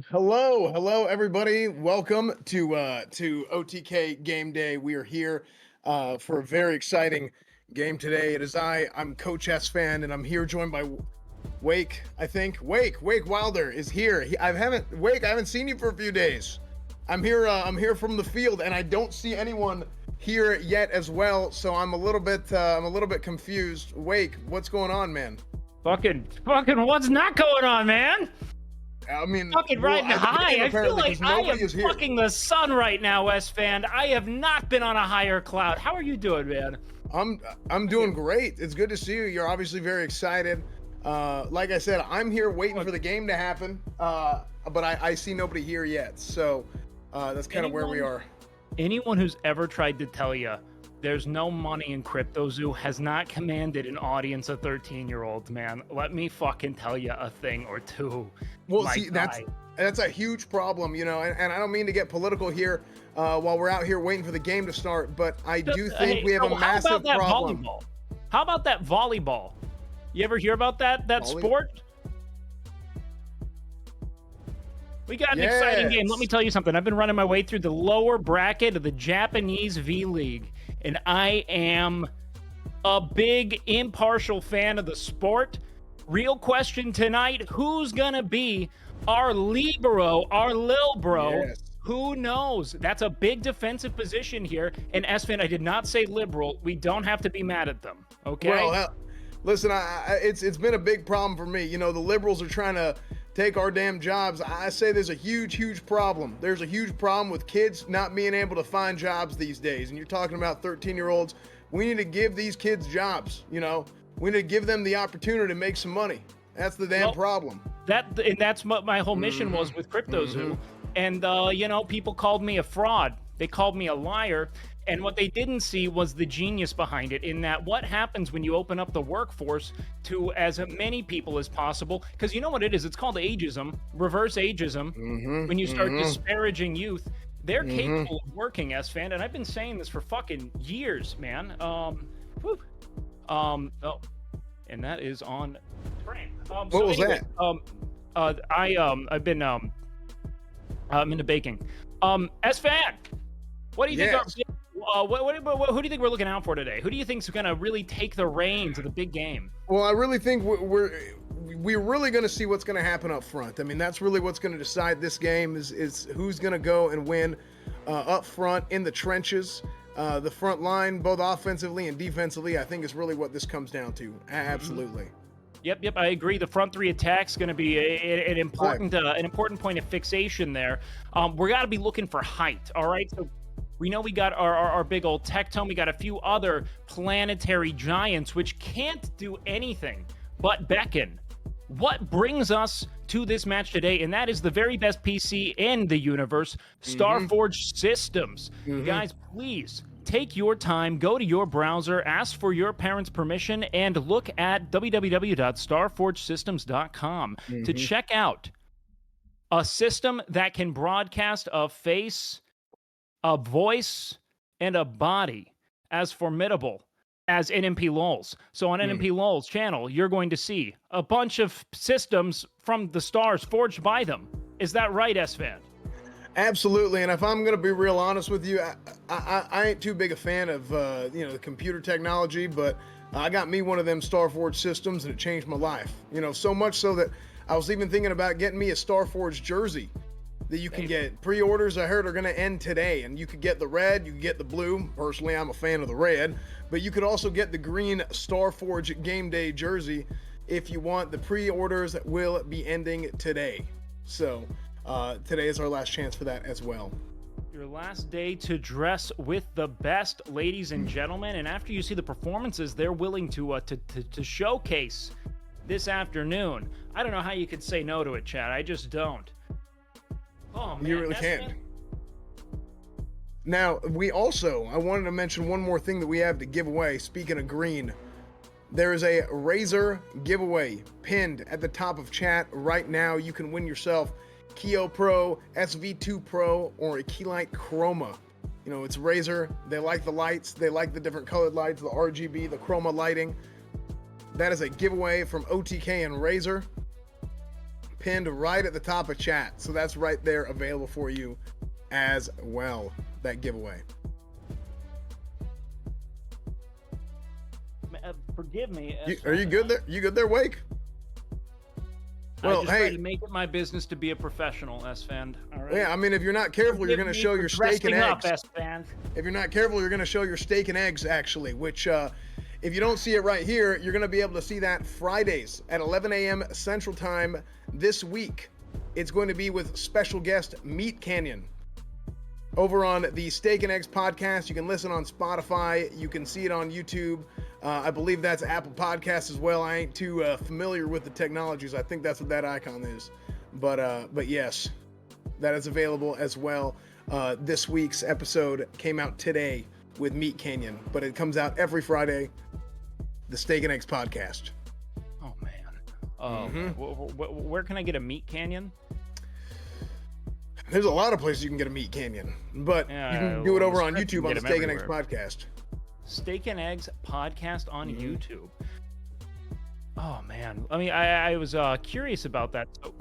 Hello, everybody. Welcome to OTK Game Day. We are here for a very exciting game today. I'm Coach S fan, and I'm here joined by Wake. I think Wake Wilder is here. I haven't seen you for a few days. I'm here. I'm here from the field, and I don't see anyone here yet as well. So I'm a little bit confused. Wake, what's going on, man? Fucking, what's not going on, man? I mean, Fucking well, riding high. I feel like I am is here. fucking the sun right now, West fan. I have not been on a higher cloud. How are you doing, man? I'm doing great. It's good to see you. You're obviously very excited. Like I said, I'm here waiting for the game to happen. But I see nobody here yet. So that's kind of where we are. Anyone who's ever tried to tell you there's no money in CryptoZoo has not commanded an audience of 13-year-olds, man. Let me fucking tell you a thing or two. Well, see, that's a huge problem, you know, and I don't mean to get political here while we're out here waiting for the game to start, but I do think we have a massive problem. Volleyball? How about that volleyball? You ever hear about that sport? We got an exciting game. Let me tell you something. I've been running my way through the lower bracket of the Japanese V-League, and I am a big impartial fan of the sport. Real question tonight, who's gonna be our libero, our lil bro? Yes. Who knows? That's a big defensive position here. And Esfin, I did not say liberal. We don't have to be mad at them, okay? Well, listen, it's been a big problem for me. You know, the liberals are trying to take our damn jobs. I say there's a huge problem. There's a huge problem with kids not being able to find jobs these days. And you're talking about 13-year-olds. We need to give these kids jobs, you know? We need to give them the opportunity to make some money. That's the damn problem. That's what my whole mission was with CryptoZoo. And, you know, people called me a fraud. They called me a liar. And what they didn't see was the genius behind it, in that what happens when you open up the workforce to as many people as possible. Because you know what it is? It's called ageism, reverse ageism. When you start disparaging youth, they're capable of working, S-Fan. And I've been saying this for fucking years, man. Oh, and that is on frame. What was that? I'm into baking. S-Fan, what do you think? Who do you think we're looking out for today? Who do you think's gonna really take the reins of the big game? Well, I really think we're really going to see what's going to happen up front. I mean, that's really what's going to decide this game is who's going to go and win up front in the trenches. The front line, both offensively and defensively, I think is really what this comes down to. Absolutely. Yep, I agree. The front three attacks going to be an important point of fixation there. We're got to be looking for height. All right, so we know we got our big old Tectone. We got a few other planetary giants which can't do anything but beckon. What brings us to this match today, and that is the very best PC in the universe, Starforge Systems. Guys, please take your time, go to your browser, ask for your parents' permission, and look at www.starforgesystems.com to check out a system that can broadcast a face, a voice, and a body as formidable as NMP LOLs. So on NMP LOL's channel, you're going to see a bunch of systems from the stars forged by them. Is that right, S-Fan? Absolutely, and if I'm going to be real honest with you, I ain't too big a fan of the computer technology, but I got me one of them Starforge systems, and it changed my life. You know, so much so that I was even thinking about getting me a Starforge jersey that you can get. Pre-orders, I heard, are going to end today, and you could get the red, you could get the blue. Personally, I'm a fan of the red, but you could also get the green Starforge Game Day jersey if you want. The pre-orders will be ending today, so today is our last chance for that as well. Your last day to dress with the best, ladies and gentlemen, and after you see the performances they're willing to showcase this afternoon, I don't know how you could say no to it, Chad. I just don't. Oh, man, you really can't. Now, I wanted to mention one more thing that we have to give away. Speaking of green, there is a Razer giveaway pinned at the top of chat right now. You can win yourself Keo Pro, SV2 Pro, or a Keylight Chroma. You know, it's Razer. They like the lights. They like the different colored lights, the RGB, the chroma lighting. That is a giveaway from OTK and Razer. pinned right at the top of chat. So that's right there available for you as well, that giveaway. Forgive me. Are you good there? You good there, Wake? Well, I just try to make it my business to be a professional, S-Fan. All right. Yeah, I mean, if you're not careful, you're going to show your steak and eggs. If you're not careful, you're going to show your steak and eggs, actually, which if you don't see it right here, you're going to be able to see that Fridays at 11 a.m. Central Time this week. It's going to be with special guest Meat Canyon. Over on the Steak and Eggs podcast, you can listen on Spotify. You can see it on YouTube. I believe that's Apple Podcasts as well. I ain't too familiar with the technologies. I think that's what that icon is. But yes, that is available as well. This week's episode came out today with Meat Canyon, but it comes out every Friday. The Steak and Eggs podcast. Oh man. Where can I get a Meat Canyon? There's a lot of places you can get a Meat Canyon, but you can do it over on YouTube on the Steak and Eggs podcast. Steak and Eggs podcast on YouTube. Oh man, I mean, I was curious about that. So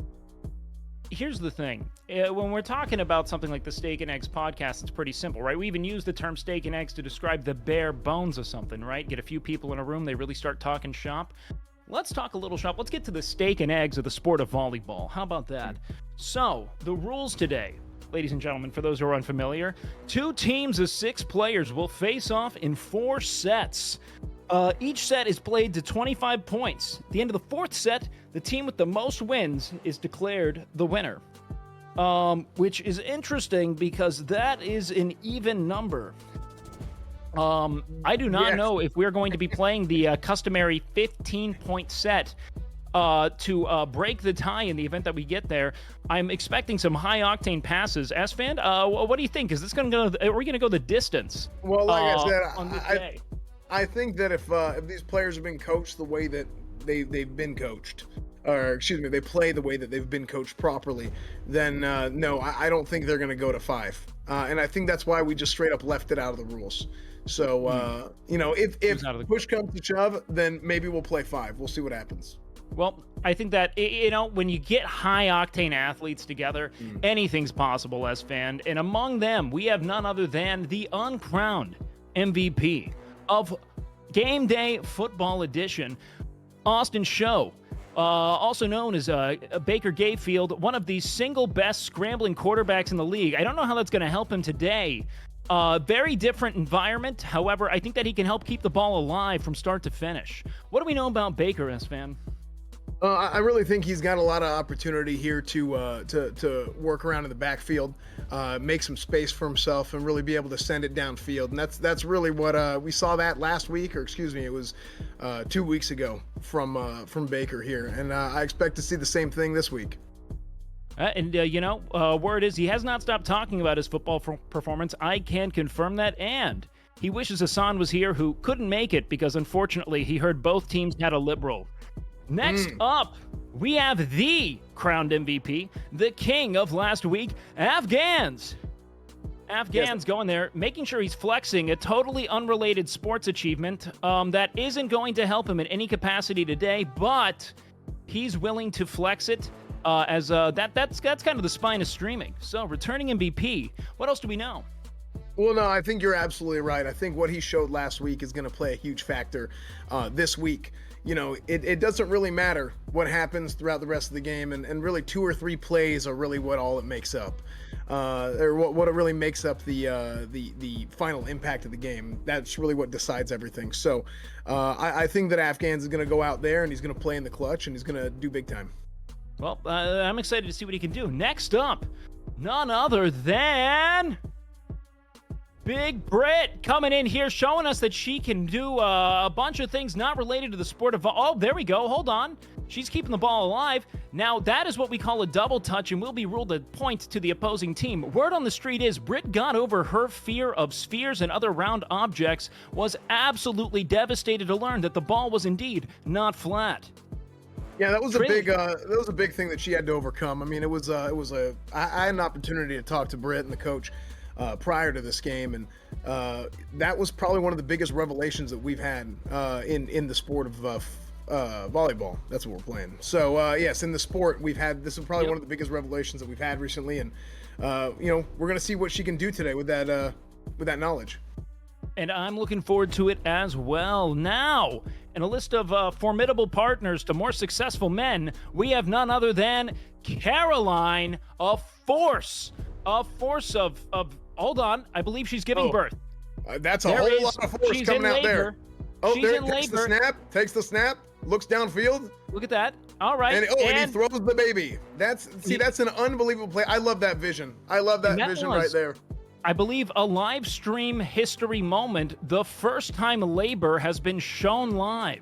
here's the thing: when we're talking about something like the Steak and Eggs podcast, it's pretty simple, right? We even use the term steak and eggs to describe the bare bones of something, right? Get a few people in a room, they really start talking shop. Let's talk a little shop. Let's get to the steak and eggs of the sport of volleyball. How about that? So, the rules today, ladies and gentlemen, for those who are unfamiliar, 2 teams of 6 players will face off in 4 sets. Each set is played to 25 points. At the end of the 4th set, the team with the most wins is declared the winner. Which is interesting because that is an even number. I do not know if we're going to be playing the customary 15-point set to break the tie in the event that we get there. I'm expecting some high-octane passes. S-Fan, what do you think? Is this going to go? Are we going to go the distance? Well, like I said, on this day? I think that if these players have been coached the way that they've been coached, or excuse me, they play the way that they've been coached properly, then no, I don't think they're going to go to 5. And I think that's why we just straight up left it out of the rules. So, if push comes to shove, then maybe we'll play 5. We'll see what happens. Well, I think that, when you get high-octane athletes together, anything's possible, S-Fan. And among them, we have none other than the uncrowned MVP of Game Day Football Edition, Austin Show. Also known as Baker Gayfield, one of the single best scrambling quarterbacks in the league. I don't know how that's going to help him today. Very different environment. However, I think that he can help keep the ball alive from start to finish. What do we know about Baker, S-Fan? I really think he's got a lot of opportunity here to work around in the backfield, make some space for himself, and really be able to send it downfield. And that's really what we saw that last week, or excuse me, it was 2 weeks ago from Baker here, and I expect to see the same thing this week. Word is he has not stopped talking about his football performance. I can confirm that, and he wishes Hassan was here, who couldn't make it because unfortunately he heard both teams had a liberal. Next up, we have the crowned MVP, the king of last week, Afghans. Afghans going there, making sure he's flexing a totally unrelated sports achievement that isn't going to help him in any capacity today, but he's willing to flex it as that's kind of the spine of streaming. So, returning MVP, what else do we know? Well, no, I think you're absolutely right. I think what he showed last week is going to play a huge factor this week. It doesn't really matter what happens throughout the rest of the game, and really 2 or 3 plays are really what all it makes up, or what it really makes up the final impact of the game. That's really what decides everything. So I think that Afghans is going to go out there and he's going to play in the clutch and he's going to do big time. Well, I'm excited to see what he can do. Next up, none other than Big Brit coming in here, showing us that she can do a bunch of things not related to the sport of... Oh, there we go. Hold on. She's keeping the ball alive. Now, that is what we call a double touch and will be ruled a point to the opposing team. Word on the street is Brit got over her fear of spheres and other round objects, was absolutely devastated to learn that the ball was indeed not flat. Yeah, that was a big thing that she had to overcome. I mean, I had an opportunity to talk to Britt and the coach prior to this game, and that was probably one of the biggest revelations that we've had in the sport of volleyball. That's what we're playing. So yes, in the sport, this is probably one of the biggest revelations that we've had recently, and we're gonna see what she can do today with that knowledge. And I'm looking forward to it as well. Now, in a list of formidable partners to more successful men, we have none other than Caroline, a force of hold on, I believe she's giving birth. That's a whole lot of force coming out there. Oh, She's there in takes labor. takes the snap, looks downfield. Look at that. All right. And he throws the baby. That's an unbelievable play. I love that vision. I love that vision right there. I believe a live stream history moment, the first time labor has been shown live.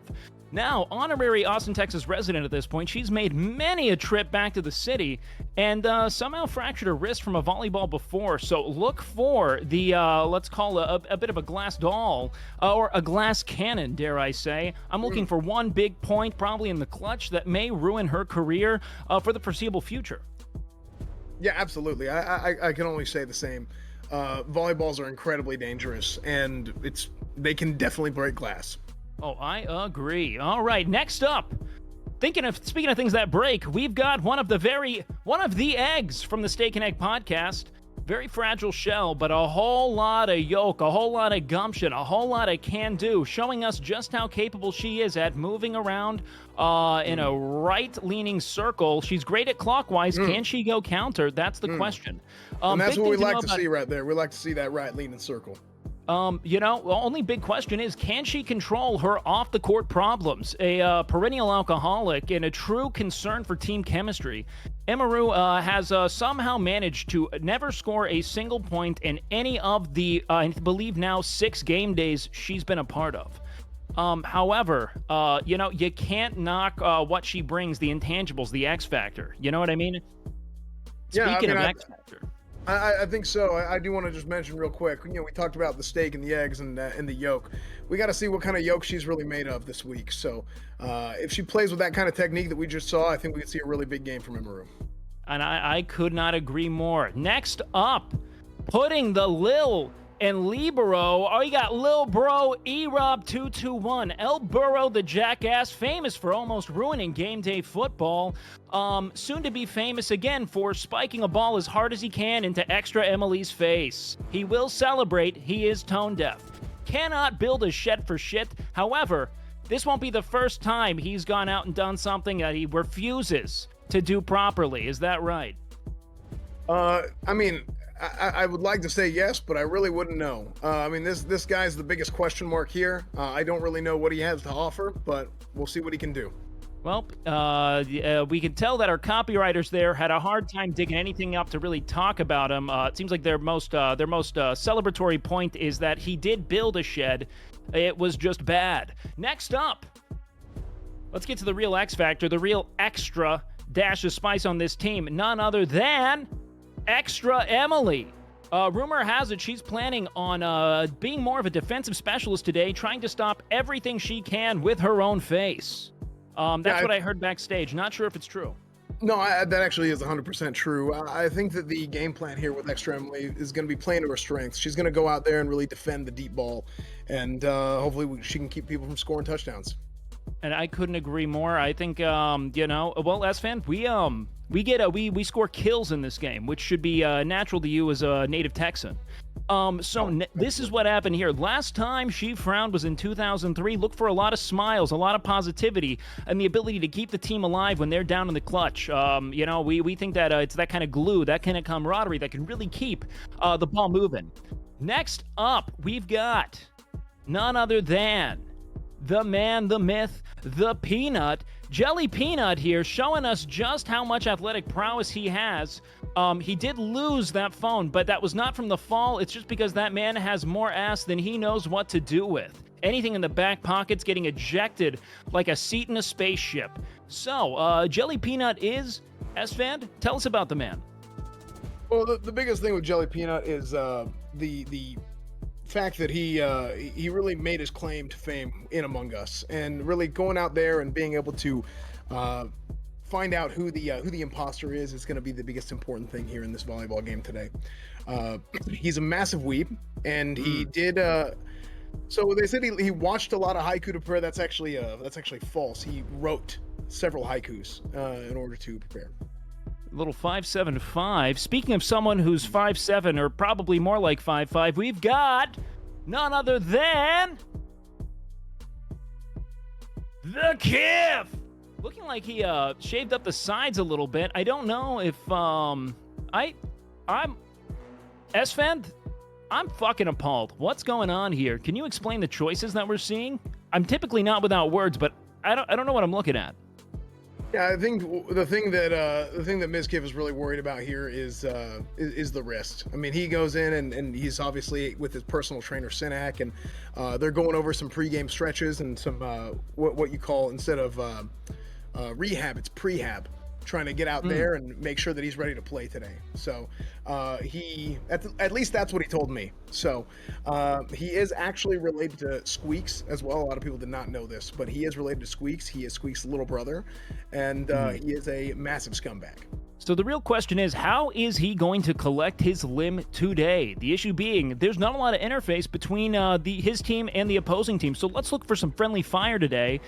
Now, honorary Austin, Texas resident at this point, she's made many a trip back to the city and somehow fractured her wrist from a volleyball before. So look for the, let's call a bit of a glass doll or a glass cannon, dare I say. I'm looking for one big point, probably in the clutch, that may ruin her career for the foreseeable future. Yeah, absolutely. I can only say the same. Volleyballs are incredibly dangerous, and they can definitely break glass. Oh, I agree. All right, next up. Speaking of things that break, we've got one of the eggs from the Steak and Egg podcast. Very fragile shell, but a whole lot of yolk, a whole lot of gumption, a whole lot of can-do, showing us just how capable she is at moving around in a right-leaning circle. She's great at clockwise. Can she go counter? That's the question. And that's what we like to see right there. We like to see that right-leaning circle. The only big question is, can she control her off-the-court problems? A perennial alcoholic and a true concern for team chemistry, Emaru has somehow managed to never score a single point in any of the, I believe now, 6 game days she's been a part of. However, you can't knock what she brings, the intangibles, the X factor. You know what I mean? Speaking of X factor. I think so. I do want to just mention real quick. We talked about the steak and the eggs and the yolk. We got to see what kind of yolk she's really made of this week. So if she plays with that kind of technique that we just saw, I think we could see a really big game from Emaru. And I could not agree more. Next up, putting the Lil and Libero. Oh, you got Lil Bro, E-Rob221. El Burrow, the jackass, famous for almost ruining game day football. Soon to be famous again for spiking a ball as hard as he can into extra Emily's face. He will celebrate. He is tone deaf. Cannot build a shed for shit. However, this won't be the first time he's gone out and done something that he refuses to do properly. Is that right? I would like to say yes, but I really wouldn't know. This guy's the biggest question mark here. I don't really know what he has to offer, but we'll see what he can do. Well, we can tell that our copywriters there had a hard time digging anything up to really talk about him. It seems like their most celebratory point is that he did build a shed. It was just bad. Next up, let's get to the real X Factor, the real extra dash of spice on this team. None other than Extra Emily. Rumor has it she's planning on being more of a defensive specialist today, trying to stop everything she can with her own face. That's what I heard backstage. Not sure if it's true. No, that actually is 100% true. I think that the game plan here with Extra Emily is going to be playing to her strengths. She's going to go out there and really defend the deep ball, and hopefully she can keep people from scoring touchdowns. And I couldn't agree more. I think, well, S-Fan, we score kills in this game, which should be natural to you as a native Texan. This is what happened here. Last time she frowned was in 2003. Look for a lot of smiles, a lot of positivity, and the ability to keep the team alive when they're down in the clutch. We think that it's that kind of glue, that kind of camaraderie that can really keep the ball moving. Next up, we've got none other than the man, the myth, the Peanut. Jelly Peanut here, showing us just how much athletic prowess he has. He did lose that phone, but that was not from the fall. It's just because that man has more ass than he knows what to do with. Anything in the back pocket's getting ejected like a seat in a spaceship. So, Jelly Peanut is, S-Fan, tell us about the man. Well, the biggest thing with Jelly Peanut is the fact that he really made his claim to fame in Among Us, and really going out there and being able to find out who the imposter is going to be the biggest important thing here in this volleyball game today. He's a massive weeb, and he did So they said he watched a lot of haiku to prepare. That's actually false. He wrote several haikus in order to prepare. Little 5'7" Speaking of someone who's 5'7", or probably more like 5'5", we've got none other than the Kiff. Looking like he shaved up the sides a little bit. I don't know if I'm S-Fan. I'm fucking appalled. What's going on here? Can you explain the choices that we're seeing? I'm typically not without words, but I don't know what I'm looking at. Yeah, I think the thing that Ms. Kiff is really worried about here is the wrist. I mean, he goes in and he's obviously with his personal trainer Sinak, and they're going over some pregame stretches and some what you call, instead of rehab, it's prehab, trying to get out there and make sure that he's ready to play today. So he at least that's what he told me. So he is actually related to Squeaks as well. A lot of people did not know this, but he is related to Squeaks. He is Squeaks' little brother, and he is a massive scumbag. So the real question is, how is he going to collect his limb today? The issue being, there's not a lot of interface between his team and the opposing team. So let's look for some friendly fire today.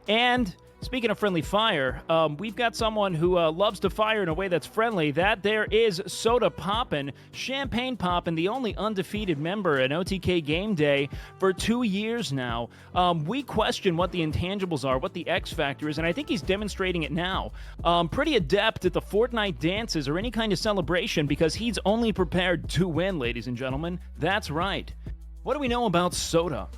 And speaking of friendly fire, we've got someone who loves to fire in a way that's friendly. That there is Soda Poppin', Champagne Poppin', the only undefeated member in OTK Game Day for 2 years now. We question what the intangibles are, what the X factor is, and I think he's demonstrating it now. Pretty adept at the Fortnite dances or any kind of celebration, because he's only prepared to win, ladies and gentlemen. That's right. What do we know about Soda?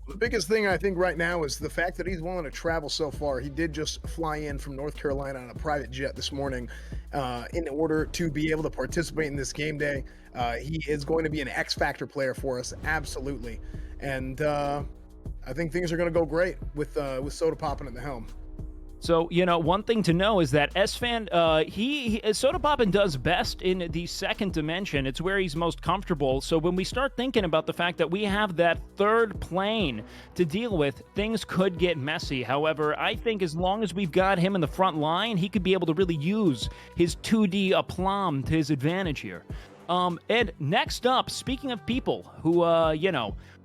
The biggest thing I think right now is the fact that he's willing to travel so far. He did just fly in from North Carolina on a private jet this morning in order to be able to participate in this game day. He is going to be an X Factor player for us, absolutely. And I think things are going to go great with Soda Poppin' at the helm. So, one thing to know is that S-Fan, Soda Poppin' does best in the second dimension. It's where he's most comfortable. So when we start thinking about the fact that we have that third plane to deal with, things could get messy. However, I think as long as we've got him in the front line, he could be able to really use his 2D aplomb to his advantage here. And next up, speaking of people who,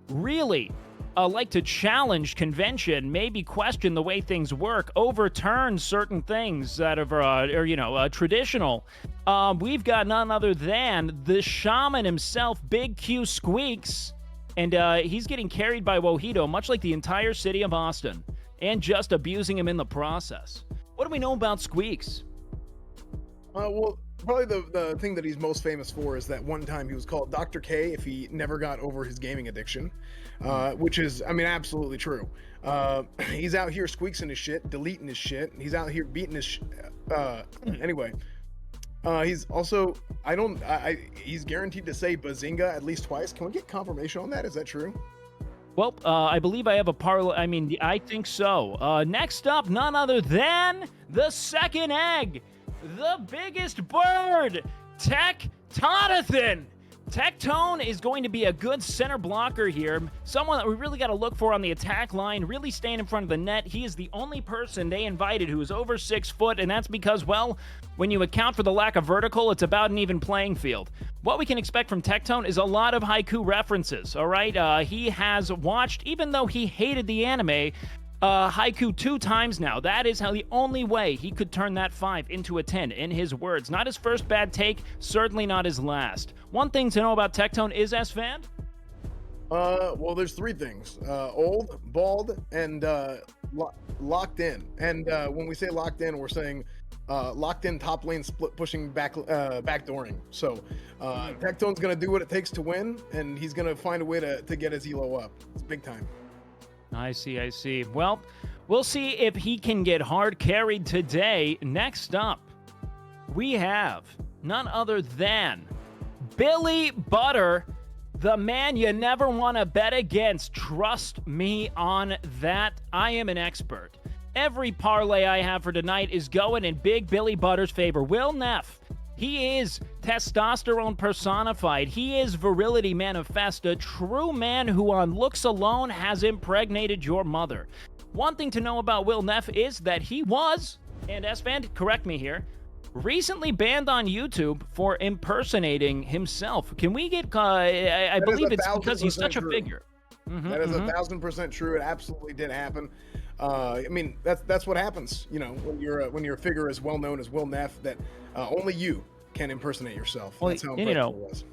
really like to challenge convention, maybe question the way things work, overturn certain things that are traditional. We've got none other than the shaman himself, Big Q Squeaks, and he's getting carried by Wojito, much like the entire city of Austin, and just abusing him in the process. What do we know about Squeaks? Well, probably the thing that he's most famous for is that one time he was called Dr. K if he never got over his gaming addiction, which is, I mean, absolutely true. He's out here squeaksing his shit, deleting his shit. He's out here beating his anyway. He's also, he's guaranteed to say Bazinga at least twice. Can we get confirmation on that? Is that true? Well, I believe I have a parlay. I mean, I think so. Next up, none other than the second egg, the biggest bird, Tectonathan. Tectone is going to be a good center blocker here. Someone that we really got to look for on the attack line, really staying in front of the net. He is the only person they invited who is over 6 foot, and that's because, well, when you account for the lack of vertical, it's about an even playing field. What we can expect from Tectone is a lot of haiku references, all right? He has watched, even though he hated the anime, haiku 2 times now. That is how the only way he could turn that 5 into a 10, in his words. Not his first bad take, certainly not his last. One thing to know about Tectone is, S-Fan? Well, there's 3 things. Old, bald, and locked in. And when we say locked in, we're saying locked in top lane split pushing backdooring. So Tectone's going to do what it takes to win, and he's going to find a way to get his elo up. It's big time. I see. Well, we'll see if he can get hard carried today. Next up, we have none other than Billy Butter, the man you never want to bet against. Trust me on that. I am an expert. Every parlay I have for tonight is going in Big Billy Butter's favor. Will Neff, he is testosterone personified. He is virility manifest, a true man who on looks alone has impregnated your mother. One thing to know about Will Neff is that he was, and S-Fan, correct me here, recently banned on YouTube for impersonating himself. Can we get, I believe it's because he's such a figure. That is 1,000% true. It absolutely did happen. I mean, that's what happens, you know, when you're a figure as well known as Will Neff, that only you can impersonate yourself. Well, That's how and, impressive it was.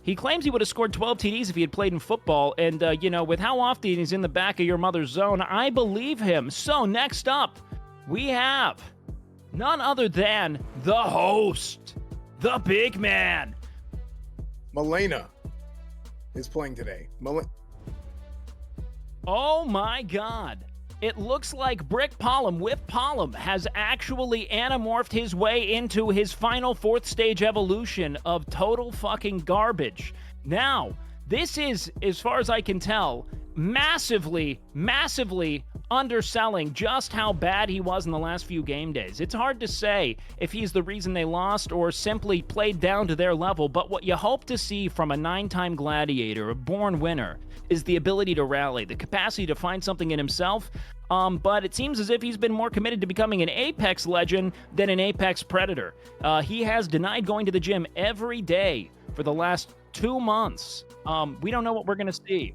he claims he would have scored 12 TDs if he had played in football, and, you know, with how often he's in the back of your mother's zone, I believe him. So, next up, we have none other than the host, the big man. Milena is playing today. Oh my God. It looks like Brick Pollum with Pollum has actually anamorphed his way into his final fourth stage evolution of total fucking garbage. Now, this is, as far as I can tell, massively underselling just how bad he was in the last few game days. It's hard to say if he's the reason they lost or simply played down to their level, but what you hope to see from a 9-time gladiator, a born winner, is the ability to rally, the capacity to find something in himself, but it seems as if he's been more committed to becoming an Apex legend than an Apex predator. He has denied going to the gym every day for the last 2 months. We don't know what we're going to see.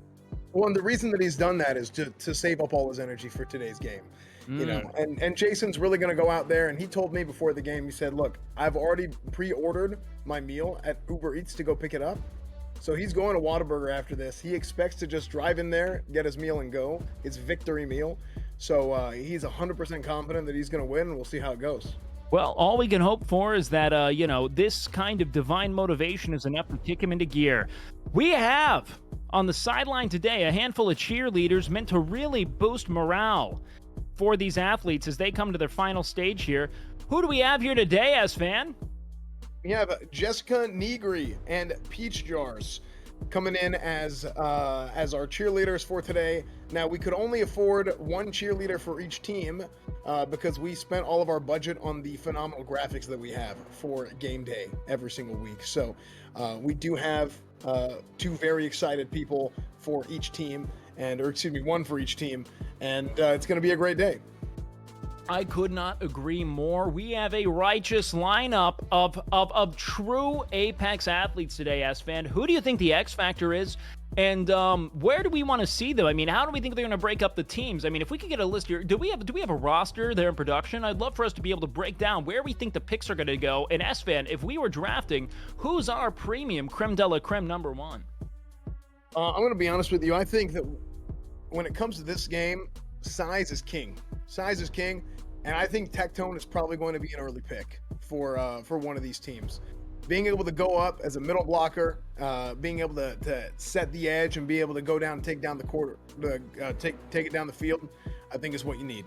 Well, and the reason that he's done that is to save up all his energy for today's game. You know, and Jason's really going to go out there, and he told me before the game, he said, look, I've already pre-ordered my meal at Uber Eats to go pick it up. So he's going to Whataburger after this. He expects to just drive in there, get his meal and go, his victory meal. So he's 100% confident that he's going to win, and we'll see how it goes. Well, all we can hope for is that, you know, this kind of divine motivation is enough to kick him into gear. We have on the sideline today a handful of cheerleaders meant to really boost morale for these athletes as they come to their final stage here. Who do we have here today, S-Fan? We have Jessica Negri and Peach Jars coming in as our cheerleaders for today. Now, we could only afford one cheerleader for each team because we spent all of our budget on the phenomenal graphics that we have for game day every single week. So we do have 2 very excited people for each team, one for each team, and it's going to be a great day. I could not agree more. We have a righteous lineup of true Apex athletes today, S-Fan. Who do you think the X Factor is? And where do we want to see them? I mean, how do we think they're going to break up the teams? I mean, if we could get a list here, do we have a roster there in production? I'd love for us to be able to break down where we think the picks are going to go. And S-Fan, if we were drafting, who's our premium creme de la creme number 1? I'm going to be honest with you. I think that when it comes to this game, size is king. Size is king, and I think Tectone is probably going to be an early pick for one of these teams. Being able to go up as a middle blocker, being able to set the edge and be able to go down and take down the quarter, take it down the field, I think is what you need.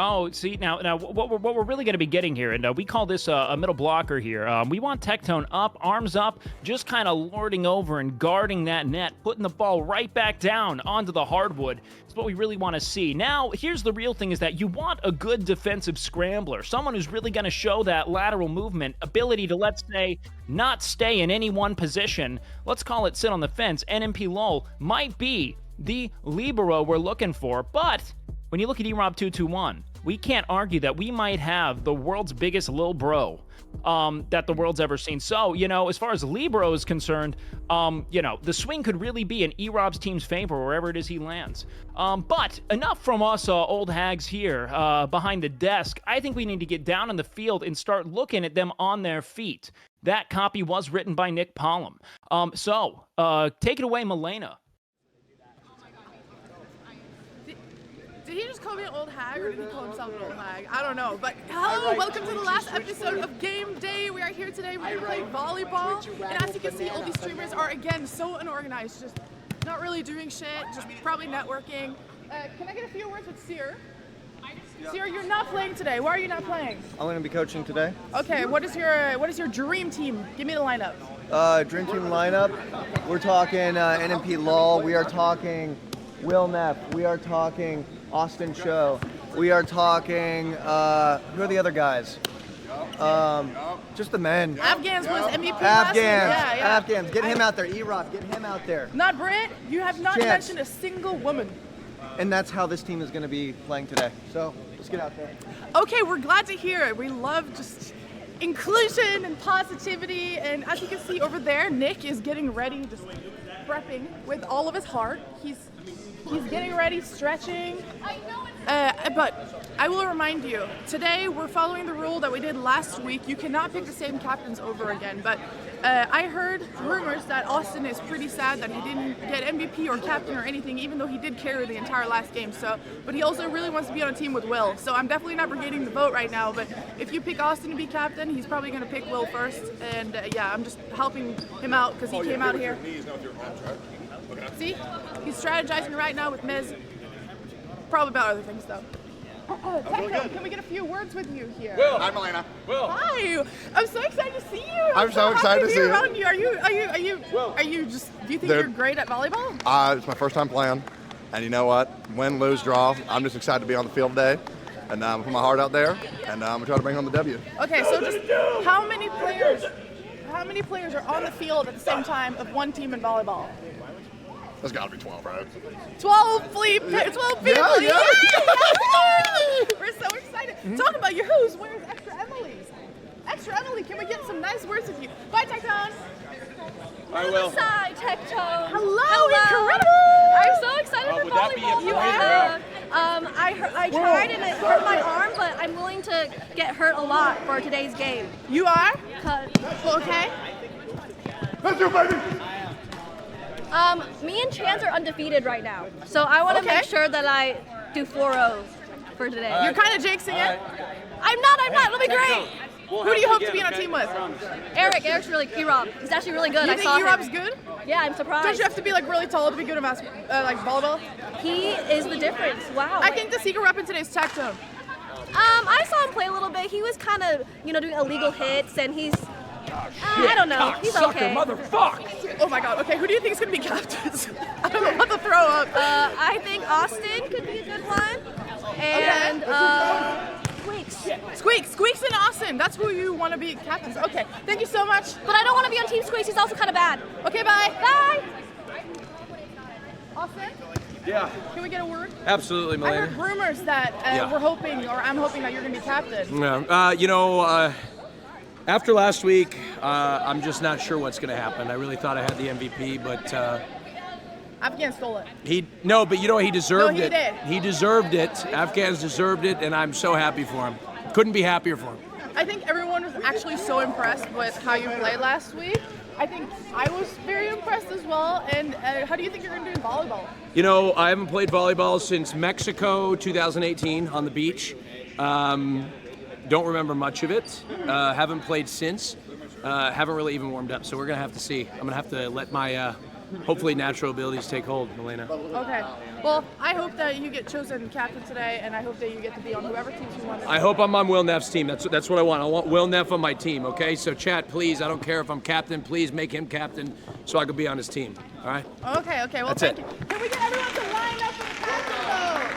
Oh, see, now what we're really going to be getting here, and we call this a middle blocker here. We want Tectone up, arms up, just kind of lording over and guarding that net, putting the ball right back down onto the hardwood. It's what we really want to see. Now, here's the real thing is that you want a good defensive scrambler, someone who's really going to show that lateral movement, ability to, let's say, not stay in any one position. Let's call it sit on the fence. NMP LOL might be the libero we're looking for, but when you look at eRob221, we can't argue that we might have the world's biggest lil bro that the world's ever seen. So, you know, as far as libero is concerned, you know, the swing could really be in eRob's team's favor wherever it is he lands. But enough from us old hags here behind the desk. I think we need to get down on the field and start looking at them on their feet. That copy was written by Nick Pollum. So take it away, Milena. Did he just call me an old hag, or did he call himself an old hag? I don't know. But hello, welcome to the last episode of Game Day. We are here today. We're going to play volleyball. And as you can see, all these streamers are, again, so unorganized. Just not really doing shit, just probably networking. Can I get a few words with Seer? Seer, you're not playing today. Why are you not playing? I'm going to be coaching today. Okay, what is your dream team? Give me the lineup. Dream team lineup. We're talking NMP LOL. We are talking Will Neff. We are talking Austin Cho. We are talking, who are the other guys? Just the men. Afghans was MVP last year. Yeah. Afghans. Get him out there. E-Rob, get him out there. Not Brit. You have not mentioned a single woman. And that's how this team is going to be playing today. So let's get out there. Okay, we're glad to hear it. We love just inclusion and positivity. And as you can see over there, Nick is getting ready. Just prepping with all of his heart. He's getting ready, stretching. But I will remind you, today we're following the rule that we did last week. You cannot pick the same captains over again. But I heard rumors that Austin is pretty sad that he didn't get MVP or captain or anything, even though he did carry the entire last game. But he also really wants to be on a team with Will. So I'm definitely not brigading the vote right now. But if you pick Austin to be captain, he's probably going to pick Will first. And yeah, I'm just helping him out because he came out here. See, he's strategizing right now with Miz. Probably about other things though. Tecto, can we get a few words with you here? Will. Hi, Melena. Will. Hi. I'm so excited to see you. I'm so excited to see you. Around you. Are you just? Do you think you're great at volleyball? It's my first time playing, and you know what? Win, lose, draw. I'm just excited to be on the field today, and put my heart out there, and I'm gonna try to bring home the W. Okay, so just how many players are on the field at the same time of one team in volleyball? There's got to be 12, right? 12 people. Yeah. Yay! We're so excited. Talk about your who's. Where's Extra Emily's? Extra Emily, can we get some nice words with you? Bye, Tecton. I will. Hi, Tectone. Hello, incredible. I'm so excited for would that be volleyball. a player? I tried and it hurt my arm, but I'm willing to get hurt a lot for today's game. You are? 'Cause, Okay. Let's do, baby! me and Chance are undefeated right now, so I want to make sure that I do 4-0s for today. You're kind of jinxing it. I'm not. It'll be great. Who do you hope to be on a team with? Eric's really E-Rob. He's actually really good. You I think saw him. E-Rob's good? Yeah, I'm surprised. Don't you have to be like really tall to be good at like volleyball? He is the difference. Wow. I think the secret weapon today is Tecton. I saw him play a little bit. He was kind of, doing illegal hits, and he's, I don't know. He's okay. Oh my God. Okay, who do you think is gonna be captains? I'm about to throw up. I think Austin could be a good one, and Squeaks and Austin. That's who you want to be captains. Okay, thank you so much. But I don't want to be on Team Squeaks. He's also kind of bad. Okay, bye. Bye. Austin, Yeah, can we get a word? absolutely, I heard Melena. rumors that we're hoping, or I'm hoping that you're gonna be captain. Yeah, after last week, I'm just not sure what's going to happen. I really thought I had the MVP, but Afghan stole it. he deserved he it. did. He deserved it. Afghans deserved it, and I'm so happy for him. Couldn't be happier for him. I think everyone was actually so impressed with how you played last week. I think I was very impressed as well. And how do you think you're going to do in volleyball? I haven't played volleyball since Mexico 2018 on the beach. Don't remember much of it. Haven't played since. Haven't really even warmed up. So we're going to have to see. I'm going to have to let my hopefully natural abilities take hold, Melena. Okay. Well, I hope that you get chosen captain today, and I hope that you get to be on whoever teams you want. I hope I'm on Will Neff's team. That's what I want. I want Will Neff on my team, okay? So chat, please. I don't care if I'm captain. Please make him captain so I can be on his team, all right? Okay. Well, That's thank it. you. Can we get everyone to line up for the captain vote?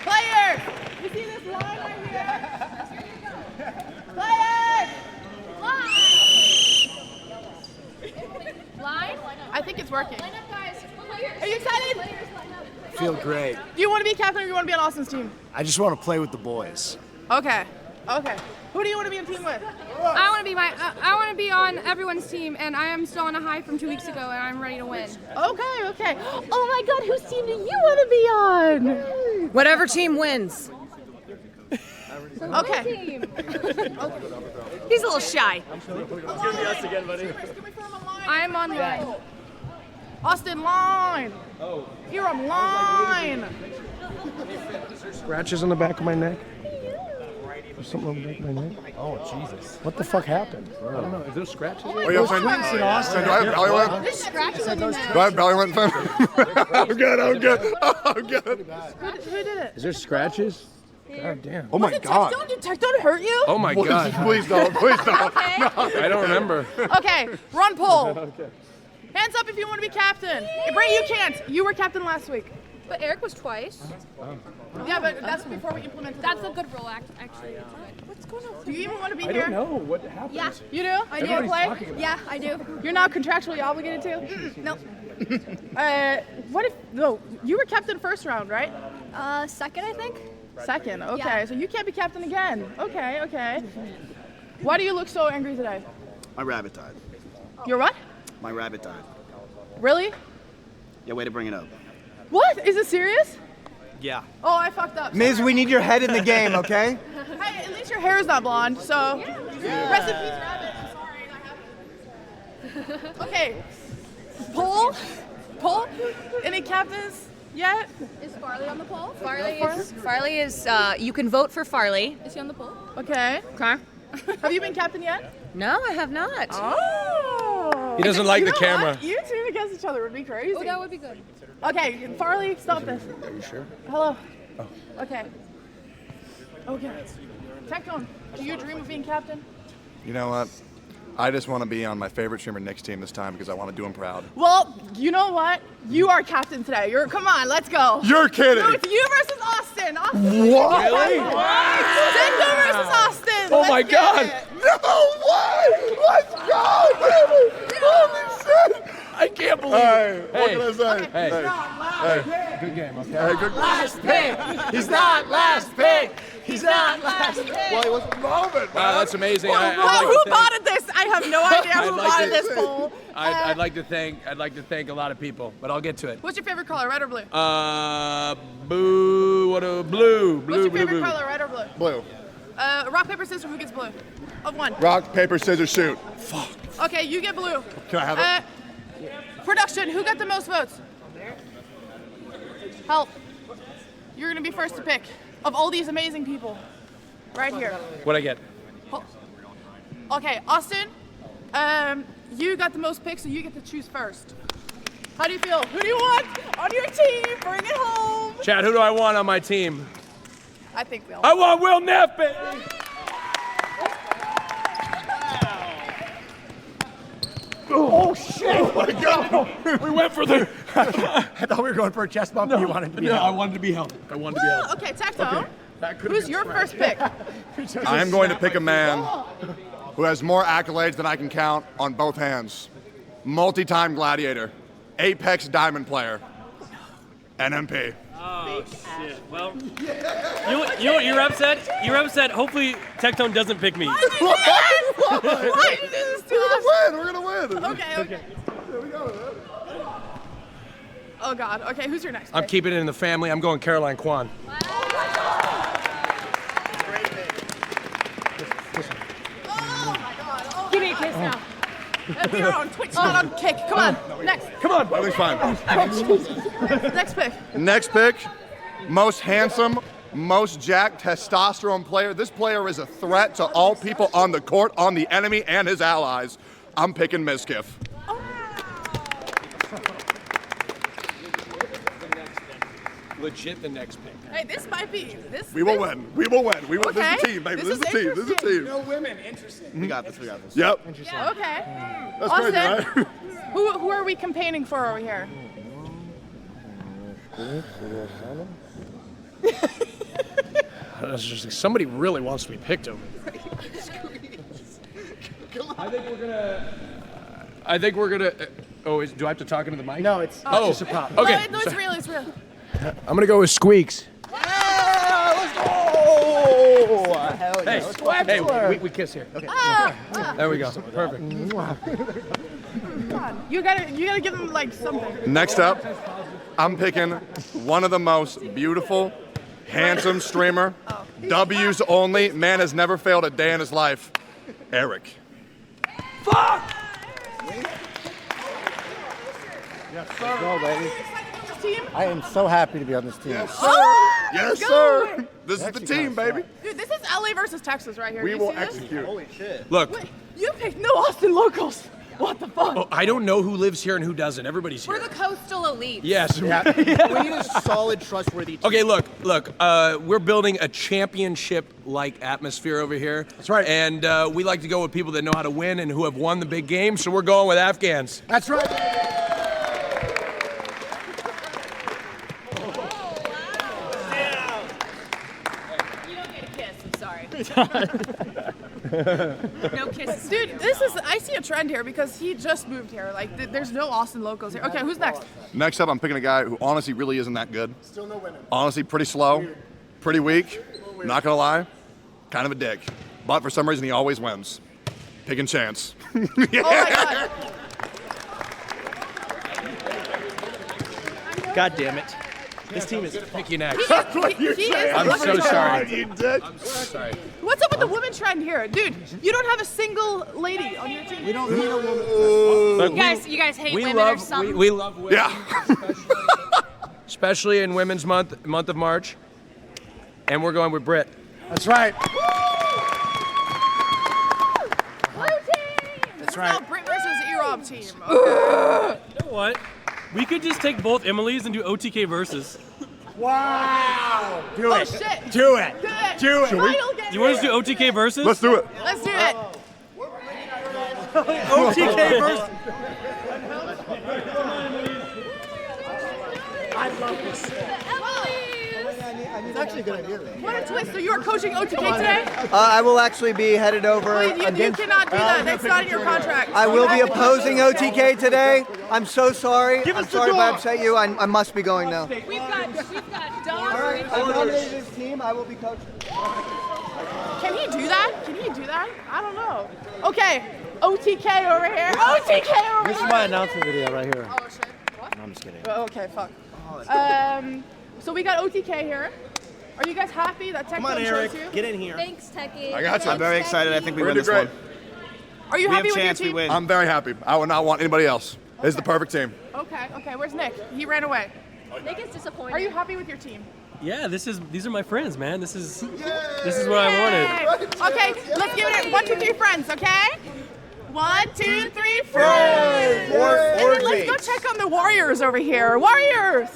Players, you see this line right here? Players, line. I think it's working. Are you excited? Feel great. Do you want to be captain or do you want to be on Austin's team? I just want to play with the boys. Okay. Who do you want to be on team with? I want to be on everyone's team, and I am still on a high from 2 weeks ago, and I'm ready to win. Okay. Oh my God, whose team do you want to be on? Whatever team wins. Okay. He's a little shy. I am on line. Austin, line. Here I'm line. Scratches on the back of my neck. There's something on the back of my neck. Oh, Jesus. What the fuck happened? I don't know. Is there scratches? Oh, you have Squeaks in Austin. Do I have belly lint? There's scratches on your neck. Do I have belly lint? I'm good. Who did it? Is there scratches? God damn. Oh my God. Did Tecton hurt you? Oh my God. Please don't. Okay. I don't remember. Okay, run poll. Hands up if you want to be captain. Bray, you can't. You were captain last week. But Eric was twice. Yeah, but that's before we implemented. That's a good rule, actually. What's going on? Do you even want to be I here? don't know what happened. Yeah, You do? I do Everybody's play. talking about yeah, I do. You're not contractually obligated to. Nope. What if? No, you were captain first round, right? Second, I think. Second. Okay, Yeah. so you can't be captain again. Okay. Why do you look so angry today? My rabbit died. You're what? My rabbit died. Really? Yeah, way to bring it up. What? Is it serious? Yeah. Oh, I fucked up. Miz, we need your head in the game, okay? Hey, at least your hair is not blonde, so. Rest in peace, Rabbit. I'm sorry. Okay. Poll? Any captains yet? Is Farley on the poll? Farley is, you can vote for Farley. Is he on the poll? Okay. Okay. Have you been captain yet? No, I have not. Oh. He doesn't like the know camera. What? You two against each other would be crazy. Oh, that would be good. Okay, Farley, stop this. Are you sure? Hello. Oh. Okay. Okay. Tectone, do you dream of being captain? You know what? I just want to be on my favorite streamer Nick's team this time because I want to do him proud. Well, you know what? You are captain today. Come on, let's go. You're kidding. No, it's you versus Austin. Austin. What? Really? Tectone versus Austin. Oh my Let's get God. it. No way! Let's go, baby! Holy shit! I can't believe Hey, what can I say? Hey. Hey. Good game, okay? Hey, good. Last pick. He's not last pick. He's not last pick. Well, he wasn't moment, Wow, that's amazing. I'd Well, like who to thank- botted this? I have no idea who I'd like botted to- this poll. I'd like to thank a lot of people, but I'll get to it. What's your favorite color, red or blue? Blue. What's your favorite color, red or blue? Blue. Rock, paper, scissors, who gets blue? Of one. Rock, paper, scissors, shoot. Fuck. Okay, you get blue. Can I have it? Production, who got the most votes? Help. You're gonna be first to pick of all these amazing people. Right here. What'd I get? Okay, Austin, you got the most picks, so you get to choose first. How do you feel? Who do you want on your team? Bring it home. Chad, who do I want on my team? I think we all. I want Will Neff, baby. Oh shit! Oh my God! We went for the. I thought we were going for a chest bump. You wanted to be. I wanted to be held. I wanted to be held. Okay, Tectone. Who's your first pick? I am going to pick a man who has more accolades than I can count on both hands. Multi-time gladiator, Apex Diamond player, NMP. Oh shit! Well, you're upset. You're upset. Hopefully, Tectone doesn't pick me. Why did you do this to us? We're gonna win. Okay. Here we go. Oh God. Okay, who's your next I'm pick? keeping it in the family. I'm going Caroline Kwan. Oh my God. Oh Give me a kiss now. We are on Twitch, not on Kick. Come on. Next. Come on, everything's fine. Next pick. Next pick, most handsome, most jacked testosterone player. This player is a threat to all people on the court, on the enemy and his allies. I'm picking Mizkif. Legit the next pick. Hey, this might be. We will win. We will win. We will. Okay. This is a team, baby. This This is a is team. This is a team. No women interested. We got this. We got this. Yep. Okay. That's Austin, crazy, right? who are we campaigning for over here? That's just like somebody really wants to be picked over. I think we're gonna. Oh, do I have to talk into the mic? No, it's Oh, just a prop. okay. No, it's real. It's real. I'm gonna go with Squeaks. Let's go! Hell yeah. Hey, Let's go. hey, we kiss here. Okay. There we go. Perfect. You gotta give them like something. Next up, I'm picking one of the most beautiful, handsome streamer. W's only. Man has never failed a day in his life. Eric. Fuck! Yes, sir. Go, baby. Team? I am so happy to be on this team. Yes, sir. Oh, Yes, let's go. sir. This is the Actually team, kinda baby. Dude, this is LA versus Texas right here. We You will see this? execute. Holy shit. Look, Wait, you picked no Austin locals. What the fuck? oh, I don't know who lives here and who doesn't. Everybody's here. We're the coastal elite. Yes. We need a solid, trustworthy team. Okay, look. We're building a championship-like atmosphere over here. That's right. And we like to go with people that know how to win and who have won the big game. So we're going with Afghans. That's right. You don't get a kiss. I'm sorry. No kisses. Dude, I see a trend here because he just moved here. Like, there's no Austin locals here. Okay, who's next? Next up, I'm picking a guy who honestly really isn't that good. Still no women. Honestly, pretty slow, pretty weak. Not gonna lie, kind of a dick. But for some reason, he always wins. Picking Chance. Oh my God. God damn it. This team is picky next. That's what you say. I'm so sorry. You dick. I'm so sorry. What's up with the women trend here? Dude, you don't have a single lady on your team. We don't need a woman. You guys hate We women or love something. we love women. Yeah. Especially in Women's Month of March. And we're going with Britt. That's right. Blue team! That's right. Now Brit versus E-Rob team. Okay. You know what? We could just take both Emily's and do OTK versus. Wow. Do Oh it. shit! Do it. Do it! Do it. Final game. You want us to do OTK versus? Let's do it. Let's do it. OTK versus. I love this. It's actually a good idea. What a twist! So you are coaching OTK today? I will actually be headed over Wait, you against. cannot do that. That's not in your contract. I will be opposing OTK today. I'm so sorry. I'm sorry if I upset you. I must be going now. We've got dogs. All right, I nominated this team. I will be coaching. Can he do that? Can he do that? I don't know. Okay, OTK over here. OTK over This is here. my announcement video right here. Oh shit. What? No, I'm just kidding. Oh, okay, fuck. So we got OTK here. Are you guys happy that Tech Come on, chose Eric. you? Get in here. Thanks, Techie. I got you. I'm very excited. I think we We're win gonna this do one. Are you We have happy with your chance. We team? win. I'm very happy. I would not want anybody else. This is the perfect team. Okay. Where's Nick? He ran away. Nick is disappointed. Are you happy with your team? Yeah, these are my friends, man. This is what I wanted. Okay, let's give it 1, 2, 3 friends, okay? 1, 2, 3 friends! And then let's go check on the Warriors over here. Warriors!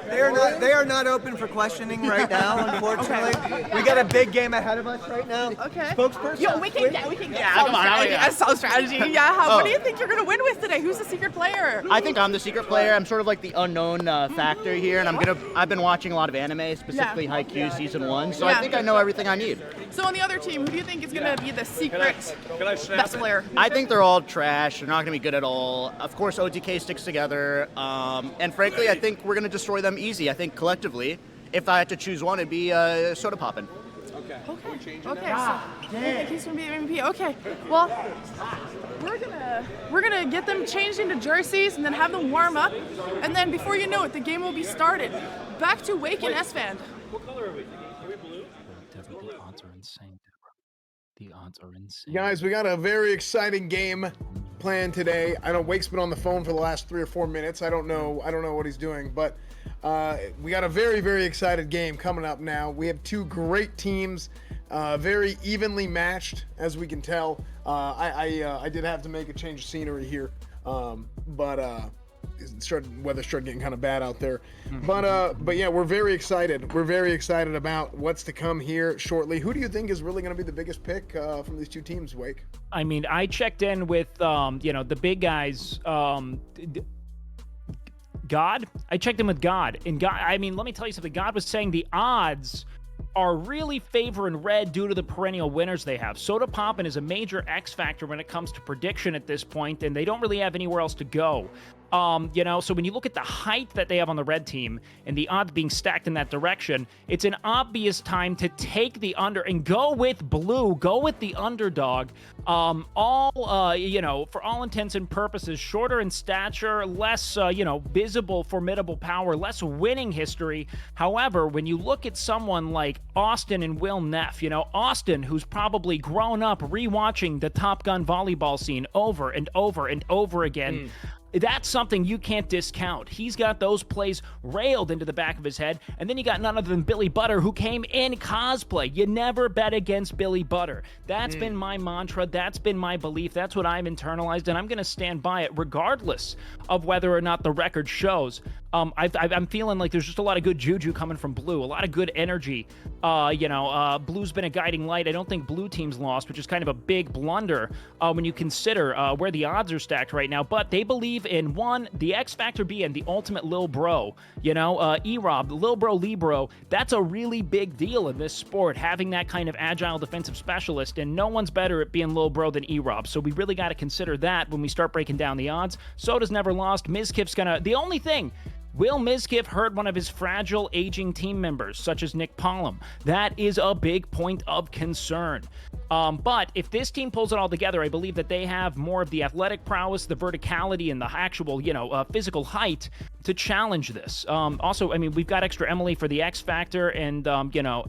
They are not open for questioning right now, unfortunately. We got a big game ahead of us right now. Okay. Spokesperson? Yo, we can get Yeah, come on, some strategy. Yeah, what do you think you're gonna win with today? Who's the secret player? I think I'm the secret player. I'm sort of like the unknown factor here, and I've been watching a lot of anime, specifically Haikyuu season 1, so Yeah. I think I know everything I need. So on the other team, who do you think is gonna be the secret best player? I think they're all trash. They're not going to be good at all. Of course, OTK sticks together, and frankly, I think we're going to destroy them easy. I think collectively, if I had to choose one, it'd be Soda Poppin'. Okay, so you think he's gonna be the MVP? Okay, well, we're gonna get them changed into jerseys and then have them warm up, and then before you know it, the game will be started. Back to Wake and S-Fan. What color are we? Are we blue? Definitely, the odds are insane. The odds are insane. Guys, we got a very exciting game planned today. I know Wake's been on the phone for the last 3 or 4 minutes. I don't know what he's doing, but we got a very, very excited game coming up now. We have 2 great teams, very evenly matched, as we can tell. I did have to make a change of scenery here, but weather started getting kind of bad out there. But yeah, we're very excited. We're very excited about what's to come here shortly. Who do you think is really going to be the biggest pick from these 2 teams, Wake? I mean, I checked in with, the big guys. God? I checked in with God. And God, I mean, let me tell you something. God was saying the odds are really favoring red due to the perennial winners they have. Soda Poppin' is a major X factor when it comes to prediction at this point, and they don't really have anywhere else to go. So when you look at the height that they have on the red team and the odds being stacked in that direction, it's an obvious time to take the under and go with blue, go with the underdog. For all intents and purposes, shorter in stature, less, visible, formidable power, less winning history. However, when you look at someone like Austin and Will Neff, Austin, who's probably grown up rewatching the Top Gun volleyball scene over and over and over again, that's something you can't discount. He's got those plays railed into the back of his head. And then you got none other than Billy Butter, who came in cosplay. You never bet against Billy Butter. That's been my mantra. That's been my belief. That's what I've internalized, and I'm going to stand by it regardless of whether or not the record shows. I'm feeling like there's just a lot of good juju coming from Blue, a lot of good energy. Blue's been a guiding light. I don't think Blue team's lost, which is kind of a big blunder when you consider where the odds are stacked right now. But they believe in, 1, the X Factor being the ultimate Lil Bro. E-Rob, Lil Bro Libro, that's a really big deal in this sport, having that kind of agile defensive specialist, and no one's better at being Lil Bro than E-Rob. So we really got to consider that when we start breaking down the odds. Soda's never lost. Mizkif's gonna... The only thing... Will Mizkif hurt one of his fragile, aging team members, such as Nick Pollum? That is a big point of concern. But if this team pulls it all together, I believe that they have more of the athletic prowess, the verticality, and the actual, physical height to challenge this. Also, I mean, we've got extra Emily for the X Factor and,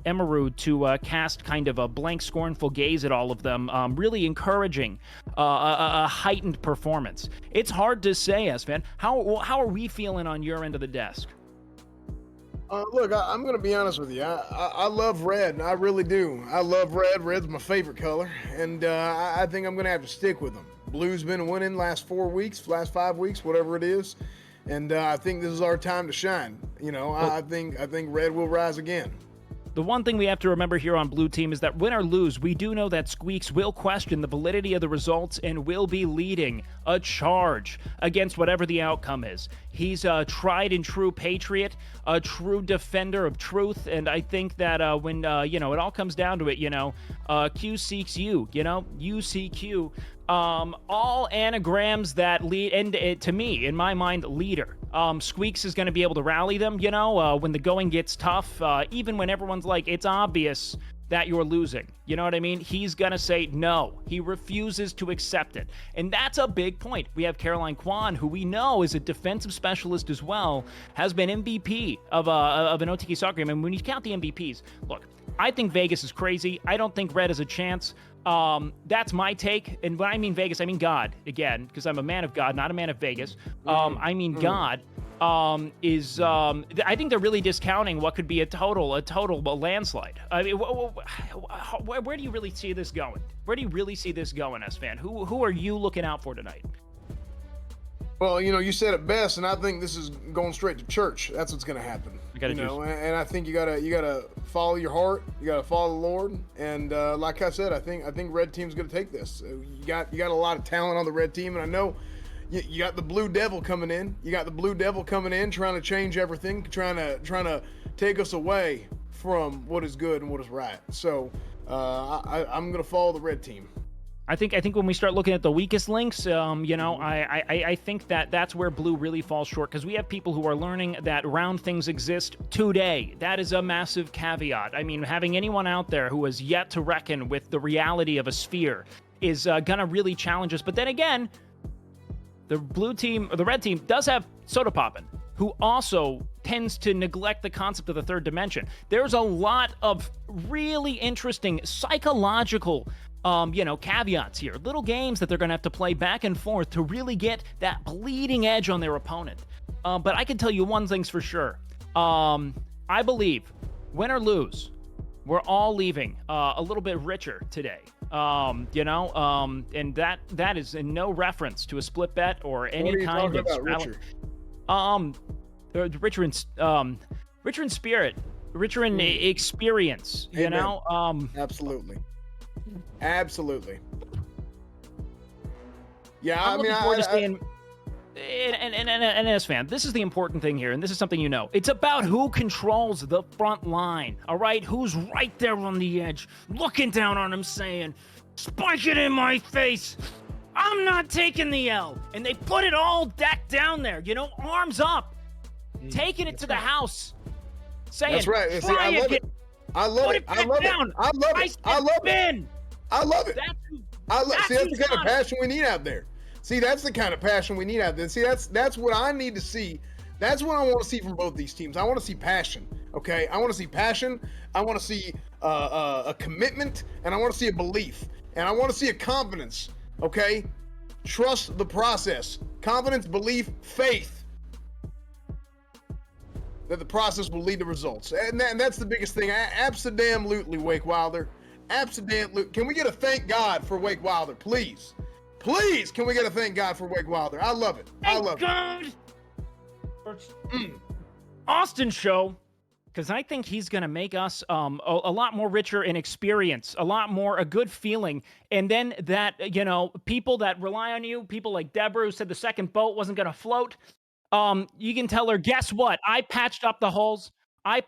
Emerald to cast kind of a blank, scornful gaze at all of them, really encouraging a heightened performance. It's hard to say, S-Fan. How are we feeling on your end of the desk? Look, I'm going to be honest with you. I love red. I really do. I love red. Red's my favorite color. And I think I'm going to have to stick with them. Blue's been winning last 4 weeks, last 5 weeks, whatever it is. And I think this is our time to shine. I think red will rise again. The one thing we have to remember here on Blue Team is that win or lose, we do know that Squeaks will question the validity of the results and will be leading a charge against whatever the outcome is. He's a tried and true patriot, a true defender of truth, and I think that when, it all comes down to it, Q seeks you, you seek Q. All anagrams that lead, and to me, in my mind, leader. Squeaks is going to be able to rally them, when the going gets tough, even when everyone's like, it's obvious that you're losing. You know what I mean? He's going to say no. He refuses to accept it. And that's a big point. We have Caroline Kwan, who we know is a defensive specialist as well, has been MVP of an Otk soccer game. And when you count the MVPs, look, I think Vegas is crazy. I don't think Red has a chance. That's my take. And when I mean Vegas, I mean God, again, because I'm a man of God, not a man of Vegas. I mean God. I think they're really discounting what could be a total landslide. I mean, where do you really see this going? Where do you really see this going, S-Fan? Who are you looking out for tonight? Well, you said it best, and I think this is going straight to church. That's what's going to happen. And I think you gotta follow your heart. You gotta follow the Lord. And like I said, I think Red Team's going to take this. You got a lot of talent on the Red Team, and I know. You got the Blue Devil coming in. Trying to change everything, trying to take us away from what is good and what is right. So I'm gonna follow the Red Team. I think when we start looking at the weakest links, I think that's where Blue really falls short, because we have people who are learning that round things exist today. That is a massive caveat. I mean, having anyone out there who has yet to reckon with the reality of a sphere is gonna really challenge us. But then again, the Blue Team, or the Red Team, does have Soda Poppin', who also tends to neglect the concept of the third dimension. There's a lot of really interesting psychological, caveats here. Little games that they're going to have to play back and forth to really get that bleeding edge on their opponent. But I can tell you one thing's for sure. I believe, win or lose, we're all leaving a little bit richer today. And that is in no reference to a split bet or any kind of richer in spirit, richer in experience. Amen. Absolutely. Yeah, I'm looking forward to seeing. And as fan, this is the important thing here, and this is something you know. It's about who controls the front line, all right? Who's right there on the edge, looking down on him saying, spike it in my face. I'm not taking the L. And they put it all decked down there, arms up, taking it to the house, saying, that's right. See, I love it. I love it. I love it. I love it. I love it. I love it. See, that's the kind of passion we need out there. See, that's the kind of passion we need out there. See, that's what I need to see. That's what I want to see from both these teams. I want to see passion, okay? I want to see passion. I want to see a commitment, and I want to see a belief, and I want to see a confidence, okay? Trust the process. Confidence, belief, faith that the process will lead to results. And that's the biggest thing. Absolutely, Wake Wilder. Absolutely. Can we get a thank God for Wake Wilder, please? Please, can we get a thank God for Wake Wilder? I love it. I love it. Austin show, because I think he's going to make us a lot more richer in experience, a lot more a good feeling. And then that, people that rely on you, people like Deborah, who said the second boat wasn't going to float, you can tell her, guess what? I patched up the holes. On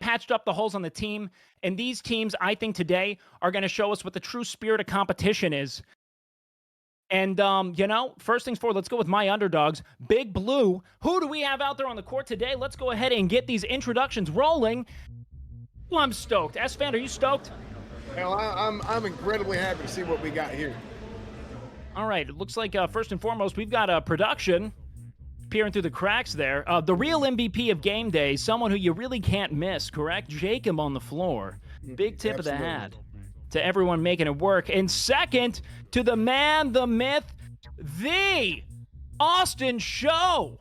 the team. And these teams, I think today, are going to show us what the true spirit of competition is. And, first things forward, let's go with my underdogs. Big Blue. Who do we have out there on the court today? Let's go ahead and get these introductions rolling. Well, I'm stoked. S-Fan, are you stoked? Well, I'm incredibly happy to see what we got here. All right. It looks like, first and foremost, we've got a production. disappearing through the cracks there. The real MVP of game day, someone who you really can't miss, correct? Jacob on the floor. Big tip of the hat to everyone making it work. And second, to the man, the myth, the Austin Show.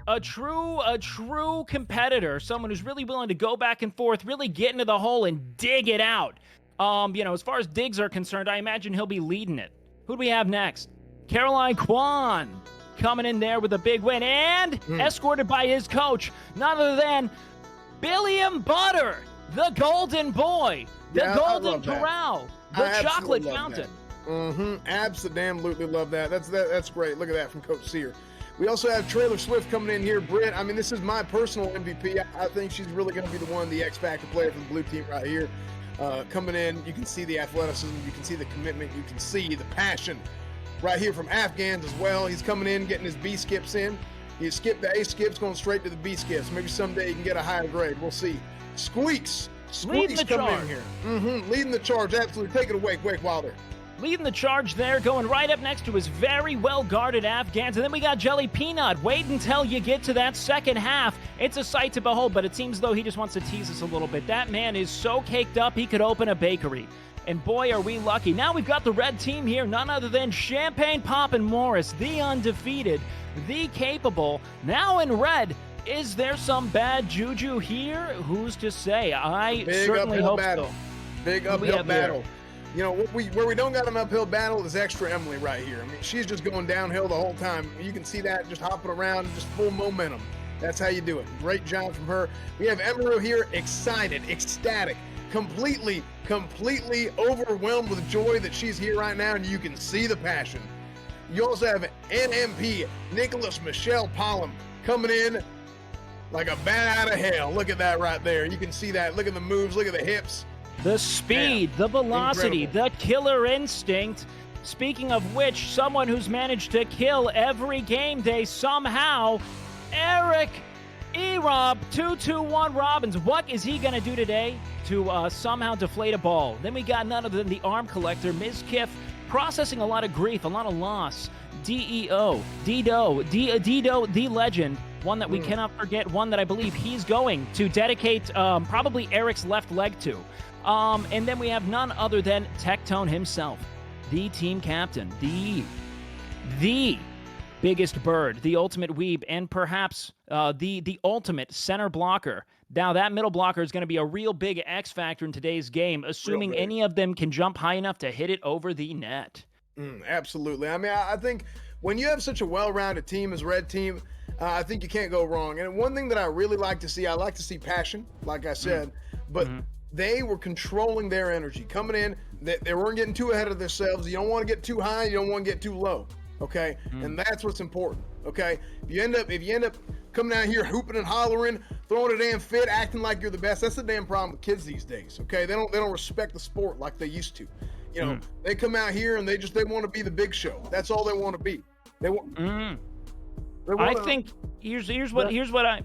A true competitor, someone who's really willing to go back and forth, really get into the hole and dig it out. As far as digs are concerned, I imagine he'll be leading it. Who do we have next? Caroline Kwan coming in there with a big win and escorted by his coach, none other than Billiam Butter, the golden boy, the golden corral, the chocolate fountain. Absolutely love that. That's great. Look at that from Coach Sear. We also have Trailer Swift coming in here. Britt, I mean, this is my personal MVP. I think she's really going to be the one, the X Factor player for the blue team right here. Coming in, you can see the athleticism, you can see the commitment, you can see the passion right here from Afghans as well. He's coming in, getting his B skips in. He skipped the A skips, going straight to the B skips. Maybe someday he can get a higher grade. We'll see. Squeaks coming in here. Leading the charge, absolutely. Take it away, Wake Wilder. Leading the charge there, going right up next to his very well-guarded Afghans. And then we got Jelly Peanut. Wait until you get to that second half. It's a sight to behold, but it seems as though he just wants to tease us a little bit. That man is so caked up, he could open a bakery. And boy, are we lucky. Now we've got the red team here, none other than Champagne Poppin' Morris, the undefeated, the capable. Now in red, is there some bad juju here? Who's to say? I certainly hope so. Big uphill battle. You know, where we don't got an uphill battle is Extra Emily right here. I mean, she's just going downhill the whole time. You can see that, just hopping around, just full momentum. That's how you do it. Great job from her. We have Emerald here, excited, ecstatic, completely overwhelmed with joy that she's here right now, and you can see the passion. You also have NMP, Nicholas Michelle Pollum, coming in like a bat out of hell. Look at that right there. You can see that. Look at the moves. Look at the hips. The speed, the velocity, the killer instinct. Speaking of which, someone who's managed to kill every game day somehow, Eric E-Rob 221 Robbins. What is he going to do today to somehow deflate a ball? Then we got none other than the arm collector, Ms. Kiff, processing a lot of grief, a lot of loss. Dido, the legend. One that we cannot forget, one that I believe he's going to dedicate probably Eric's left leg to. And then we have none other than Tectone himself, the team captain, the biggest bird, the ultimate weeb, and perhaps the ultimate center blocker. Now, that middle blocker is going to be a real big X factor in today's game, assuming any of them can jump high enough to hit it over the net. Absolutely. I mean, I think when you have such a well-rounded team as Red Team, I think you can't go wrong. And one thing that I really like to see, I like to see passion, like I said, but they were controlling their energy. Coming in, they weren't getting too ahead of themselves. You don't want to get too high, you don't want to get too low, okay? And that's what's important, okay? If you end up coming out here hooping and hollering, throwing a damn fit, acting like you're the best, that's the damn problem with kids these days, okay? They don't respect the sport like they used to. You know, they come out here and they want to be the big show. That's all they want to be. They want. I think here's what I.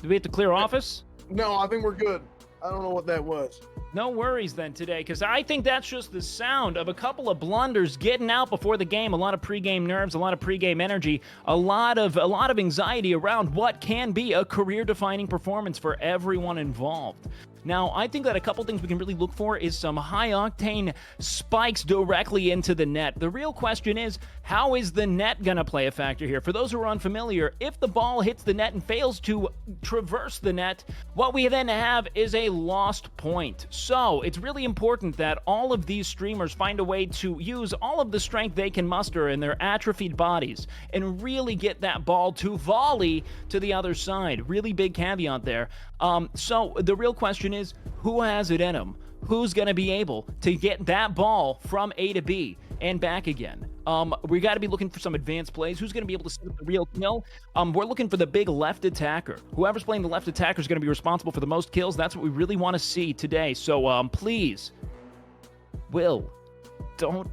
Do we have to clear office? No, I think we're good. I don't know what that was. No worries then today, because I think that's just the sound of a couple of blunders getting out before the game. A lot of pregame nerves, a lot of pregame energy, a lot of anxiety around what can be a career-defining performance for everyone involved. Now, I think that a couple things we can really look for is some high-octane spikes directly into the net. The real question is, how is the net going to play a factor here? For those who are unfamiliar, if the ball hits the net and fails to traverse the net, what we then have is a lost point. So, it's really important that all of these streamers find a way to use all of the strength they can muster in their atrophied bodies and really get that ball to volley to the other side. Really big caveat there. So, the real question is, who has it in them? Who's going to be able to get that ball from A to B and back again? We got to be looking for some advanced plays. Who's going to be able to set up the real kill? We're looking for the big left attacker. Whoever's playing the left attacker is going to be responsible for the most kills. That's what we really want to see today. So please, Will, don't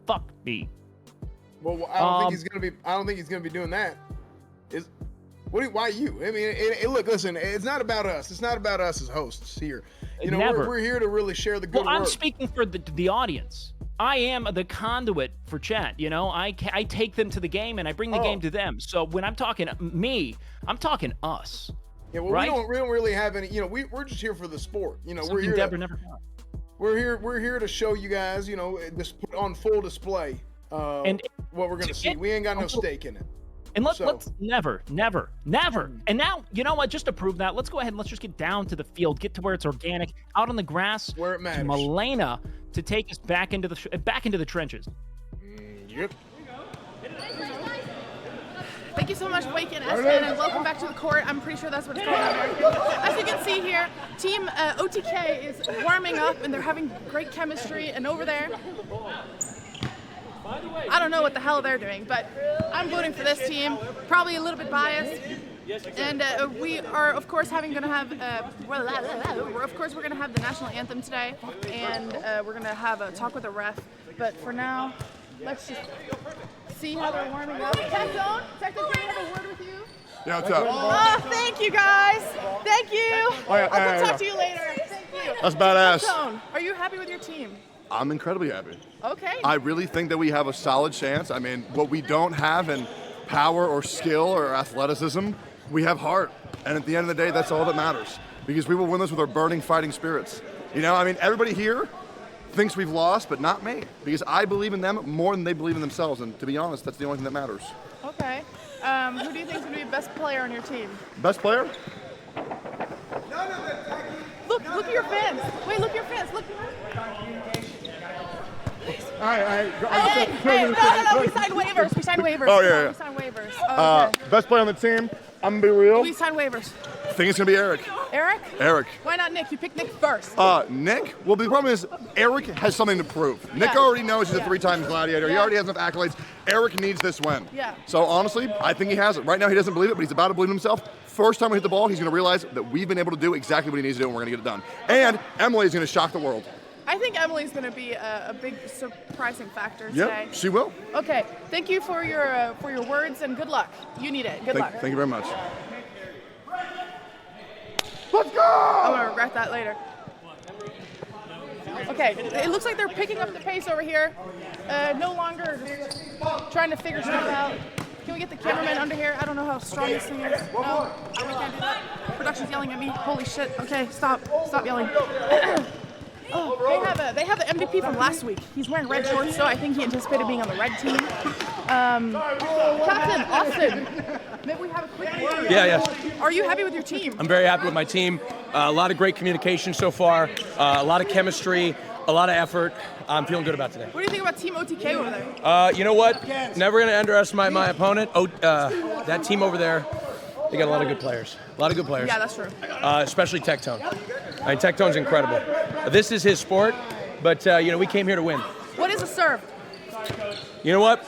fuck me. Well, I don't think he's going to be doing that. Why you? I mean, look, listen, it's not about us. It's not about us as hosts here. You know, we're here to really share the good I'm work. speaking for the audience. I am the conduit for Chet. You know, I take them to the game and I bring the game to them. So when I'm talking me, I'm talking us. Yeah, well, right? we don't really have any. You know, we're just here for the sport. You know, Something we're here. Deborah never got. We're here to show you guys. You know, this put on full display. And what we're gonna see. We ain't got no stake in it. And let's never. And now, you know what? Just to prove that, let's go ahead and let's just get down to the field, get to where it's organic, out on the grass, where it matters. To Milena to take us back into the trenches. Yep. Thank you so much, Wake and Espen, and welcome back to the court. I'm pretty sure that's what's going on there. As you can see here, Team OTK is warming up, and they're having great chemistry. And over there, I don't know what the hell they're doing, but I'm voting for this team. Probably a little bit biased. And we are, of course, we're gonna have the national anthem today, and we're gonna have a talk with the ref. But for now, let's just see how they're warming up. Tectone, can I have a word with you? Yeah, what's up? Oh, thank you guys. Thank you. I'll come talk to you later. Thank you. That's badass. Tectone, are you happy with your team? I'm incredibly happy. Okay. I really think that we have a solid chance. I mean, what we don't have in power or skill or athleticism, we have heart. And at the end of the day, that's all that matters. Because we will win this with our burning fighting spirits. You know, I mean, everybody here thinks we've lost, but not me. Because I believe in them more than they believe in themselves. And to be honest, that's the only thing that matters. Okay. Who do you think is going to be the best player on your team? Best player? Look at your fans. Wait, look at your fans. Look. All right. Hey, no, we signed waivers. Oh, yeah. We signed waivers. Oh, okay. Best player on the team, I'm going to be real. We signed waivers. I think it's going to be Eric. Eric? Why not Nick? You picked Nick first. Nick? Well, the problem is Eric has something to prove. Nick already knows he's a 3-time gladiator. He already has enough accolades. Eric needs this win. Yeah. So honestly, I think he has it. Right now he doesn't believe it, but he's about to believe in himself. First time we hit the ball, he's going to realize that we've been able to do exactly what he needs to do, and we're going to get it done. And Emily's going to shock the world. I think Emily's going to be a big surprising factor today. Yep, she will. Okay, thank you for your words and good luck. You need it. Good luck. Thank you very much. Let's go! I'm going to regret that later. Okay, it looks like they're picking up the pace over here. No longer trying to figure stuff out. Can we get the cameraman under here? I don't know how strong this thing is. No, we can't do that. Production's yelling at me. Holy shit. Okay, stop yelling. Oh, they have the MVP from last week. He's wearing red shorts, so I think he anticipated being on the red team. Captain Austin, maybe we have a quick word. Yeah, yes. Are you happy with your team? I'm very happy with my team. A lot of great communication so far, a lot of chemistry, a lot of effort. I'm feeling good about today. What do you think about Team OTK over there? You know what? Never going to underestimate my opponent. That team over there, they got a lot of good players. Yeah, that's true. Especially Tectone. I mean, Tectone's incredible. This is his sport, but we came here to win. What is a serve? You know what?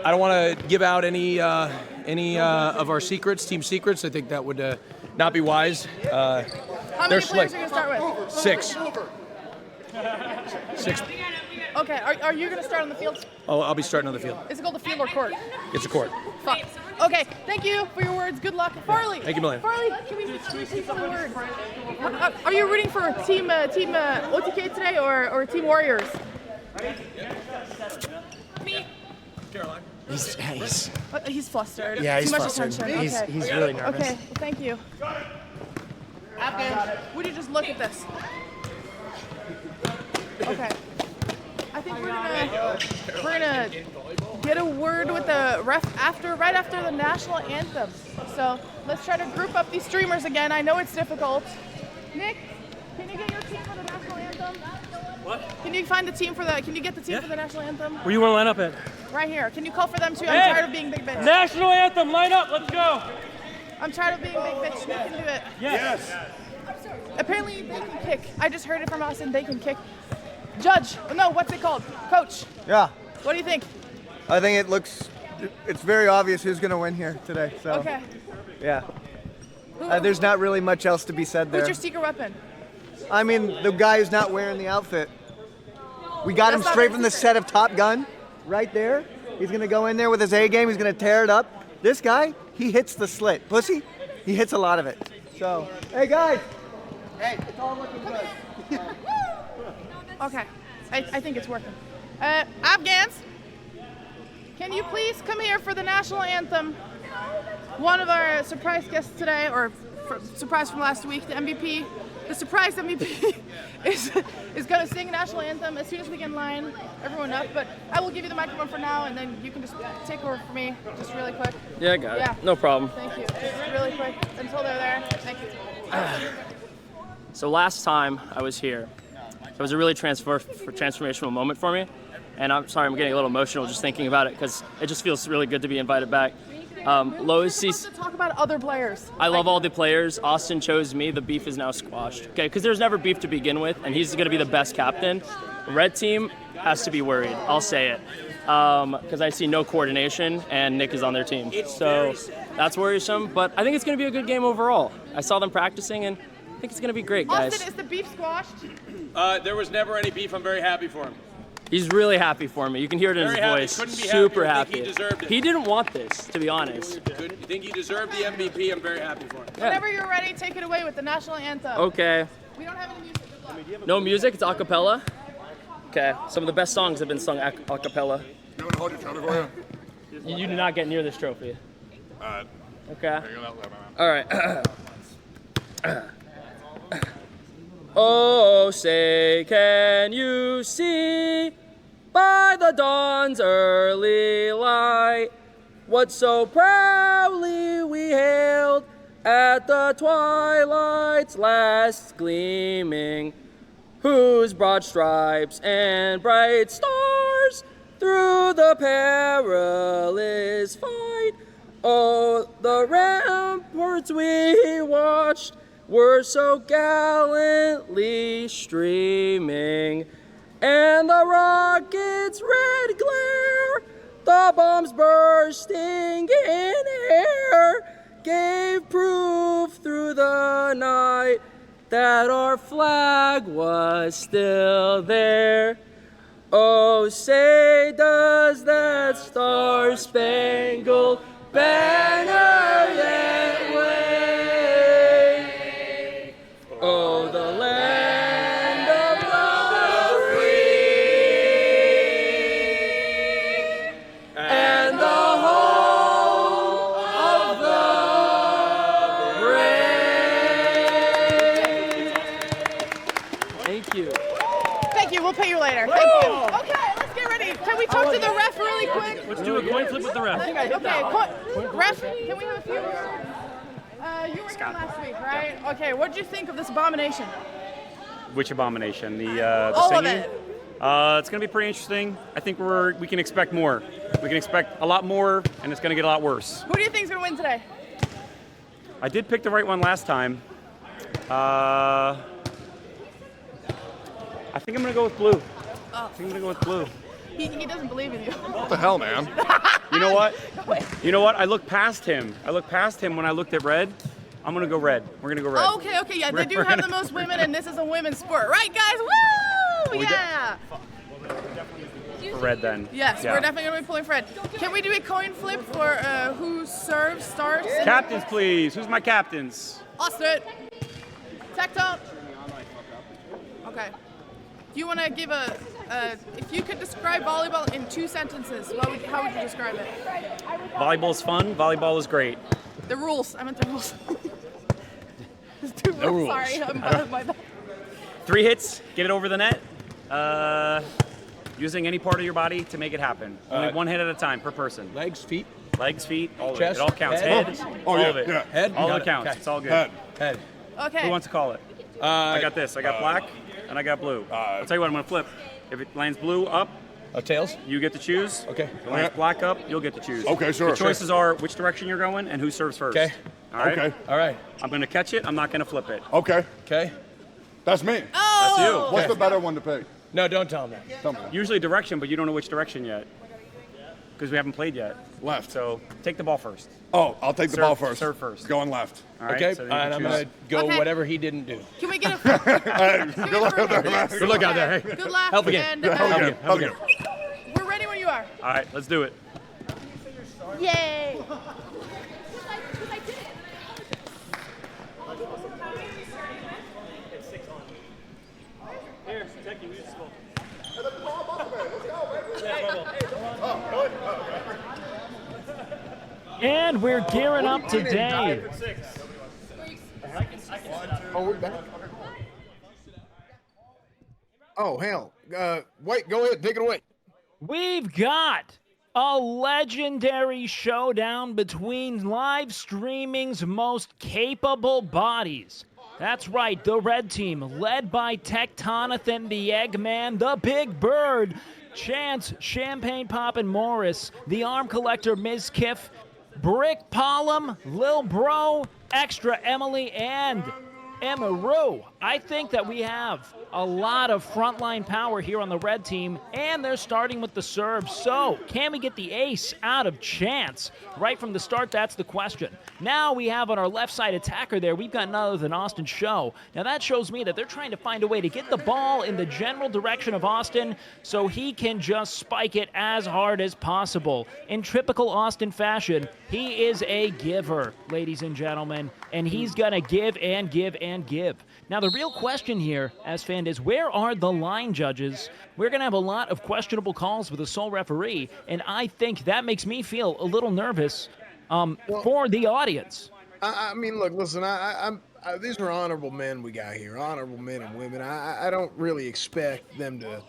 I don't want to give out any of our secrets, team secrets. I think that would not be wise. How many players are you going to start with? 6. 6. Okay, are you going to start on the field? Oh, I'll be starting on the field. Is it called the field or court? It's a court. Fuck. Okay, thank you for your words. Good luck. Farley. Thank you, Milena. Farley, can we see some words? Are you rooting for Team OTK today or Team Warriors? Me. Caroline. He's flustered. Yeah, he's Too much flustered. attention. He's really nervous. Okay, well, thank you. Would you just look at this? Okay. I think we're gonna get a word with the ref right after the national anthem. So let's try to group up these streamers again. I know it's difficult. Nick, can you get your team for the national anthem? What? Can you find the team for the? Can you get the team for the national anthem? Where you want to line up at? Right here. Can you call for them too? Hey, I'm tired of being big bitch. National anthem, line up. Let's go. I'm tired of being big bitch. Nick can do it. Yes. Apparently they can kick. I just heard it from Austin. They can kick. Judge. No, what's it called? Coach. Yeah. What do you think? I think it's very obvious who's going to win here today. So. Okay. Yeah. There's not really much else to be said there. Who's your secret weapon? I mean, the guy who's not wearing the outfit. We got him straight from the set of Top Gun, right there. He's going to go in there with his A game. He's going to tear it up. This guy, he hits the slit. Pussy, he hits a lot of it. So, hey guys. Hey, it's all looking good. Okay, I think it's working. Afghans, can you please come here for the national anthem? One of our surprise guests today, or surprise from last week, the MVP, the surprise MVP is going to sing a national anthem as soon as we get in line. Everyone up, but I will give you the microphone for now, and then you can just take over for me, just really quick. Yeah, I got it. No problem. Thank you. Just really quick until they're there. Thank you. So last time I was here, it was a really transformational moment for me. And I'm sorry, I'm getting a little emotional just thinking about it because it just feels really good to be invited back. Lowe's to talk about other players. I love all the players. Austin chose me. The beef is now squashed. Okay, because there's never beef to begin with, and he's going to be the best captain. Red team has to be worried. I'll say it. Because I see no coordination, and Nick is on their team. So that's worrisome, but I think it's going to be a good game overall. I saw them practicing, and I think it's going to be great, guys. Austin, is the beef squashed? There was never any beef. I'm very happy for him. He's really happy for me. You can hear it in his voice. Couldn't be Super happy. happy. He deserved it. He didn't want this, to be honest. You think he deserved the MVP? I'm very happy for him. Yeah. Whenever you're ready, take it away with the national anthem. Okay. We don't have any music. Good luck. No music, it's a cappella. Okay, some of the best songs have been sung a cappella. You want to hold your trophy for you? You do not get near this trophy. Alright. Okay. Alright. Oh, say, can you see by the dawn's early light what so proudly we hailed at the twilight's last gleaming, whose broad stripes and bright stars through the perilous fight, oh, the ramparts we watched were so gallantly streaming, and the rocket's red glare, the bombs bursting in air, gave proof through the night that our flag was still there. Oh, say does that star-spangled banner yet wave? Oh, the land of the free and the home of the brave. Thank you. Thank you. We'll pay you later. Thank you. Okay, let's get ready. Can we talk to the ref really quick? Let's do a coin flip with the ref. Okay, ref, can we have a few words? You were here last week, right? Okay, what did you think of this abomination? Which abomination? The All singing? of it. It's going to be pretty interesting. I think we can expect more. We can expect a lot more, and it's going to get a lot worse. Who do you think is going to win today? I did pick the right one last time. I think I'm going to go with blue. I think I'm going to go with blue. He doesn't believe in you. What the hell, man? You know what? You know what? I looked past him. When I looked at red. I'm going to go red. We're going to go red. Okay, yeah, they do have the most women, and this is a women's sport. Right, guys? Woo! Yeah! For red then. Yes, Yeah. we're definitely going to be pulling for red. Can we do a coin flip for who serves, starts? Captains, please. Who's my captains? Austin. Tectone. Okay. Do you want to give if you could describe volleyball in 2 sentences, how would you describe it? Volleyball is fun. Volleyball is great. The rules. I meant the rules. There's 2 rules. rules. Sorry, I'm my bad. 3 hits, get it over the net. Using any part of your body to make it happen. Only 1 hit at a time per person. Legs, feet, all of chest, it. It all counts. head. All yeah, of it. yeah. Head? All Got of it it. counts. Okay. It's all good. Head. Okay. Who wants to call it? I got this. I got black and I got blue. I'll tell you what, I'm going to flip. If it lands blue up, Tails? you get to choose. Okay. If it lands black up, you'll get to choose. Okay, sure. The choices are which direction you're going and who serves first. Okay. All right? Okay. All right. I'm going to catch it. I'm not going to flip it. Okay. Okay. That's me. Oh! That's you. What's the better one to pick? No, don't tell him that. Tell me. Usually direction, but you don't know which direction yet. Because we haven't played yet. Left. So take the ball first. Oh, I'll take the ball first. Serve first. Going left. All right, Okay. so then you And can I'm choose. going to go Okay. whatever he didn't do. Can we get a Good luck out there, man. Good luck out there. Hey. good laugh? Help again. And, Help again. Help again. we're ready when you are. All right, let's do it. Yay! Here, Tech, you use this ball. Let's go, man. And we're gearing up today. Oh, we're back. Oh, hell. Wait, go ahead. Take it away. We've got a legendary showdown between live streaming's most capable bodies. That's right, the red team, led by Tectonathan the Eggman, the Big Bird, Chance, Champagne Poppin' Morris, the Arm Collector Ms. Kiff, Brick Pollum, Lil Bro, Extra Emily, and Emaru. I think that we have a lot of frontline power here on the red team, and they're starting with the serve. So, can we get the ace out of Chance? Right from the start, that's the question. Now we have on our left side attacker there, we've got none other than Austin Show. Now that shows me that they're trying to find a way to get the ball in the general direction of Austin so he can just spike it as hard as possible. In typical Austin fashion, he is a giver, ladies and gentlemen, and he's gonna give and give and give. Now the real question here, as fan, is where are the line judges? We're going to have a lot of questionable calls with a sole referee, and I think that makes me feel a little nervous for the audience. I mean, look, listen, these are honorable men we got here, honorable men and women. I don't really expect them to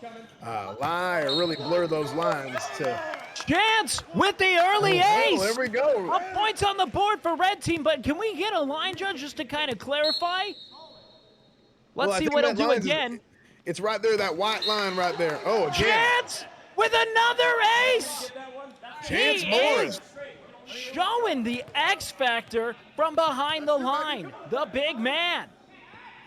lie or really blur those lines to... Chance with the early ace! There we go. Points on the board for red team, but can we get a line judge just to kind of clarify? Let's see what he'll do again. It's right there, that white line right there. Oh, again. Chance with another ace! Chance Morris. Showing the X factor from behind the line. The big man.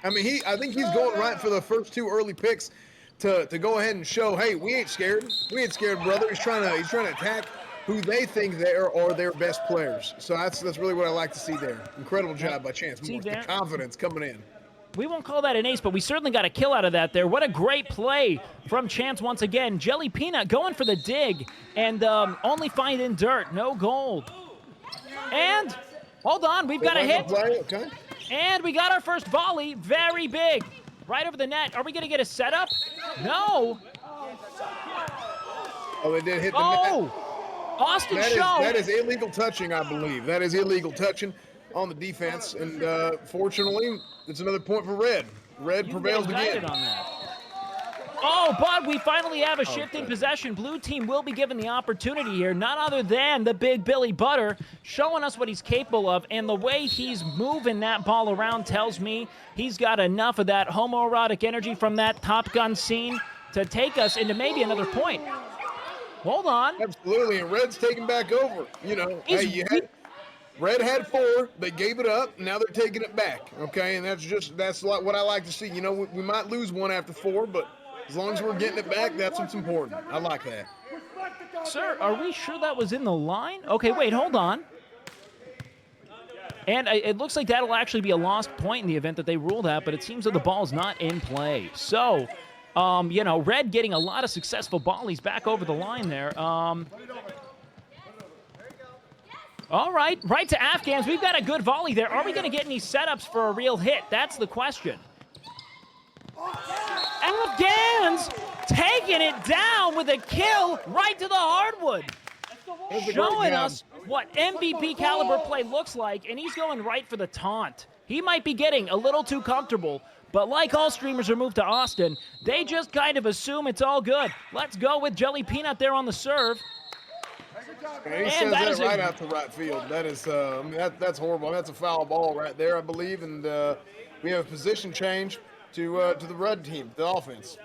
I mean, I think he's going right for the first two early picks to go ahead and show, hey, we ain't scared. We ain't scared, brother. He's trying to attack who they think are their best players. So that's really what I like to see there. Incredible job by Chance Morris. The confidence coming in. We won't call that an ace, but we certainly got a kill out of that there. What a great play from Chance once again. Jelly Peanut going for the dig and only finding dirt, no gold. And, hold on, we've got a hit. Okay. And we got our first volley, very big. Right over the net. Are we going to get a setup? No. Oh, they did hit the net. Austin Show. That is illegal touching, I believe. That is illegal touching on the defense, and fortunately, it's another point for Red. Red prevails again. On that. Oh, but we finally have a shift in possession. Blue team will be given the opportunity here, none other than the big Billy Butter, showing us what he's capable of, and the way he's moving that ball around tells me he's got enough of that homoerotic energy from that Top Gun scene to take us into maybe another point. Hold on. Absolutely, and Red's taking back over. You know, Red had 4, they gave it up, now they're taking it back, okay? And that's what I like to see. You know, we might lose one after 4, but as long as we're getting it back, that's what's important. I like that. Sir, are we sure that was in the line? Okay, wait, hold on. And it looks like that'll actually be a lost point in the event that they rule that, but it seems that the ball's not in play. So, you know, Red getting a lot of successful volleys back over the line there. All right, right to Afghans. We've got a good volley there. Are we going to get any setups for a real hit? That's the question. Afghans taking it down with a kill right to the hardwood. Showing us what MVP caliber play looks like, and he's going right for the taunt. He might be getting a little too comfortable, but like all streamers who move to Austin, they just kind of assume it's all good. Let's go with Jelly Peanut there on the serve. And he sends that right out to right field. That is, I mean, that's horrible. That's a foul ball right there, I believe, and we have a position change to the red team, the offense.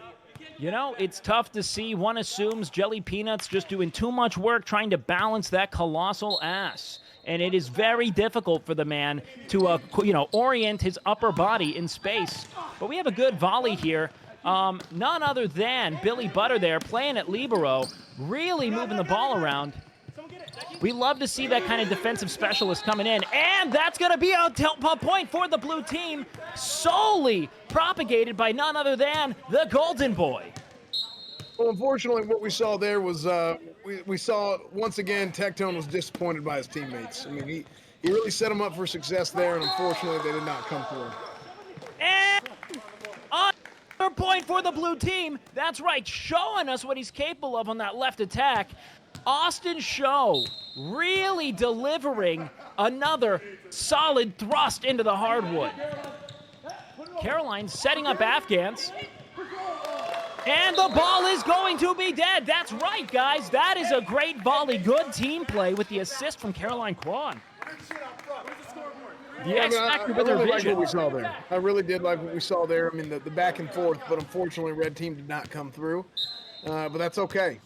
You know, it's tough to see. One assumes Jelly Peanut's just doing too much work trying to balance that colossal ass. And it is very difficult for the man to, you know, orient his upper body in space. But we have a good volley here. None other than Billy Butter there playing at libero, really moving the ball around. We love to see that kind of defensive specialist coming in, and that's going to be a point for the blue team, solely propagated by none other than the Golden Boy. Well, unfortunately, what we saw there was we saw once again Tectone was disappointed by his teammates. I mean, he really set them up for success there, and unfortunately, they did not come through. And another point for the blue team. That's right, showing us what he's capable of on that left attack. Austin Show really delivering another solid thrust into the hardwood. Caroline setting up Afghans. And the ball is going to be dead. That's right, guys. That is a great volley. Good team play with the assist from Caroline Kwan. The X Factor with her really vision. liked what we saw there. I really did like what we saw there. I mean, the back and forth, but unfortunately, red team did not come through. But that's okay.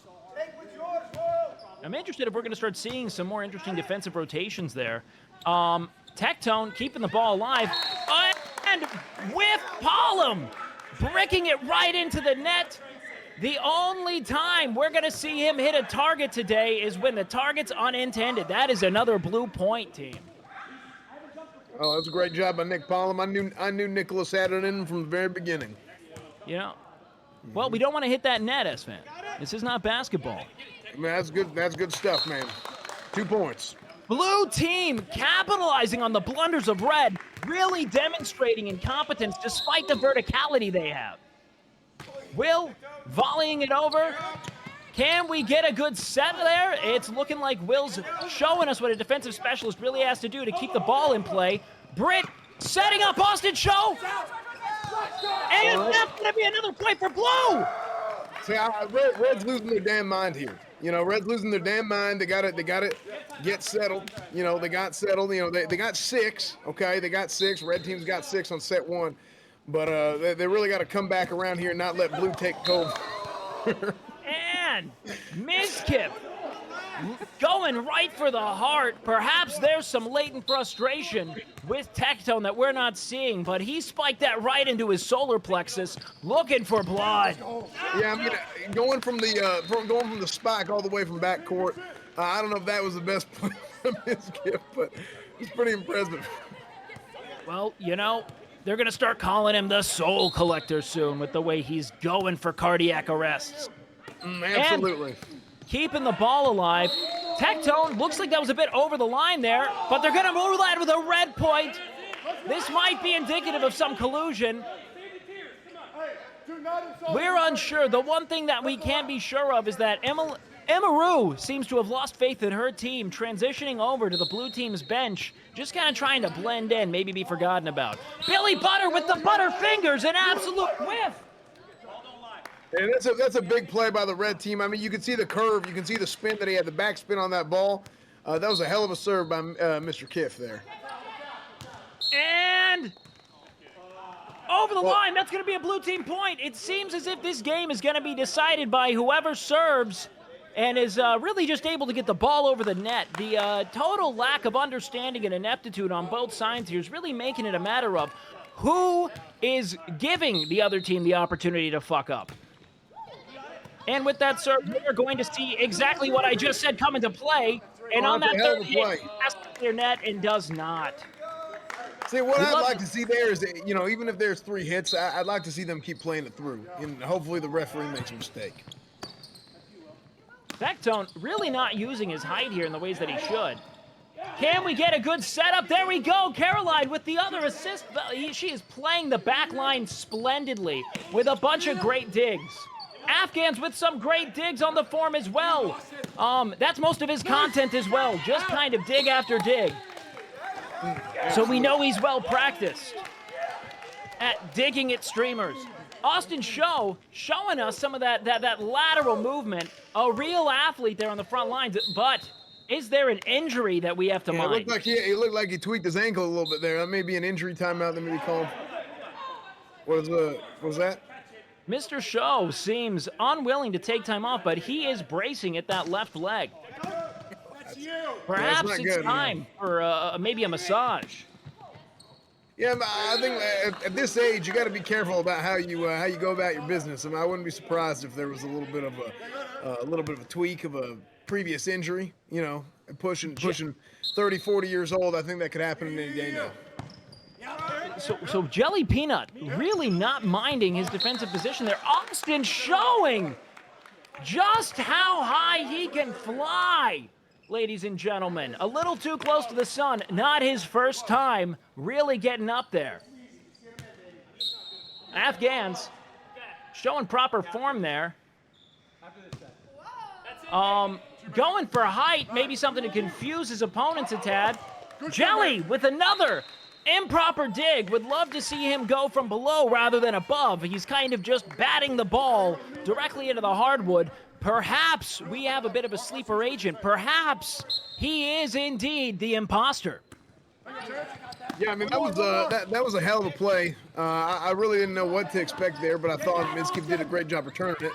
I'm interested if we're going to start seeing some more interesting defensive rotations there. Tectone keeping the ball alive. And with Pollum, bricking it right into the net. The only time we're going to see him hit a target today is when the target's unintended. That is another blue point, team. Oh, that's a great job by Nick Pollum. I knew Nicholas had it in from the very beginning. You know, well, we don't want to hit that net, S-Man. This is not basketball. I mean, that's good. That's good stuff, man. 2 points. Blue team capitalizing on the blunders of red, really demonstrating incompetence despite the verticality they have. Will volleying it over. Can we get a good set there? It's looking like Will's showing us what a defensive specialist really has to do to keep the ball in play. Britt setting up Austin Show. And that's going to be another point for Blue. See, Red's losing their damn mind here. You know, Red's losing their damn mind. They got it get settled. You know, they got settled. You know, they got 6. Okay, they got 6. Red team's got 6 on set 1. But they really got to come back around here and not let Blue take over. And Mizkip going right for the heart. Perhaps there's some latent frustration with Tectone that we're not seeing, but he spiked that right into his solar plexus, looking for blood. Yeah, I mean, going from the spike all the way from backcourt, I don't know if that was the best play from Mizkip, but it's pretty impressive. Well, you know, they're going to start calling him the Soul Collector soon with the way he's going for cardiac arrests. Absolutely. And keeping the ball alive. Tectone looks like that was a bit over the line there, but they're going to move that with a red point. This might be indicative of some collusion. We're unsure. The one thing that we can't be sure of is that Emaru seems to have lost faith in her team, transitioning over to the blue team's bench, just kind of trying to blend in, maybe be forgotten about. Billy Butter with the butter fingers, an absolute whiff. And that's a big play by the red team. I mean, you can see the curve, you can see the spin that he had, the back spin on that ball. That was a hell of a serve by Mr. Kiff there. And over the line, that's going to be a blue team point. It seems as if this game is going to be decided by whoever serves and is really just able to get the ball over the net. The total lack of understanding and ineptitude on both sides here is really making it a matter of who is giving the other team the opportunity to fuck up. And with that serve, we're going to see exactly what I just said come into play. And on that third hit, he has to clear net and does not. See, what I'd like to see there is, you know, even if there's 3 hits, I'd like to see them keep playing it through. And hopefully the referee makes a mistake. Tectone really not using his height here in the ways that he should. Can we get a good setup? There we go. Caroline with the other assist. She is playing the back line splendidly with a bunch of great digs. Afghans with some great digs on the form as well. That's most of his content as well. Just kind of dig after dig. So we know he's well practiced at digging at streamers. Austin Show showing us some of that lateral movement. A real athlete there on the front lines. But is there an injury that we have to mind? It looked like he tweaked his ankle a little bit there. That may be an injury timeout that may be called. What was that? Mr. Show seems unwilling to take time off, but he is bracing at that left leg. Perhaps it's time for maybe a massage. Yeah, but I think at this age you got to be careful about how you go about your business. I mean, I wouldn't be surprised if there was a little bit of a tweak of a previous injury. You know, pushing 30, 40 years old. I think that could happen any day now. So Jelly Peanut really not minding his defensive position there. Austin showing just how high he can fly, ladies and gentlemen. A little too close to the sun. Not his first time really getting up there. Afghans showing proper form there. going for height, maybe something to confuse his opponents a tad. Jelly with another improper dig. Would love to see him go from below rather than above. He's kind of just batting the ball directly into the hardwood. Perhaps we have a bit of a sleeper agent. Perhaps he is indeed the imposter. Yeah, I mean, that was a hell of a play. I really didn't know what to expect there, but I thought Miskip did a great job returning it.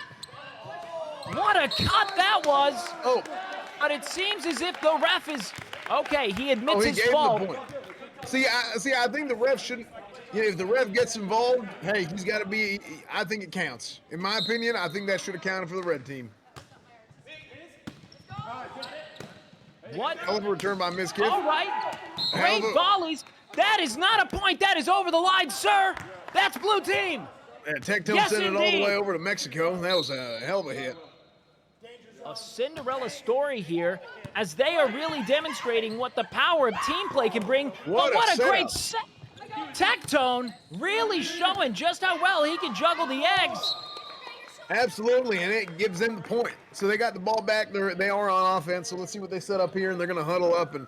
What a cut that was! Oh, but it seems as if the ref is okay. He admits his fault. The point. See, I think the ref shouldn't. You know, if the ref gets involved, hey, he's got to be. I think it counts. In my opinion, I think that should have counted for the red team. What? Hell of a return by Miskip. All right, great volleys. That is not a point. That is over the line, sir. That's blue team. Yeah, Tectone sent it all the way over to Mexico. That was a hell of a hit. A Cinderella story here, as they are really demonstrating what the power of team play can bring. What a great set. Tectone really showing just how well he can juggle the eggs. Absolutely, and it gives them the point. So they got the ball back. They are on offense, so let's see what they set up here, and they're going to huddle up and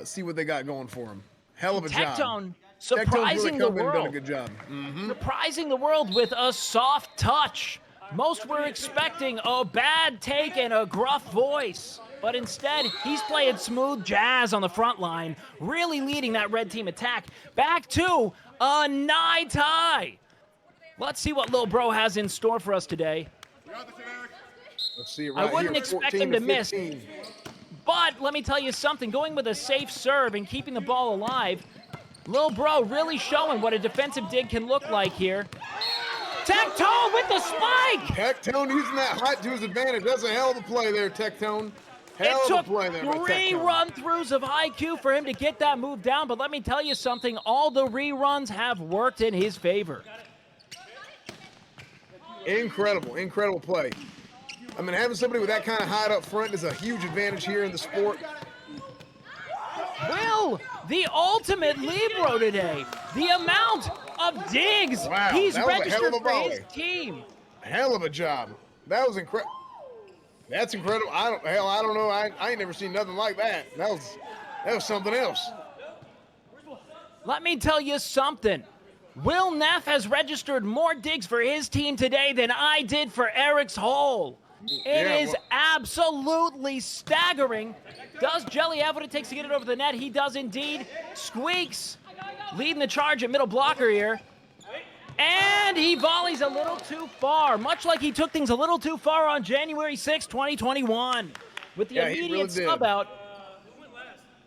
see what they got going for them. Hell of a job. Tectone surprising the world. Done a good job. Surprising the world with a soft touch. Most were expecting a bad take and a gruff voice, but instead, he's playing smooth jazz on the front line, really leading that red team attack back to a nigh tie. Let's see what Lil Bro has in store for us today. Let's see it right I wouldn't here, expect him to miss, but let me tell you something, going with a safe serve and keeping the ball alive, Lil Bro really showing what a defensive dig can look like here. Tectone with the spike! Tectone using that height to his advantage. That's a hell of a play there, Tectone. Hell of a play there by Tectone. It took 3 run-throughs of IQ for him to get that move down, but let me tell you something, all the reruns have worked in his favor. Incredible play. I mean, having somebody with that kind of height up front is a huge advantage here in the sport. Will, the ultimate Libro today. The amount of digs he's registered for his team. Hell of a job. That was incredible. That's incredible. I don't know. I ain't never seen nothing like that. That was something else. Let me tell you something. Will Neff has registered more digs for his team today than I did for Eric's hole. It is absolutely staggering. Does Jelly have what it takes to get it over the net? He does indeed. Squeaks leading the charge at middle blocker here. And he volleys a little too far, much like he took things a little too far on January 6, 2021. With the immediate sub out,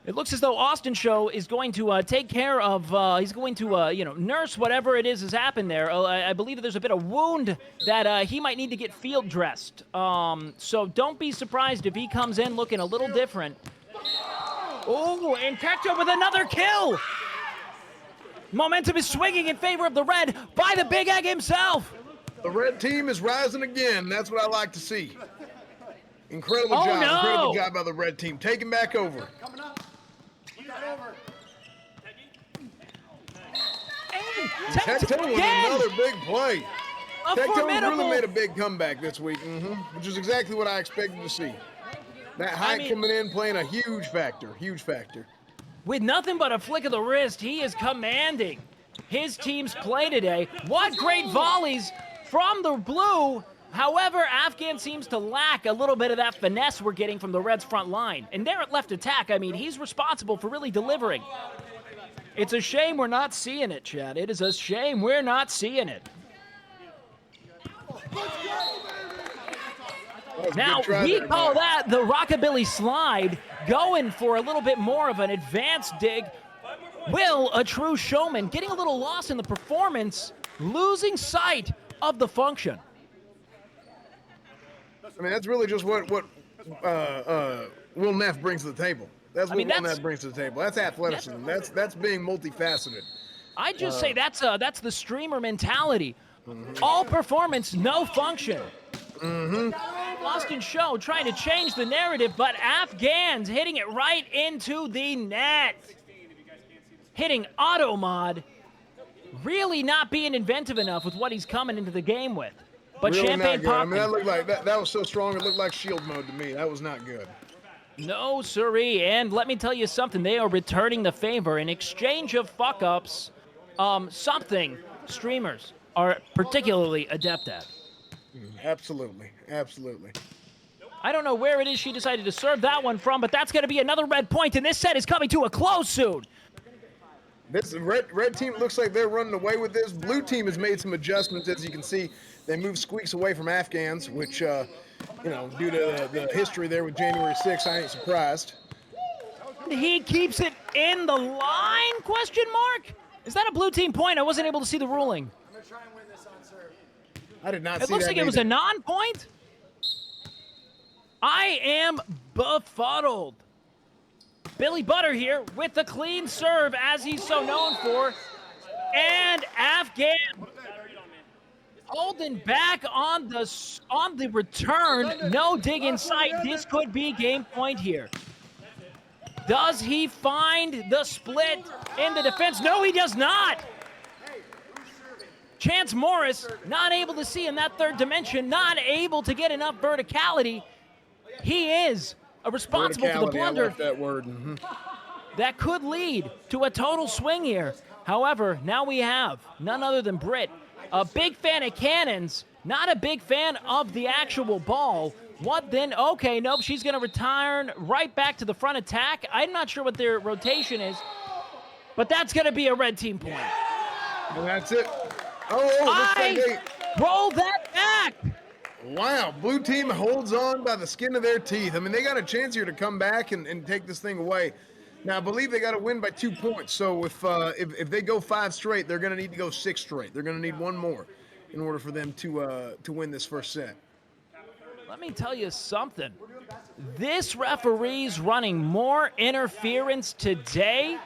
it looks as though Austin Show is going to take care of, he's going to, nurse whatever it is has happened there. I believe that there's a bit of wound that he might need to get field dressed. So don't be surprised if he comes in looking a little different. Oh, and Tectone with another kill. Momentum is swinging in favor of the red by the Big Egg himself. The red team is rising again. That's what I like to see. Incredible job. No. Incredible job by the red team. Taking back over. Tectone with another big play. Tectone really made a big comeback this week, which is exactly what I expected to see. That height coming in, playing a huge factor, With nothing but a flick of the wrist, he is commanding his team's play today. What great volleys from the blue. However, Afghan seems to lack a little bit of that finesse we're getting from the Reds' front line. And there at left attack, I mean, he's responsible for really delivering. It's a shame we're not seeing it, Chad. It is a shame we're not seeing it. Now, we call that the rockabilly slide, going for a little bit more of an advanced dig. Will, a true showman, getting a little lost in the performance, losing sight of the function. I mean, that's really just what Will Neff brings to the table. That's what Will Neff brings to the table. That's athleticism. That's being multifaceted. I just say that's the streamer mentality. All performance, no function. Austin Show trying to change the narrative, but Afghans hitting it right into the net. Hitting auto mod. Really not being inventive enough with what he's coming into the game with. But really champagne not good. I popping. mean, that looked like that was so strong. It looked like shield mode to me. That was not good. No, siree. And let me tell you something. They are returning the favor in exchange of fuck-ups. Something streamers are particularly adept at. Absolutely. Absolutely. I don't know where it is she decided to serve that one from, but that's going to be another red point, and this set is coming to a close soon. This red team looks like they're running away with this. Blue team has made some adjustments, as you can see. They moved Squeaks away from Afghans, which, you know, due to the history there with January 6th, I ain't surprised. He keeps it in the line, question mark? Is that a blue team point? I wasn't able to see the ruling. I'm going to try and win this on serve. I did not see that. It looks like it was a non-point. I am befuddled. Billy Butter here with the clean serve, as he's so known for. And Afghan holding back on the return. No dig in sight. This could be game point here. Does he find the split in the defense? No, he does not. Chance Morris not able to see in that third dimension, not able to get enough verticality. He is responsible for the blunder. I like that word. That could lead to a total swing here. However, now we have none other than Britt. A big fan of cannons, not a big fan of the actual ball. What then? Okay, nope, she's going to return right back to the front attack. I'm not sure what their rotation is, but that's going to be a red team point. And that's it. Oh, roll that back. Wow, blue team holds on by the skin of their teeth. I mean, they got a chance here to come back and take this thing away. Now, I believe they got to win by 2 points. So if they go 5 straight, they're going to need to go 6 straight. They're going to need one more in order for them to win this first set. Let me tell you something. This referee's running more interference today.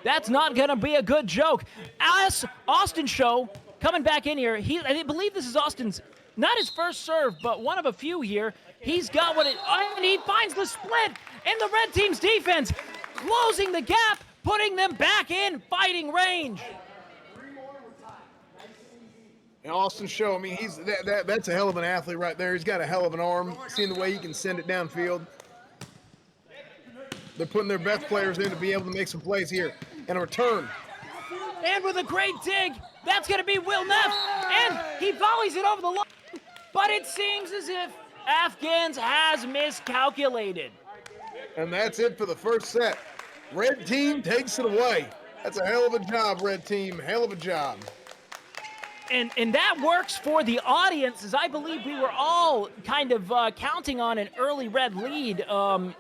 That's not going to be a good joke. As Austin Show coming back in here, I believe this is Austin's, not his first serve, but one of a few here. He's got and he finds the split in the red team's defense, closing the gap, putting them back in fighting range. And Austin Show, I mean, that's a hell of an athlete right there. He's got a hell of an arm. Seeing the way he can send it downfield. They're putting their best players in to be able to make some plays here. And a return. And with a great dig, that's going to be Will Neff. And he volleys it over the line. But it seems as if Afghans has miscalculated. And that's it for the first set. Red team takes it away. That's a hell of a job, red team. Hell of a job. And that works for the audience, as I believe we were all kind of counting on an early red lead, as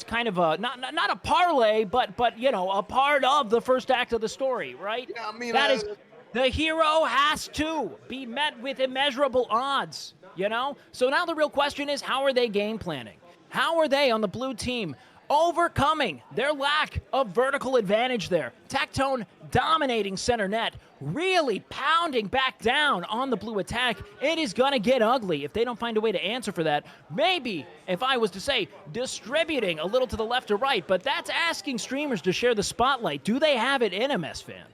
kind of a, not a parlay, but a part of the first act of the story, right? Yeah, I mean, that is, the hero has to be met with immeasurable odds, So now the real question is, how are they game planning? How are they on the blue team overcoming their lack of vertical advantage there? Tectone dominating center net, really pounding back down on the blue attack. It is going to get ugly if they don't find a way to answer for that. Maybe, if I was to say, distributing a little to the left or right, but that's asking streamers to share the spotlight. Do they have it in them, S-Fan?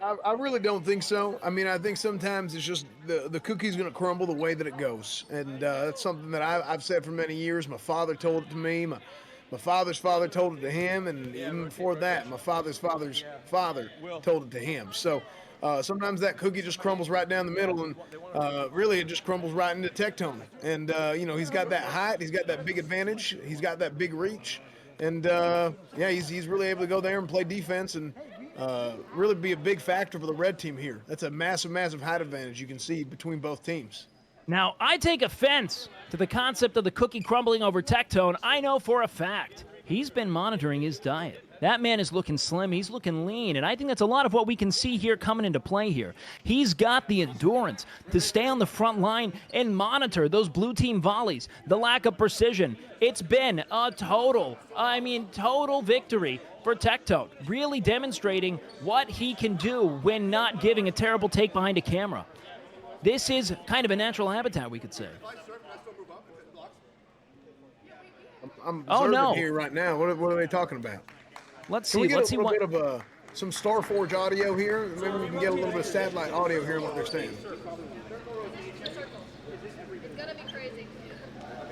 I really don't think so. I mean, I think sometimes it's just the cookie's going to crumble the way that it goes. And that's something that I've said for many years. My father told it to me. My father's father told it to him, and even before that, my father's father's father told it to him. So sometimes that cookie just crumbles right down the middle, and really it just crumbles right into Tectone. And, he's got that height, he's got that big advantage, he's got that big reach, and, he's really able to go there and play defense and really be a big factor for the red team here. That's a massive, massive height advantage you can see between both teams. Now, I take offense to the concept of the cookie crumbling over Tectone. I know for a fact he's been monitoring his diet. That man is looking slim, he's looking lean, and I think that's a lot of what we can see here coming into play here. He's got the endurance to stay on the front line and monitor those blue team volleys, the lack of precision. It's been a total victory for Tectone, really demonstrating what he can do when not giving a terrible take behind a camera. This is kind of a natural habitat, we could say. I'm observing here right now. What are they talking about? Let's Can see. we get a little bit of some Starforge audio here. Maybe we can get a little bit of satellite audio here on what they're saying.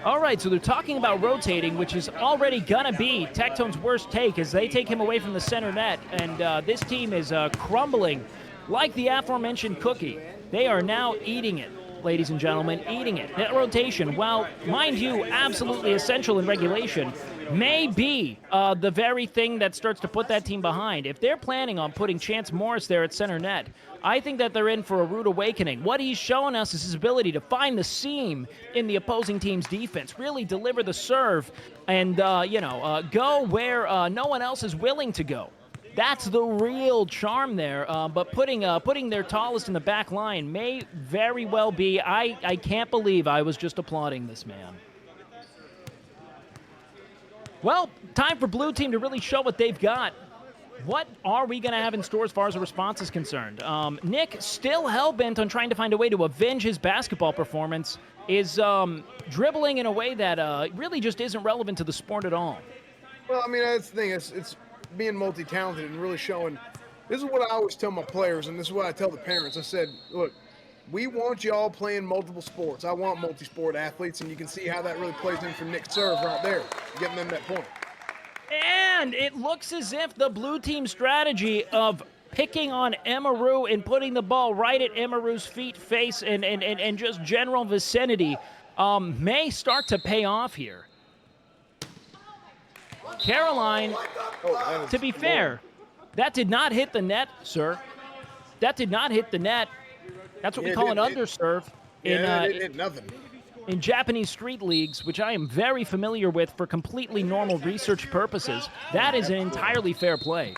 All right, so they're talking about rotating, which is already going to be Tectone's worst take as they take him away from the center net. And this team is crumbling like the aforementioned cookie. They are now eating it, ladies and gentlemen, eating it. That rotation, while, mind you, absolutely essential in regulation, may be the very thing that starts to put that team behind. If they're planning on putting Chance Morris there at center net, I think that they're in for a rude awakening. What he's shown us is his ability to find the seam in the opposing team's defense, really deliver the serve, and, go where no one else is willing to go. That's the real charm there, but putting their tallest in the back line may very well be. I can't believe I was just applauding this man. Well, time for Blue Team to really show what they've got. What are we going to have in store as far as the response is concerned? Nick, still hell-bent on trying to find a way to avenge his basketball performance, is dribbling in a way that really just isn't relevant to the sport at all. Well, I mean, that's the thing. It's being multi-talented and really showing. This is what I always tell my players, and this is what I tell the parents. I said, look, we want y'all playing multiple sports. I want multi-sport athletes, and you can see how that really plays in for Nick's serve right there, getting them that point. And it looks as if the Blue Team strategy of picking on Emeru and putting the ball right at Emeru's feet, face, and just general vicinity may start to pay off here. Caroline, to be fair, that did not hit the net, sir. That did not hit the net. That's what we call an underserve It hit nothing. In Japanese street leagues, which I am very familiar with for completely normal research purposes. That is an entirely fair play.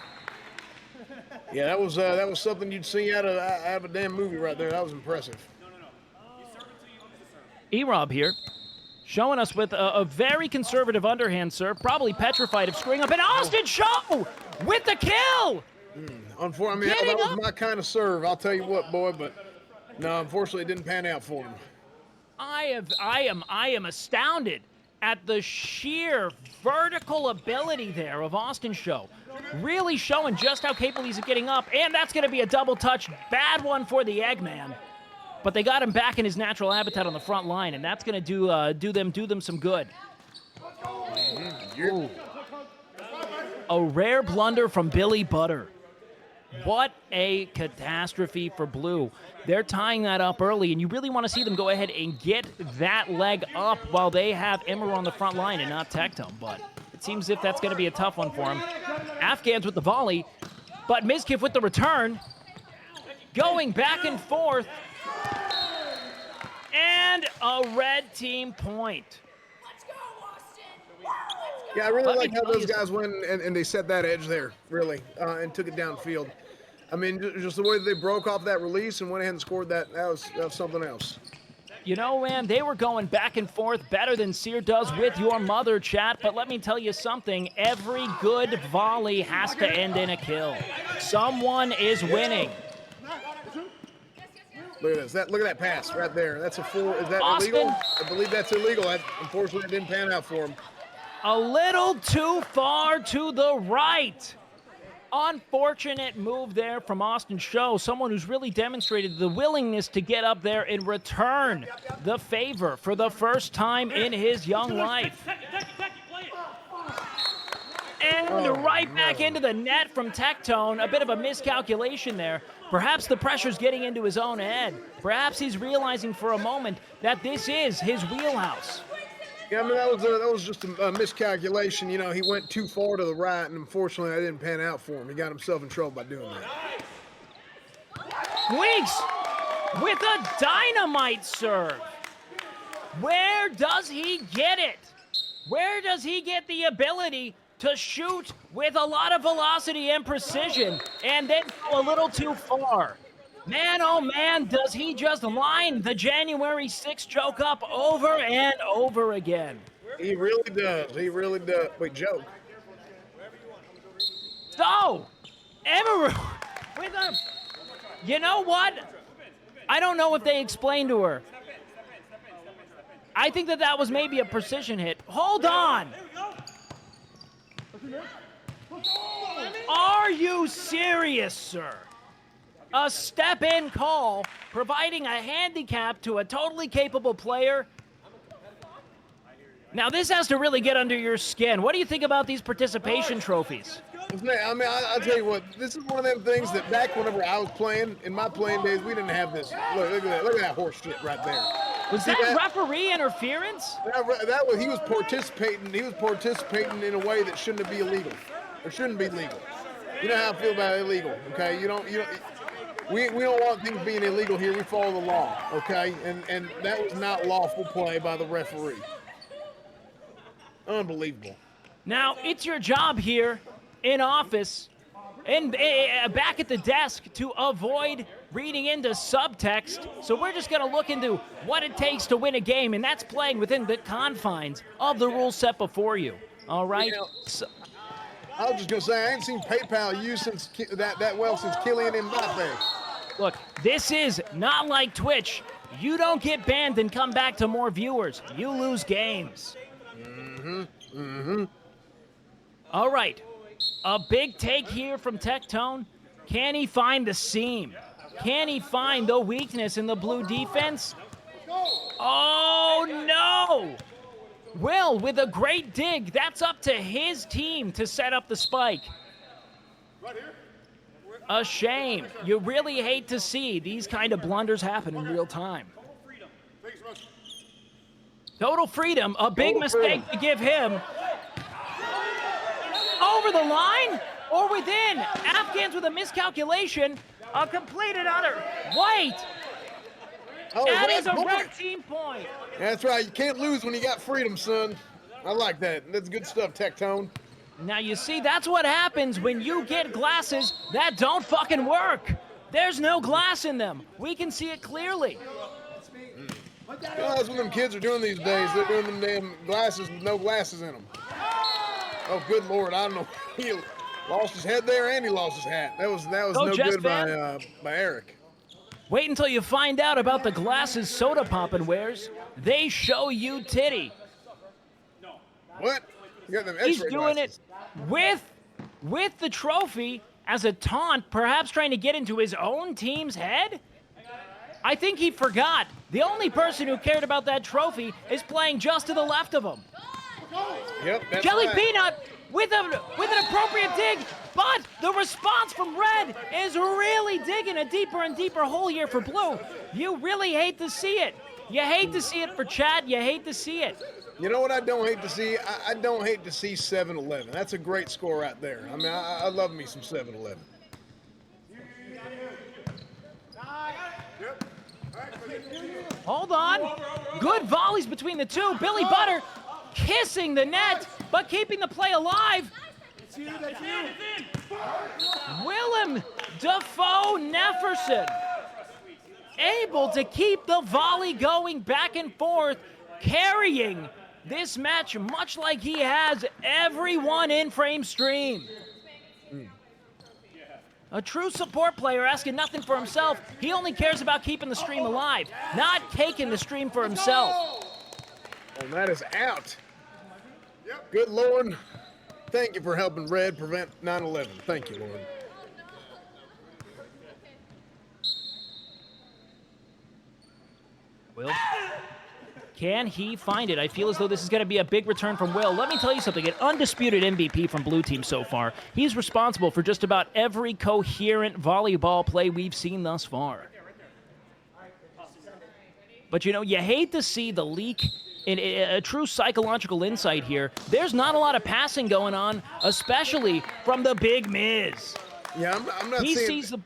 Yeah, that was something you'd see out of a damn movie right there. That was impressive. E-Rob here, showing us with a very conservative underhand serve, probably petrified of screwing up. And Austin Show with the kill! Unfortunately, that was my kind of serve. I'll tell you what, boy, but no, unfortunately, it didn't pan out for him. I am astounded at the sheer vertical ability there of Austin Show. Really showing just how capable he's of getting up, and that's going to be a double touch. Bad one for the Eggman. But they got him back in his natural habitat on the front line, and that's going to do them some good. Ooh. A rare blunder from Billy Butter. What a catastrophe for Blue. They're tying that up early, and you really want to see them go ahead and get that leg up while they have Emeru on the front line and not Tectone. But it seems as if that's going to be a tough one for him. Afghans with the volley, but Mizkif with the return. Going back and forth. And a red team point. Yeah, I really like how those guys went and they set that edge there, really, and took it downfield. I mean, just the way that they broke off that release and went ahead and scored that was something else. You know, man, they were going back and forth better than Sear does with your mother, chat. But let me tell you something. Every good volley has to end in a kill. Someone is winning. Look at this. Look at that pass right there. That's a four. Is that Austin? illegal? I believe that's illegal. Unfortunately, it didn't pan out for him. A little too far to the right. Unfortunate move there from Austin Show, someone who's really demonstrated the willingness to get up there and return the favor for the first time in his young life. And right back into the net from Tectone. A bit of a miscalculation there. Perhaps the pressure's getting into his own head. Perhaps he's realizing for a moment that this is his wheelhouse. Yeah, I mean, that was just a miscalculation. You know, he went too far to the right, and unfortunately, that didn't pan out for him. He got himself in trouble by doing that. Weeks with a dynamite serve. Where does he get it? Where does he get the ability to shoot with a lot of velocity and precision and then go a little too far? Man, oh man, does he just line the January 6th joke up over and over again. He really does. He really does. Wait, joke. So, Emeru with a... You know what? I don't know if they explained to her. I think that was maybe a precision hit. Hold on. Are you serious, sir? A step-in call, providing a handicap to a totally capable player. Now, this has to really get under your skin. What do you think about these participation trophies? I mean, I'll tell you what, this is one of them things that back whenever I was playing, in my playing days, we didn't have this. Look at that horse shit right there. Was that referee interference? That was, he was participating in a way that shouldn't be illegal. Or shouldn't be legal. You know how I feel about illegal, okay? We don't want things being illegal here. We follow the law, okay? And that was not lawful play by the referee. Unbelievable. Now, it's your job here in office and back at the desk to avoid reading into subtext. So we're just going to look into what it takes to win a game, and that's playing within the confines of the rules set before you. All right? You know, I was just going to say, I ain't seen PayPal used since that well since Kylian Mbappe. Look, this is not like Twitch. You don't get banned and come back to more viewers. You lose games. All right. A big take here from Tectone. Can he find the seam? Can he find the weakness in the blue defense? Oh, no! Will, with a great dig, that's up to his team to set up the spike. A shame. You really hate to see these kind of blunders happen in real time. Total freedom, a big mistake to give him. Over the line or within? Afghans with a miscalculation. A completed utter. Wait! That is a red team point. That's right. You can't lose when you got freedom, son. I like that. That's good stuff, Tectone. Now, you see, that's what happens when you get glasses that don't fucking work. There's no glass in them. We can see it clearly. You know, that's what them kids are doing these days. They're doing them damn glasses with no glasses in them. Oh, good Lord. I don't know. He lost his head there and he lost his hat. That was no good by Eric. Wait until you find out about the glasses Soda Poppin' wears. They show you titty. What? You got them He's X-ray doing glasses. it with the trophy as a taunt, perhaps trying to get into his own team's head? I think he forgot. The only person who cared about that trophy is playing just to the left of him. Yep, that's Jelly right. Peanut with an appropriate dig, but the response from Red is really digging a deeper and deeper hole here for Blue. You really hate to see it. You hate to see it for chat. You hate to see it. You know what I don't hate to see? I don't hate to see 7-11. That's a great score right there. I mean, I love me some 7-11. Hold on. Good volleys between the two. Billy Butter kissing the net, but keeping the play alive. Willem Defoe Nefferson able to keep the volley going back and forth, carrying this match much like he has everyone in frame stream. A true support player asking nothing for himself. He only cares about keeping the stream alive, not taking the stream for himself. And that is out. Good Lord. Thank you for helping Red prevent 9/11. Thank you, Lord. Will, can he find it? I feel as though this is going to be a big return from Will. Let me tell you something. An undisputed MVP from Blue Team so far. He's responsible for just about every coherent volleyball play we've seen thus far. But, you know, you hate to see the leak in a true psychological insight here. There's not a lot of passing going on, especially from the Big Miz. Yeah, I'm not seeing...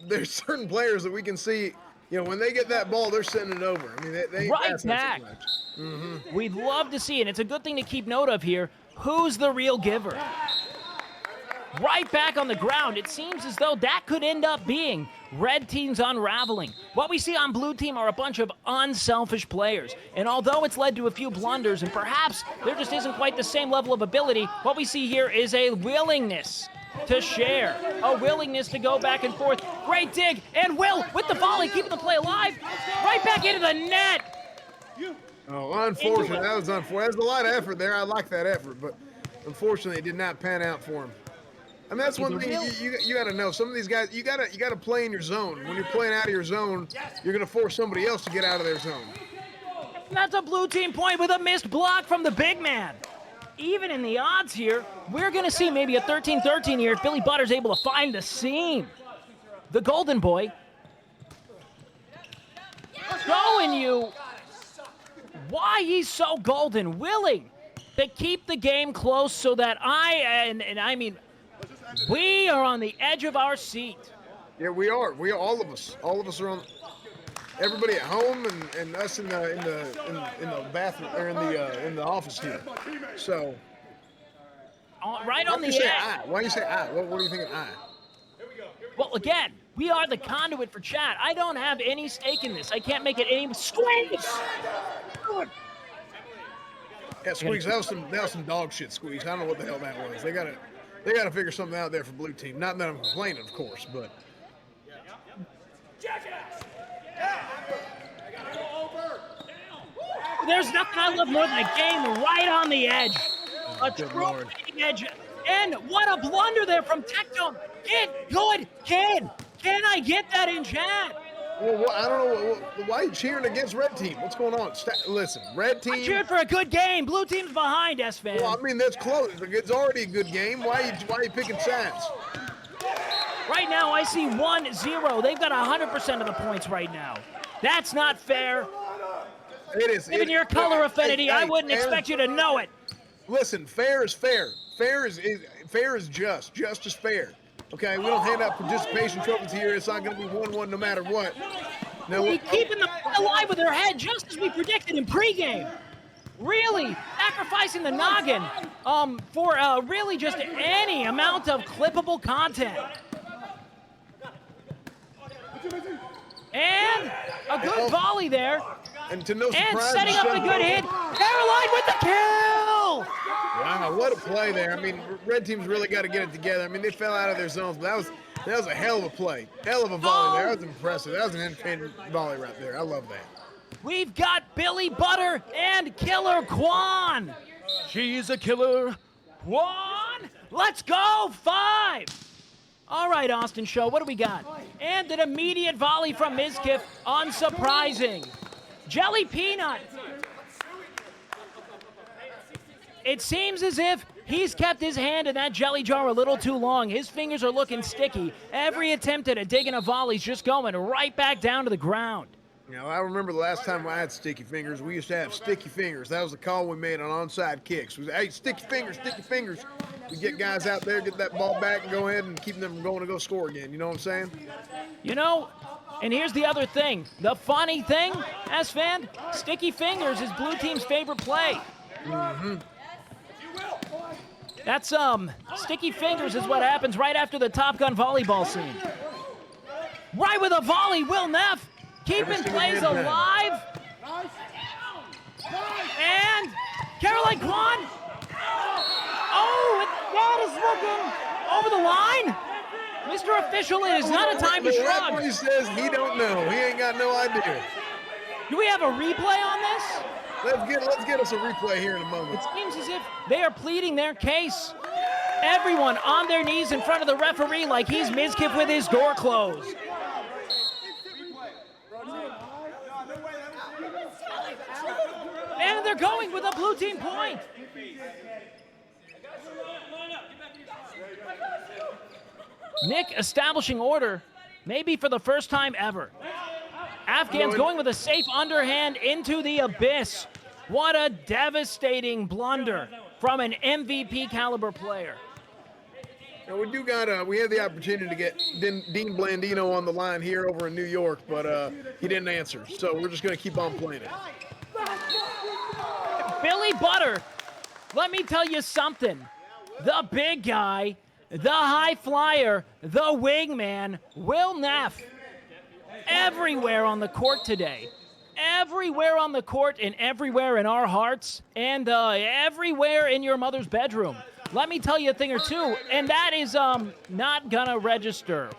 There's certain players that we can see, you know, when they get that ball, they're sending it over. I mean, they ain't right passing back. it so much. We'd love to see it. It's a good thing to keep note of here. Who's the real giver? Right back on the ground. It seems as though that could end up being Red Team's unraveling. What we see on Blue Team are a bunch of unselfish players. And although it's led to a few blunders, and perhaps there just isn't quite the same level of ability, what we see here is a willingness to share, a willingness to go back and forth. Great dig, and Will with the volley, keeping the play alive. Right back into the net. Oh, unfortunate. That was unfortunate. There's a lot of effort there. I like that effort, but unfortunately, it did not pan out for him. I mean, that's one thing you got to know. Some of these guys, you got to play in your zone. When you're playing out of your zone, you're going to force somebody else to get out of their zone. That's a blue team point with a missed block from the big man. Even in the odds here, we're going to see maybe a 13-13 here if Billy Butter's able to find the seam. The golden boy. Showing you why he's so golden. Willing to keep the game close so that I mean, we are on the edge of our seat. Yeah, we are. We are, all of us. All of us are on. Everybody at home and us in the bathroom or in the office here. So. Right on the edge. Why do you say I? What are you thinking I? Well, again, we are the conduit for chat. I don't have any stake in this. I can't make it any squeeze. Yeah, Squeeze. That was some dog shit, Squeeze. I don't know what the hell that was. They gotta figure something out there for blue team. Not that I'm complaining, of course, but. There's nothing I love more than a game right on the edge. A true edge. And what a blunder there from Tectone. Get good, kid. Can I get that in chat? Well, I don't know. Why are you cheering against red team? What's going on? Listen, red team. I'm cheering for a good game. Blue team's behind, S-Fan. Well, I mean, that's close. It's already a good game. Why are you picking sides? Right now, I see 1-0. They've got 100% of the points right now. That's not fair. It is. Given your color affinity, I wouldn't expect you to know it. Listen, fair is fair. Fair is just. Just is fair. Okay, we don't hand out participation trophies here. It's not going to be 1-1 no matter what. Now, we're keeping them alive with their head, just as we predicted in pregame. Really sacrificing the noggin for really just any amount of clippable content. And a good volley there. And to no surprise, and setting up the good hit. Caroline with the kill! Wow, what a play there. I mean, red team's really got to get it together. I mean, they fell out of their zones, but that was a hell of a play. Hell of a volley there. That was impressive. That was an independent volley right there. I love that. We've got Billy Butter and Killer Quan. She's a killer. Quan, let's go. 5. All right, Austin Show, what do we got? And an immediate volley from Mizkif, unsurprising. Jelly Peanut. It seems as if he's kept his hand in that jelly jar a little too long. His fingers are looking sticky. Every attempt at a dig in a volley is just going right back down to the ground. You know, I remember the last time I had sticky fingers, we used to have sticky fingers. That was the call we made on onside kicks. We said, hey, sticky fingers, sticky fingers. We get guys out there, get that ball back, and go ahead and keep them from going to go score again. You know what I'm saying? You know, and here's the other thing. The funny thing, S-Fan, sticky fingers is blue team's favorite play. Mm-hmm. That's, sticky fingers is what happens right after the Top Gun volleyball scene. Right with a volley, Will Neff keeping plays alive. And Caroline Quan. Oh, that is looking over the line. Mr. Official, it is not a time to shrug. He says he don't know. He ain't got no idea. Do we have a replay on this? Let's get us a replay here in a moment. It seems as if they are pleading their case. Everyone on their knees in front of the referee like he's Mizkif with his door closed. And they're going with a blue team point. Nick establishing order, maybe for the first time ever. Afghans going with a safe underhand into the abyss. What a devastating blunder from an MVP caliber player. Now we had the opportunity to get Dean Blandino on the line here over in New York, but he didn't answer. So we're just going to keep on playing it. Billy Butter, let me tell you something. The big guy, the high flyer, the wingman, Will Neff, everywhere on the court today. Everywhere on the court and everywhere in our hearts and everywhere in your mother's bedroom. Let me tell you a thing or two, and that is not gonna register.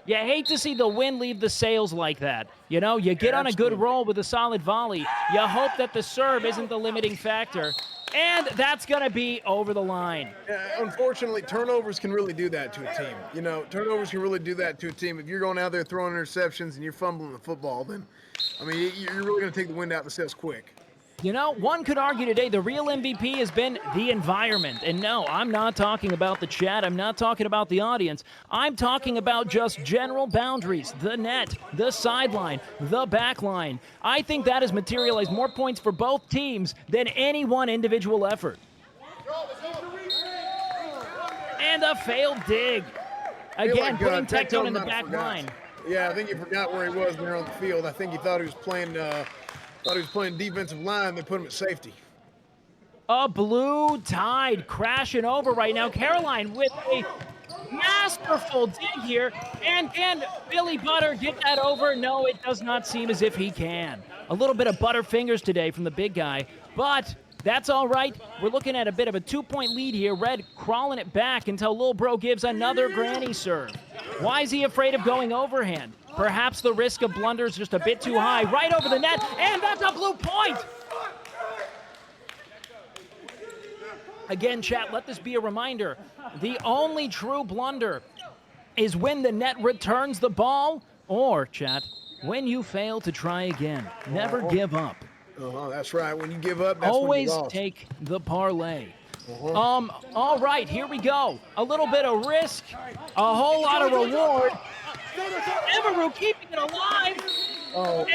You hate to see the wind leave the sails like that. You know, you get on a good roll with a solid volley. You hope that the serve isn't the limiting factor. And that's going to be over the line. Unfortunately, turnovers can really do that to a team. You know, turnovers can really do that to a team. If you're going out there throwing interceptions and you're fumbling the football, then, I mean, you're really going to take the wind out of the sails quick. You know, one could argue today the real MVP has been the environment. And no, I'm not talking about the chat. I'm not talking about the audience. I'm talking about just general boundaries, the net, the sideline, the back line. I think that has materialized more points for both teams than any one individual effort. And a failed dig. Again, putting Tectone in the back line. Yeah, I think he forgot where he was there on the field. I think he thought he was playing defensive line. They put him at safety. A blue tide crashing over right now. Caroline with a masterful dig here. And can Billy Butter get that over? No, it does not seem as if he can. A little bit of butterfingers today from the big guy, but that's all right. We're looking at a bit of a 2-point lead here. Red crawling it back until Lil Bro gives another granny serve. Why is he afraid of going overhand? Perhaps the risk of blunder is just a bit too high. Right over the net, and that's a blue point! Again, chat, let this be a reminder. The only true blunder is when the net returns the ball, or, chat, when you fail to try again. Never give up. Oh, that's right. When you give up, that's always when you lost. Take the parlay. All right, here we go. A little bit of risk, a whole lot of reward. Emeru keeping it alive. Oh,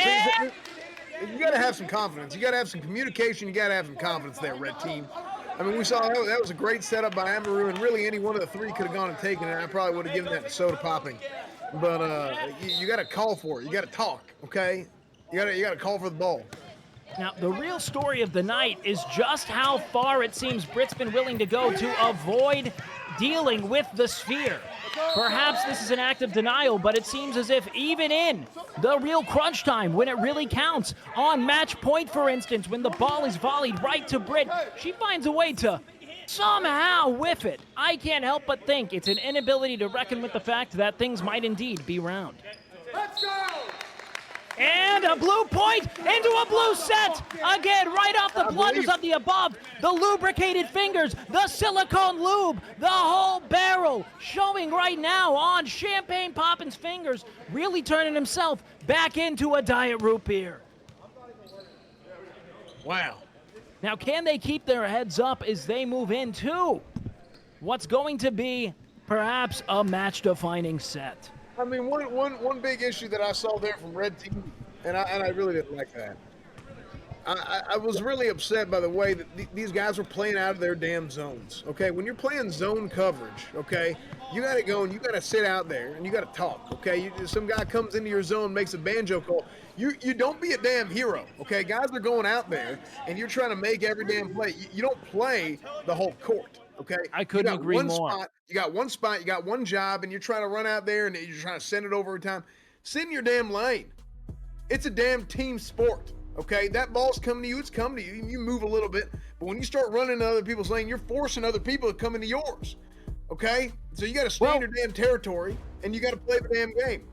you got to have some confidence. You got to have some communication. You got to have some confidence there, red team. I mean, we saw that was a great setup by Emeru, and really any one of the three could have gone and taken it. I probably would have given that to Soda Popping. But you got to call for it. You got to talk, okay? You got to call for the ball. Now, the real story of the night is just how far it seems Britt's been willing to go to avoid dealing with the sphere. Perhaps this is an act of denial, but it seems as if even in the real crunch time, when it really counts, on match point, for instance, when the ball is volleyed right to Britt, she finds a way to somehow whiff it. I can't help but think it's an inability to reckon with the fact that things might indeed be round. Let's go! And a blue point into a blue set. Again, right off the blunders of the above. The lubricated fingers, the silicone lube, the whole barrel showing right now on Champagne Poppin's fingers, really turning himself back into a diet root beer. Wow. Now, can they keep their heads up as they move into what's going to be perhaps a match-defining set? I mean, one big issue that I saw there from Red Team, and I really didn't like that. I was really upset by the way that these guys were playing out of their damn zones. Okay, when you're playing zone coverage, okay, you got to go and you got to sit out there and you got to talk. Okay, some guy comes into your zone, makes a banjo call. You don't be a damn hero. Okay, guys are going out there and you're trying to make every damn play. You don't play the whole court. Okay, I couldn't agree more. You got one spot, you got one job, and you're trying to run out there and you're trying to send it over time. Sit in your damn lane. It's a damn team sport. Okay, that ball's coming to you, it's coming to you. You move a little bit, but when you start running into other people's lane, you're forcing other people to come into yours. Okay, so you got to stay in your damn territory and you got to play the damn game.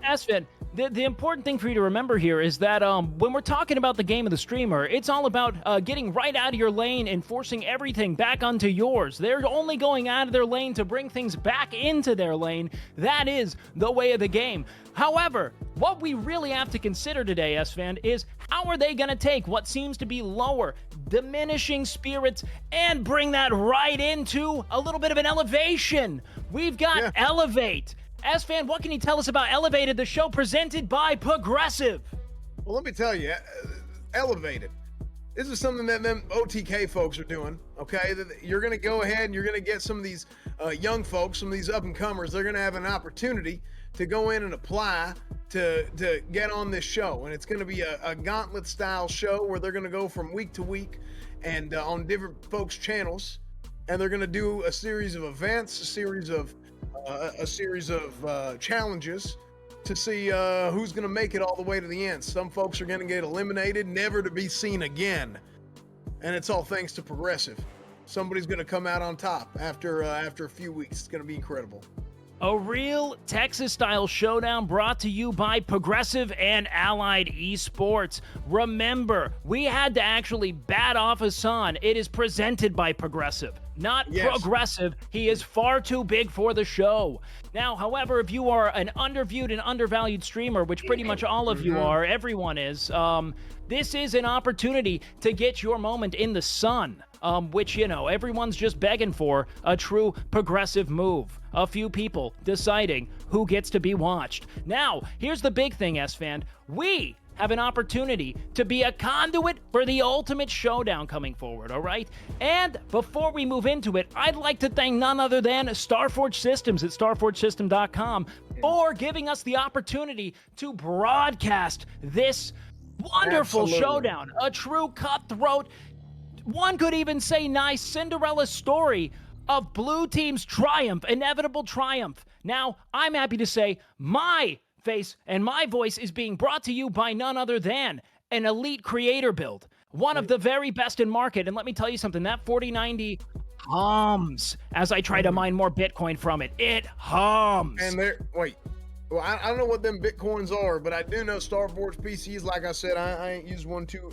Asfin, the important thing for you to remember here is that when we're talking about the game of the streamer, it's all about getting right out of your lane and forcing everything back onto yours. They're only going out of their lane to bring things back into their lane. That is the way of the game. However, what we really have to consider today, S-Fan, is how are they going to take what seems to be lower, diminishing spirits and bring that right into a little bit of an elevation? We've got Elevate. S-Fan, what can you tell us about Elevated, the show presented by Progressive? Well, let me tell you, Elevated. This is something that them OTK folks are doing, okay? You're going to go ahead and you're going to get some of these young folks, some of these up-and-comers, they're going to have an opportunity to go in and apply to get on this show. And it's going to be a gauntlet-style show where they're going to go from week to week and on different folks' channels. And they're going to do a series of events, a series of challenges to see who's going to make it all the way to the end. Some folks are going to get eliminated, never to be seen again. And it's all thanks to Progressive. Somebody's going to come out on top after a few weeks. It's going to be incredible. A real Texas-style showdown brought to you by Progressive and Allied Esports. Remember, we had to actually bat off Hassan. It is presented by Progressive, not Progressive. He is far too big for the show. Now, however, if you are an underviewed and undervalued streamer, which pretty much all of you are, everyone is, this is an opportunity to get your moment in the sun. Which, you know, everyone's just begging for a true progressive move. A few people deciding who gets to be watched. Now, here's the big thing, S-Fan. We have an opportunity to be a conduit for the ultimate showdown coming forward, all right? And before we move into it, I'd like to thank none other than Starforge Systems at starforgesystem.com for giving us the opportunity to broadcast this wonderful showdown. A true cutthroat, one could even say nice Cinderella story of Blue Team's triumph, inevitable triumph. Now, I'm happy to say my face and my voice is being brought to you by none other than an elite creator build. One of the very best in market. And let me tell you something, that 4090 hums as I try to mine more Bitcoin from it. It hums. And well, I don't know what them Bitcoins are, but I do know Starforge PCs. Like I said, I ain't used one too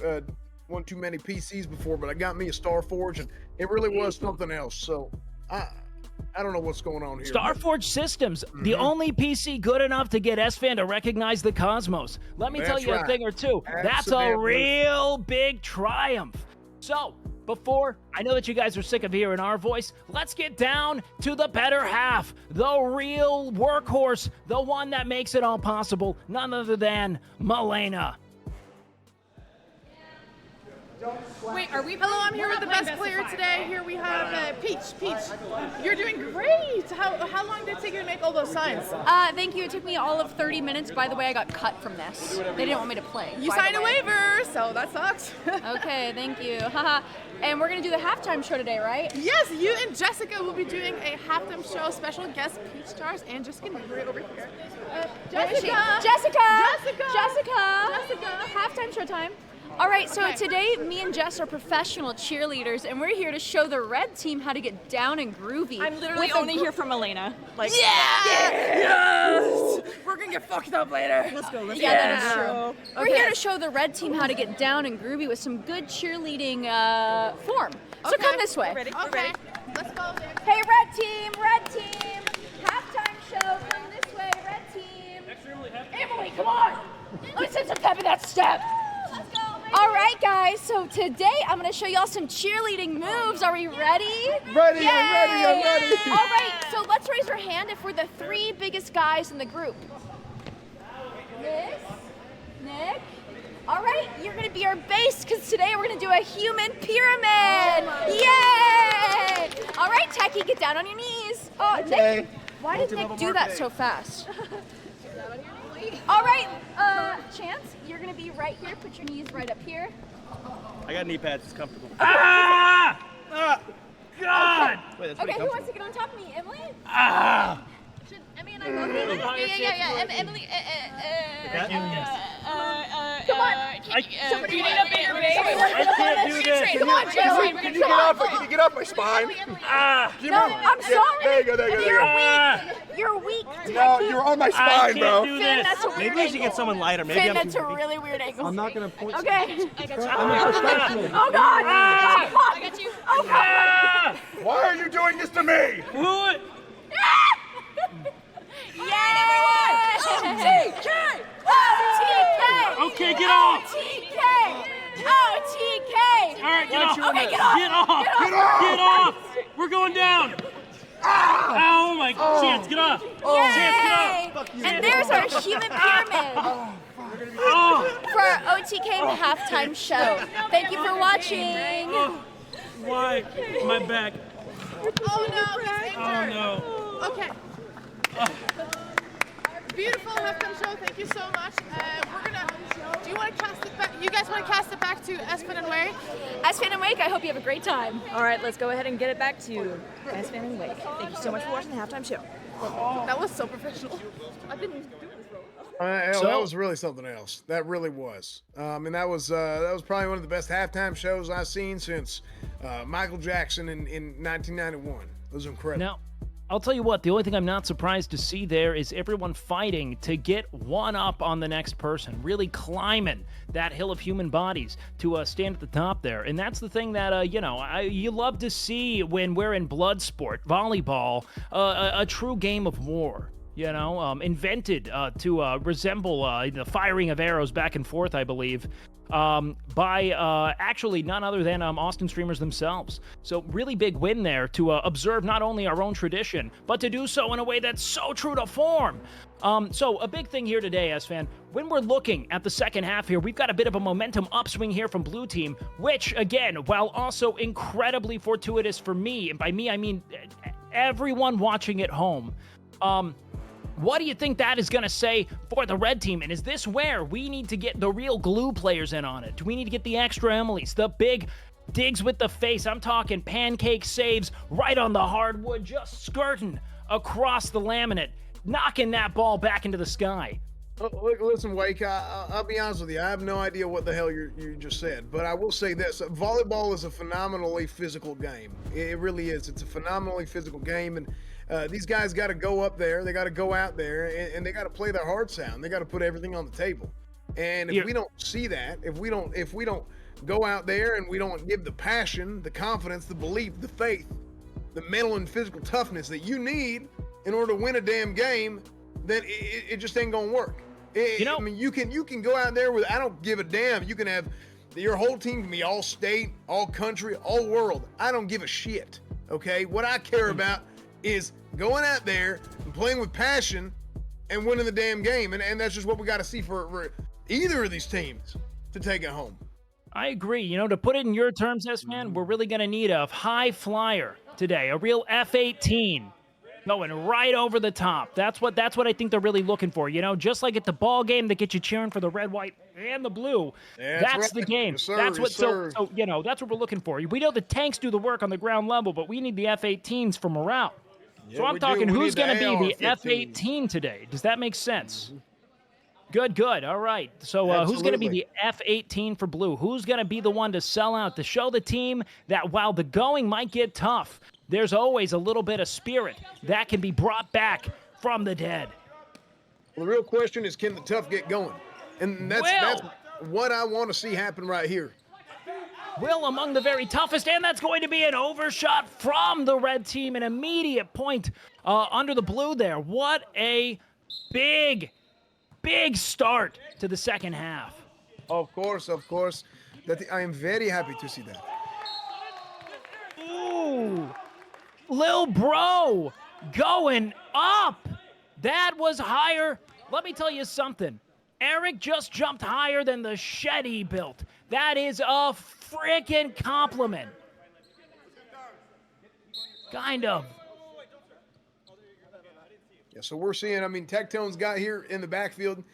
many PCs before, but I got me a Starforge, and it really was something else. So I don't know what's going on here. Starforge Systems, the only PC good enough to get S-Fan to recognize the cosmos. Let me tell you a thing or two. That's a real big triumph. So, before, I know that you guys are sick of hearing our voice, let's get down to the better half, the real workhorse, the one that makes it all possible, none other than Malena. Wait, are we? Hello, I'm here with the best player today. Here we have Peach. Peach, you're doing great. How long did it take you to make all those signs? Thank you. It took me all of 30 minutes. By the way, I got cut from this. They didn't want me to play. You signed a waiver, so that sucks. Okay, thank you. Haha. And we're gonna do the halftime show today, right? Yes, you and Jessica will be doing a halftime show. Special guest Peach Stars and Jessica right over here. Jessica. Halftime show time. All right, so today me and Jess are professional cheerleaders, and we're here to show the red team how to get down and groovy. I'm literally only here for Malena. Like, yes! We're gonna get fucked up later. Let's go. Let's go. That is true. We're here to show the red team how to get down and groovy with some good cheerleading form. So come this way. Ready? Okay. Let's go. Hey, red team, halftime show. Come this way, red team. Emily, come on. Let's hit some pep in that step. Let's go. All right, guys, so today I'm going to show y'all some cheerleading moves. Are we ready? Ready, Yay! I'm ready. All right, so let's raise our hand if we're the three biggest guys in the group. Nick. All right, you're going to be our base because today we're going to do a human pyramid. Yay! All right, Techie, get down on your knees. Oh, Okay. Nick, why did Nick do that so fast? All right, Chance, you're gonna be right here. Put your knees right up here. I got knee pads. It's comfortable. God! Wait, that's Okay, who wants to get on top of me? Emily? Should Emmy and I both do this? Yeah. Emily, Come on. somebody need a bigger base? I can't do this. Come on, Joey. Can you get off my spine? No, I'm sorry. There you go. You're weak. No, you're on my spine, bro. do Finn, this. that's a weird Maybe we should angle. get someone lighter. Maybe Finn, I'm that's too a big. really weird angle. I'm not gonna point. Okay. I got you. I'm a professional. Oh, God. I got you. Oh, God. Why are you doing this to me? What? Yay! OTK! Okay, get off. OTK! All right, get off. Okay, get off. Get off. Get off. We're going down. Oh my chance, get off. Chance, get off. And there's our human pyramid for our OTK halftime show. Thank you for watching. Why? My back. Oh no, he's injured. Oh no. Okay. Beautiful halftime show. Thank you so much. We're gonna. Do you want to cast it back? You guys want to cast it back to Espen and Wake? Espen and Wake, I hope you have a great time. All right, let's go ahead and get it back to Espen and Wake. Thank you so much for watching the halftime show. That was so professional. I didn't do this, bro. That was really something else. That really was. And that was probably one of the best halftime shows I've seen since Michael Jackson in 1991. It was incredible. Now, I'll tell you what, the only thing I'm not surprised to see there is everyone fighting to get one up on the next person, really climbing that hill of human bodies to stand at the top there. And that's the thing that, you love to see when we're in blood sport, volleyball, a true game of war. Invented to resemble the firing of arrows back and forth, I believe, by actually none other than Austin streamers themselves. So really big win there to observe not only our own tradition, but to do so in a way that's so true to form. So a big thing here today, S-Fan, when we're looking at the second half here, we've got a bit of a momentum upswing here from Blue Team, which, again, while also incredibly fortuitous for me, and by me I mean everyone watching at home, what do you think that is going to say for the Red Team? And is this where we need to get the real glue players in on it? Do we need to get the extra Emilys, the big digs with the face? I'm talking pancake saves right on the hardwood, just skirting across the laminate, knocking that ball back into the sky. Look, listen, Wake, I'll be honest with you. I have no idea what the hell you just said, but I will say this. Volleyball is a phenomenally physical game. It really is. It's a phenomenally physical game, and these guys got to go up there. They got to go out there, and they got to play their hearts out. They got to put everything on the table. And if we don't see that, if we don't go out there and we don't give the passion, the confidence, the belief, the faith, the mental and physical toughness that you need in order to win a damn game, then it just ain't gonna work. I mean, you can go out there with, I don't give a damn. You can have your whole team can be all state, all country, all world. I don't give a shit. Okay, what I care about is going out there and playing with passion and winning the damn game, and that's just what we got to see for either of these teams to take it home. I agree. To put it in your terms, S-Man, we're really going to need a high flyer today, a real F-18 going right over the top. That's what I think they're really looking for. Just like at the ball game that gets you cheering for the red, white, and the blue. Yeah, that's right. the game. Yes, sir. That's what. Yes, sir. So that's what we're looking for. We know the tanks do the work on the ground level, but we need the F-18s for morale. Yeah, so I'm we talking, do. We who's need going to be the AR-15. F-18 today? Does that make sense? Good. All right. So who's going to be the F-18 for blue? Who's going to be the one to sell out, to show the team that while the going might get tough, there's always a little bit of spirit that can be brought back from the dead? Well, the real question is, can the tough get going? And that's what I want to see happen right here. Will among the very toughest, and that's going to be an overshot from the red team, an immediate point under the blue there. What a big start to the second half. Of course. I am very happy to see that. Ooh, Lil Bro going up. That was higher. Let me tell you something. Eric just jumped higher than the shed he built. That is a freaking compliment. Kind of. Yeah, so we're seeing, Tectone's got here in the backfield,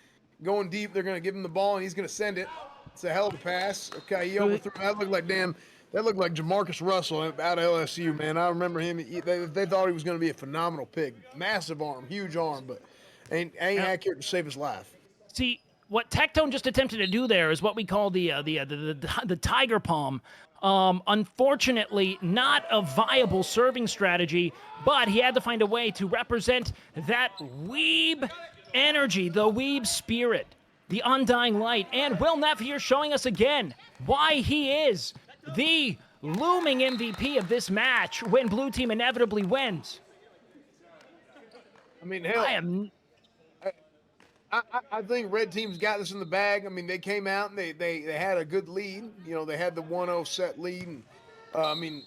going deep. They're going to give him the ball, and he's going to send it. It's a hell of a pass. Okay, he overthrew. That looked like Jamarcus Russell out of LSU, man. I remember him. They thought he was going to be a phenomenal pick. Massive arm, huge arm, but ain't accurate to save his life. See, what Tectone just attempted to do there is what we call the tiger palm. Unfortunately, not a viable serving strategy, but he had to find a way to represent that weeb energy, the weeb spirit, the undying light. And Will Neff here showing us again why he is the looming MVP of this match when Blue Team inevitably wins. Hell, I think Red Team's got this in the bag. They came out and they had a good lead. They had the 1-0 set lead. And,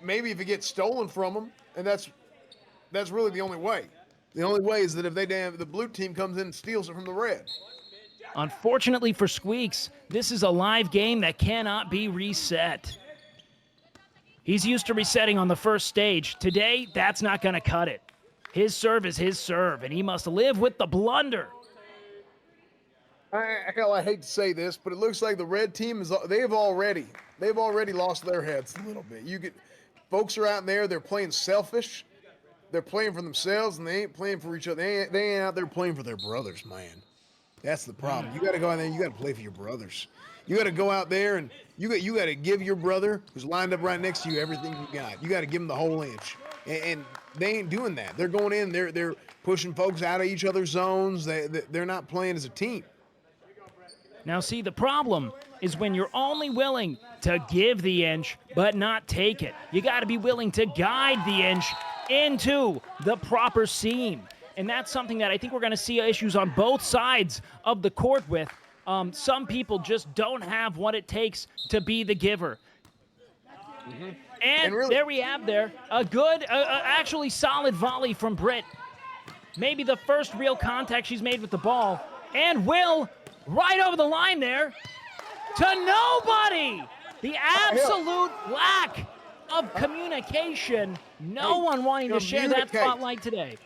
maybe if it gets stolen from them, and that's really the only way. The only way is that if the blue team comes in and steals it from the red. Unfortunately for Squeaks, this is a live game that cannot be reset. He's used to resetting on the first stage. Today, that's not going to cut it. His serve is his serve, and he must live with the blunder. I hate to say this, but it looks like the red team they've already lost their heads a little bit. Folks are out there, they're playing selfish. They're playing for themselves, and they ain't playing for each other. They ain't out there playing for their brothers, man. That's the problem. You got to go out there and you got to play for your brothers. You got to go out there and you got to give your brother who's lined up right next to you everything you got. You got to give him the whole inch. and they ain't doing that. They're going in, they're pushing folks out of each other's zones. They're not playing as a team. Now, see, the problem is when you're only willing to give the inch but not take it. You got to be willing to guide the inch into the proper seam. And that's something that I think we're going to see issues on both sides of the court with. Some people just don't have what it takes to be the giver. Mm-hmm. And really, there we have a good, actually solid volley from Britt. Maybe the first real contact she's made with the ball. And Will, right over the line there, to nobody. The absolute lack of communication. No one wanting to share that spotlight today.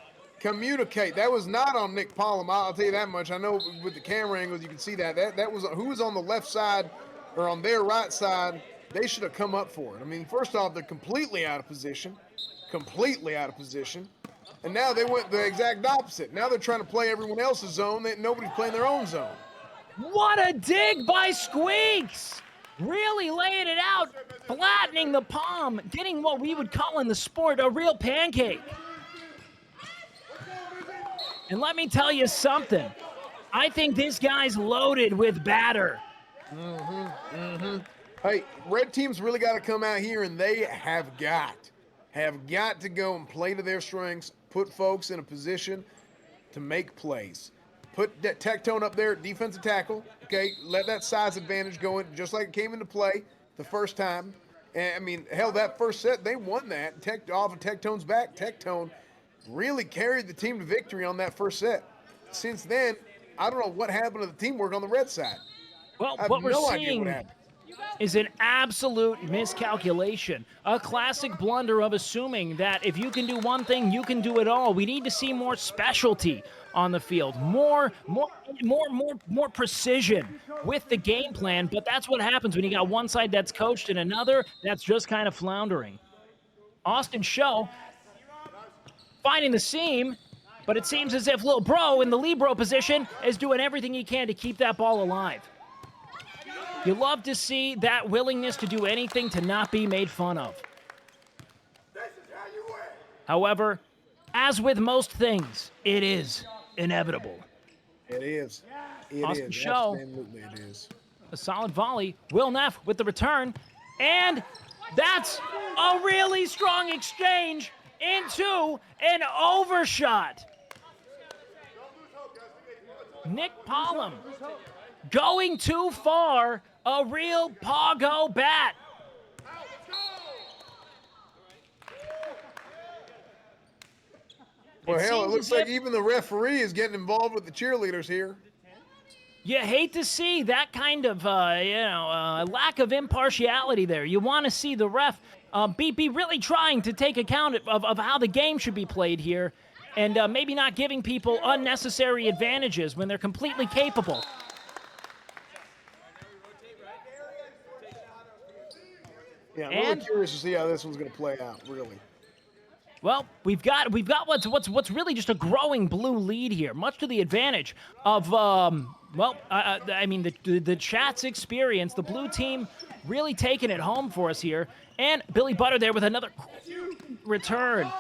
Communicate. That was not on Nick Pollum. I'll tell you that much. I know with the camera angles you can see that. That was who was on the left side or on their right side. They should have come up for it. I mean, first off, they're completely out of position. Completely out of position. And now they went the exact opposite. Now they're trying to play everyone else's zone. Nobody's playing their own zone. What a dig by Squeaks! Really laying it out, flattening the palm, getting what we would call in the sport a real pancake. And let me tell you something. I think this guy's loaded with batter. Hey, red team's really got to come out here, and they have got to go and play to their strengths, put folks in a position to make plays. Put that Tectone up there, defensive tackle, okay? Let that size advantage go in just like it came into play the first time. And, I mean, hell, that first set, they won that. Off of Tectone's back, Tectone really carried the team to victory on that first set. Since then, I don't know what happened to the teamwork on the red side. Well, what we're seeing is an absolute miscalculation, a classic blunder of assuming that if you can do one thing, you can do it all. We need to see more specialty on the field, more precision with the game plan. But that's what happens when you got one side that's coached and another that's just kind of floundering. Austin Show finding the seam, but it seems as if Lil Bro in the libero position is doing everything he can to keep that ball alive. You love to see that willingness to do anything to not be made fun of. However, as with most things, it is inevitable. It is. Austin Show, absolutely it is. A solid volley. Will Neff with the return. And that's a really strong exchange into an overshot. Nick Pollum going too far. A real Pogo bat. Well, hell, it looks like even the referee is getting involved with the cheerleaders here. You hate to see that kind of, lack of impartiality there. You want to see the ref be really trying to take account of how the game should be played here and maybe not giving people unnecessary advantages when they're completely capable. Yeah, I'm really curious to see how this one's going to play out, really. Well, we've got what's really just a growing blue lead here, much to the advantage of the chat's experience. The blue team really taking it home for us here, and Billy Butter there with another return,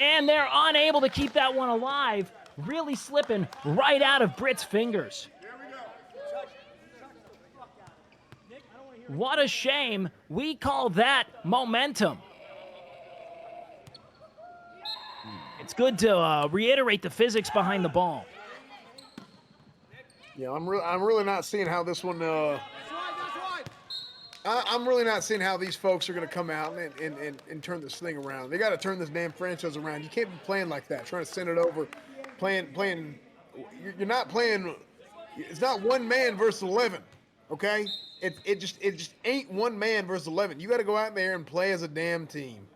and they're unable to keep that one alive, really slipping right out of Britt's fingers. What a shame. We call that momentum. It's good to reiterate the physics behind the ball. Yeah, I'm really not seeing how this one. I'm really not seeing how these folks are going to come out and turn this thing around. They got to turn this damn franchise around. You can't be playing like that, trying to send it over, playing. You're not playing. It's not one man versus 11. Okay. It just ain't one man versus 11. You got to go out there and play as a damn team.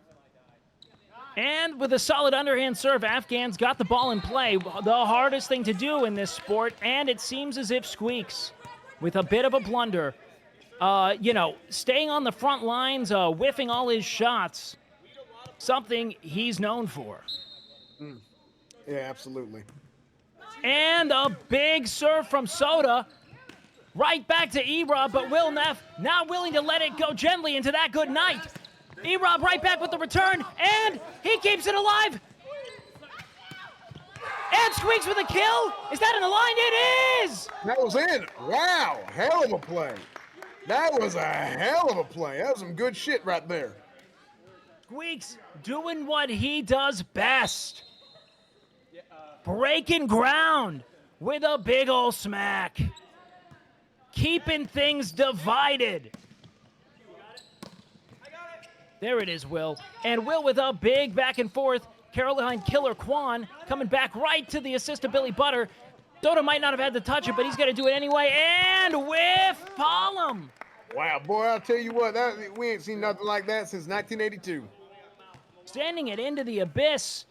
And with a solid underhand serve, Afghan's got the ball in play. The hardest thing to do in this sport, and it seems as if Squeaks, with a bit of a blunder, staying on the front lines, whiffing all his shots, something he's known for. Yeah, absolutely. And a big serve from Soda. Right back to Ebra, but Will Neff not willing to let it go gently into that good night. E-Rob right back with the return, and he keeps it alive. And Squeaks with a kill. Is that in the line? It is. That was in. Wow, hell of a play. That was a hell of a play. That was some good shit right there. Squeaks doing what he does best. Breaking ground with a big ol' smack. Keeping things divided. There it is, Will. And Will with a big back and forth. Caroline Killer Kwan coming back right to the assist of Billy Butter. Dota might not have had to touch it, but he's going to do it anyway. And whiff Palm. Wow, boy, I'll tell you what, we ain't seen nothing like that since 1982. Sending it into the abyss.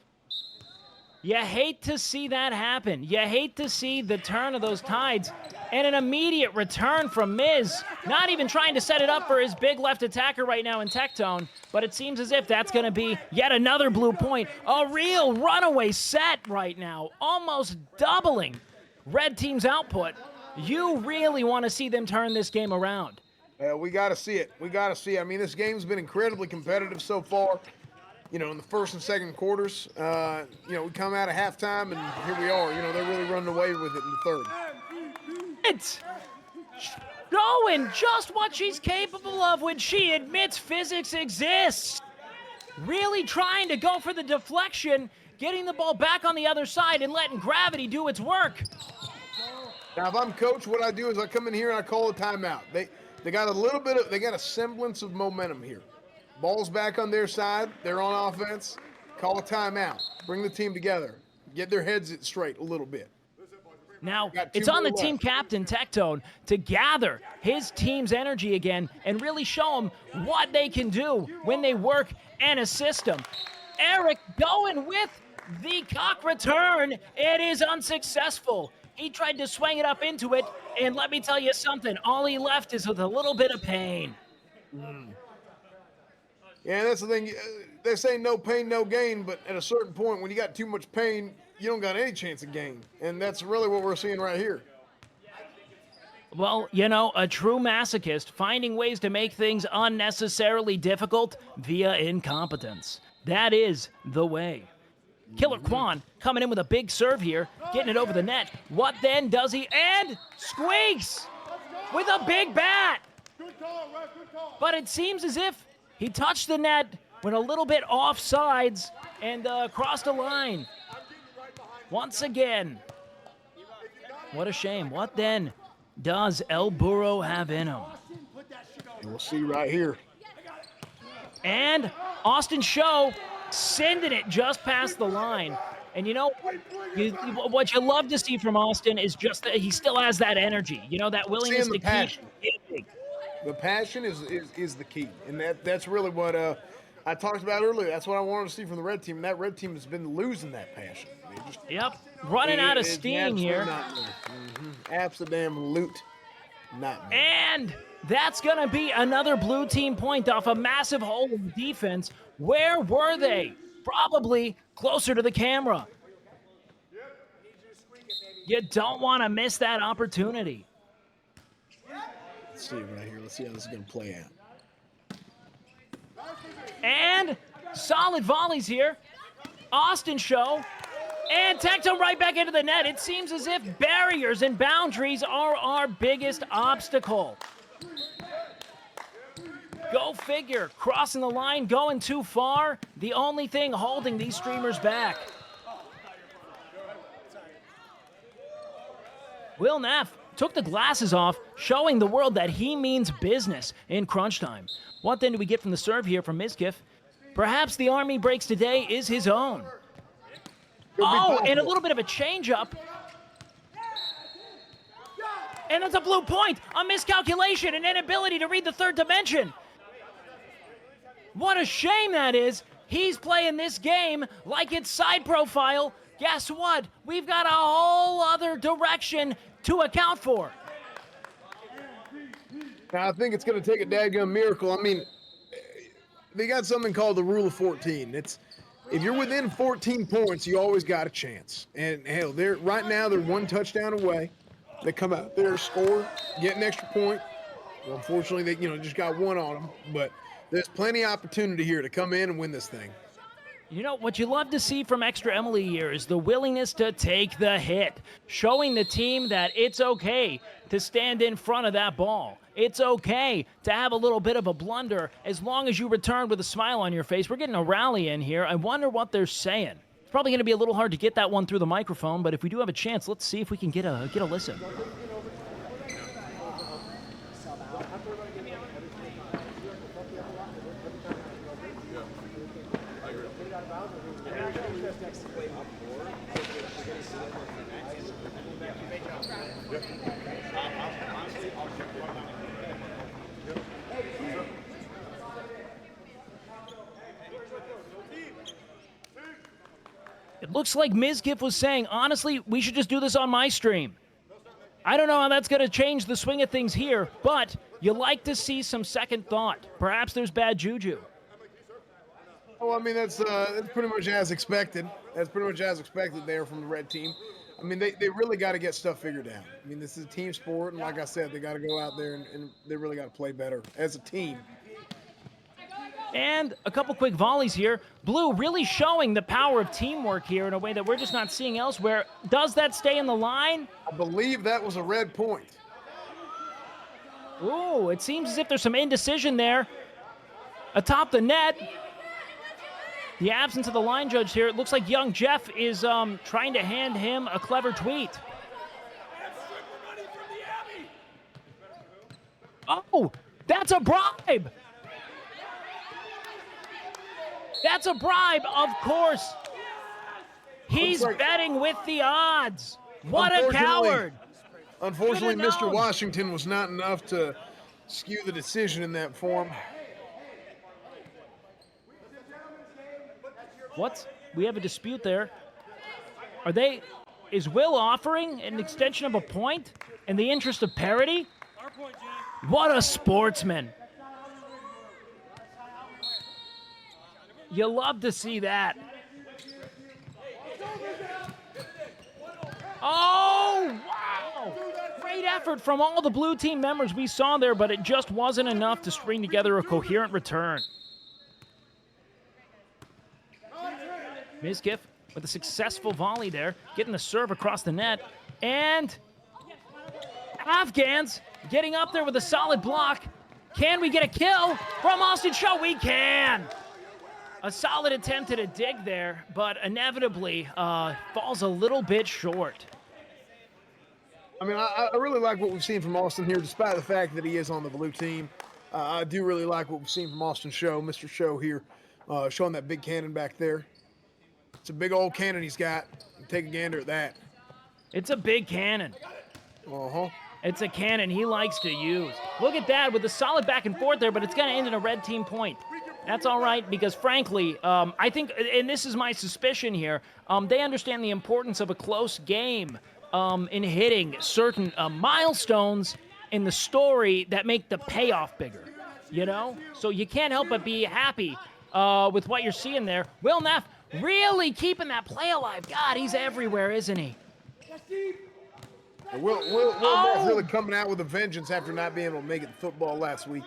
You hate to see that happen. You hate to see the turn of those tides. And an immediate return from Miz. Not even trying to set it up for his big left attacker right now in Tectone. But it seems as if that's going to be yet another blue point. A real runaway set right now. Almost doubling Red Team's output. You really want to see them turn this game around. We got to see it. We got to see it. I mean, this game's been incredibly competitive so far. You know, in the first and second quarters, you know, we come out of halftime, and here we are. You know, they're really running away with it in the third. It's showing just what she's capable of when she admits physics exists. Really trying to go for the deflection, getting the ball back on the other side, and letting gravity do its work. Now, if I'm coach, what I do is I come in here and I call a timeout. They got a little bit of, they got a semblance of momentum here. Ball's back on their side. They're on offense. Call a timeout. Bring the team together. Get their heads straight a little bit. Now, it's on the team captain, Tectone, to gather his team's energy again and really show them what they can do when they work and assist them. Eric going with the cock return. It is unsuccessful. He tried to swing it up into it, and let me tell you something. All he left is with a little bit of pain. Yeah, that's the thing. They say no pain, no gain, but at a certain point, when you got too much pain, you don't got any chance of gain. And that's really what we're seeing right here. Well, you know, a true masochist finding ways to make things unnecessarily difficult via incompetence. That is the way. Killer Kwan coming in with a big serve here, getting it over the net. What then does he? And Squeaks with a big bat. But it seems as if he touched the net, went a little bit off sides, and crossed a line. Once again. What a shame. What then does El Burro have in him? We'll see right here. And Austin Show sending it just past the line. And you know, what you love to see from Austin is just that he still has that energy. You know, that willingness to keep hitting. The passion is the key, and that's really what I talked about earlier. That's what I wanted to see from the red team, and that red team has been losing that passion. Running out of steam here. Absolute nightmare. And that's going to be another blue team point off a massive hole in the defense. Where were they? Probably closer to the camera. You don't want to miss that opportunity. Let's see right here. Let's see how this is going to play out. And solid volleys here. Austin Show. And Tectone right back into the net. It seems as if barriers and boundaries are our biggest obstacle. Go figure. Crossing the line, going too far. The only thing holding these streamers back. Will Neff took the glasses off, showing the world that he means business in crunch time. What then do we get from the serve here from Mizkif? Perhaps the Army breaks today is his own. Oh, and a little bit of a change-up. And it's a blue point, a miscalculation, an inability to read the third dimension. What a shame that is. He's playing this game like it's side profile. Guess what? We've got a whole other direction to account for. Now, I think it's going to take a dadgum miracle. I mean, they got something called the rule of 14. It's if you're within 14 points, you always got a chance. And hell, right now they're one touchdown away. They come out there, score, get an extra point. Well, unfortunately, they just got one on them. But There's plenty of opportunity here to come in and win this thing. You know, what you love to see from Extra Emily here is the willingness to take the hit, showing the team that it's okay to stand in front of that ball. It's okay to have a little bit of a blunder as long as you return with a smile on your face. We're getting a rally in here. I wonder what they're saying. It's probably going to be a little hard to get that one through the microphone, but if we do have a chance, let's see if we can get a listen. It looks like Ms. Giff was saying, honestly, we should just do this on my stream. I don't know how that's going to change the swing of things here, but you like to see some second thought. Perhaps there's bad juju. Well, I mean, that's pretty much as expected. That's pretty much as expected there from the red team. I mean, they really got to get stuff figured out. I mean, this is a team sport, and like I said, they got to go out there and they really got to play better as a team. And a couple quick volleys here. Blue really showing the power of teamwork here in a way that we're just not seeing elsewhere. Does that stay in the line? I believe that was a red point. Ooh, it seems as if there's some indecision there. Atop the net. The absence of the line judge here. It looks like young Jeff is trying to hand him a clever tweet. Oh, that's a bribe! That's a bribe, of course. He's betting with the odds. What a coward. Unfortunately, Mr. Washington was not enough to skew the decision in that form. What? We have a dispute there. Is Will offering an extension of a point in the interest of parity? What a sportsman. You love to see that. Oh, wow! Great effort from all the blue team members we saw there, but it just wasn't enough to string together a coherent return. Ms. Giff with a successful volley there, getting the serve across the net. And Afghans getting up there with a solid block. Can we get a kill from Austin Show? We can! A solid attempt at a dig there, but inevitably falls a little bit short. I mean, I really like what we've seen from Austin here, despite the fact that he is on the blue team. I do really like what we've seen from Austin Show, Mr. Show here, showing that big cannon back there. It's a big old cannon he's got. Take a gander at that. It's a big cannon. Uh-huh. It's a cannon he likes to use. Look at that with a solid back and forth there, but it's going to end in a red team point. That's all right because, frankly, I think, and this is my suspicion here, they understand the importance of a close game in hitting certain milestones in the story that make the payoff bigger, you know? So you can't help but be happy with what you're seeing there. Will Neff really keeping that play alive. God, he's everywhere, isn't he? Will Neff really coming out with a vengeance after not being able to make it to football last week.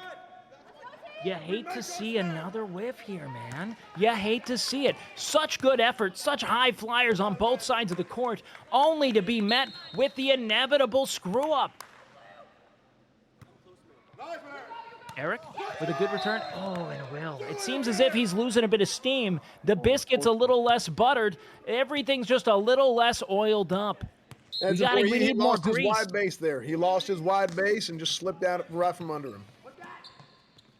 You hate to see another whiff here, man. You hate to see it. Such good effort, such high flyers on both sides of the court, only to be met with the inevitable screw-up. Eric with a good return. Oh, and Will. It seems as if he's losing a bit of steam. The biscuit's a little less buttered. Everything's just a little less oiled up. We need more grease. He lost his wide base there. He lost his wide base and just slipped out right from under him.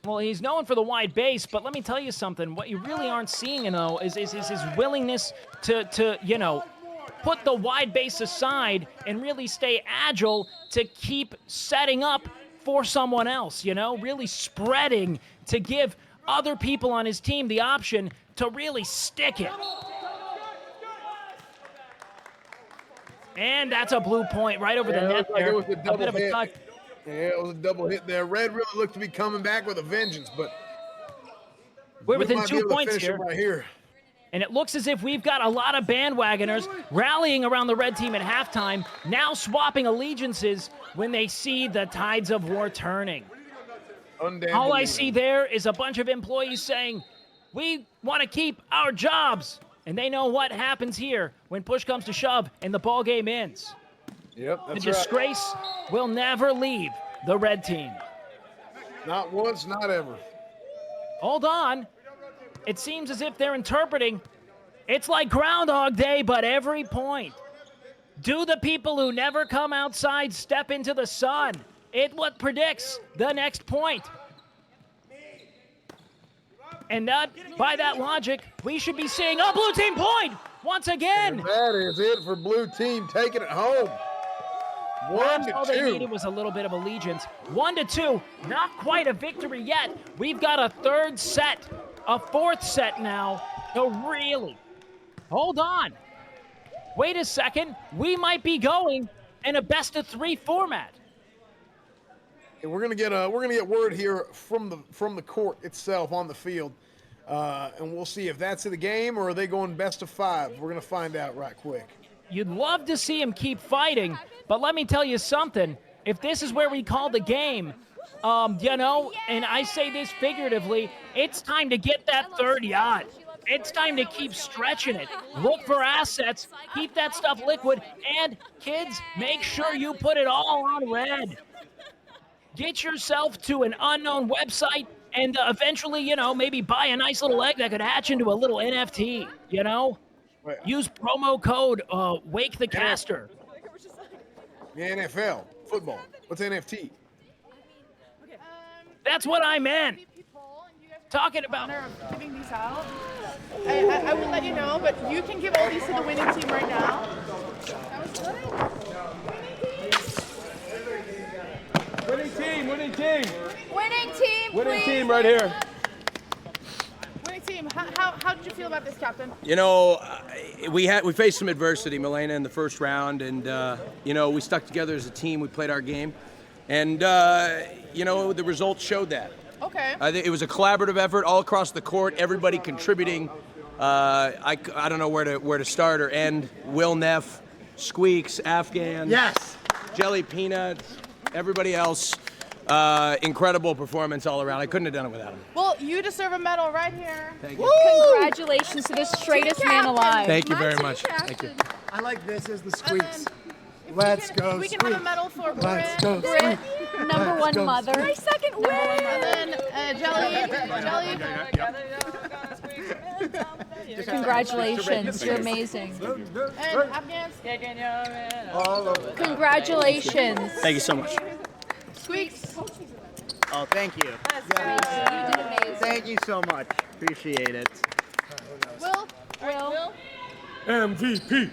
Well, he's known for the wide base, but let me tell you something. What you really aren't seeing, though, is his willingness to you know, put the wide base aside and really stay agile to keep setting up for someone else, you know, really spreading to give other people on his team the option to really stick it. And that's a blue point right over the net there. It was a double bit of a cut. Yeah, it was a double hit there. Red really looked to be coming back with a vengeance, but we're within 2 points here. Right here. And it looks as if we've got a lot of bandwagoners rallying around the red team at halftime, now swapping allegiances when they see the tides of war turning. All I see there is a bunch of employees saying, we want to keep our jobs. And they know what happens here when push comes to shove and the ball game ends. Yep, The that's disgrace will never leave the red team. Not once, not ever. Hold on. It seems as if they're interpreting it's like Groundhog Day, but every point. Do the people who never come outside step into the sun? It what predicts the next point. And by that logic, we should be seeing a blue team point once again. And that is it for blue team taking it home. 1-2. All they needed was a little bit of allegiance. 1-2, not quite a victory yet. We've got a third set, a fourth set now. So really, hold on. Wait a second. We might be going in a best-of-3 format. And we're gonna get word here from the court itself on the field, and we'll see if that's the game or are they going best-of-5. We're gonna find out right quick. You'd love to see him keep fighting, but let me tell you something. If this is where we call the game, and I say this figuratively, it's time to get that third yacht. It's time to keep stretching it. Look for assets, keep that stuff liquid, and kids, make sure you put it all on red. Get yourself to an unknown website and eventually, maybe buy a nice little egg that could hatch into a little NFT, Use promo code Wake the Caster. The NFL, football. What's NFT? That's what I meant. Talking about giving these out. I will let you know, but you can give all these to the winning team right now. Winning team. Winning team, Winning please. team right here. Winning team, how did you feel about this, Captain? We faced some adversity, Milena, in the first round, and we stuck together as a team. We played our game, and the results showed that. Okay. It was a collaborative effort all across the court. Everybody contributing. I don't know where to start or end. Will Neff, Squeaks, Afghan. Yes. Jelly Peanuts. Everybody else. Incredible performance all around. I couldn't have done it without him. Well, you deserve a medal right here. Thank you. Congratulations to the straightest man alive. Thank you very much. Thank you. I like this as the squeaks. Let's go, We can have a medal for Let's Britt. go, Britt. Number one mother. My second win. And then Jelly. Congratulations. You're amazing. And Afghans. Congratulations. Thank you so much. Squeaks. Oh, thank you. You did amazing. Thank you so much. Appreciate it. Will. MVP.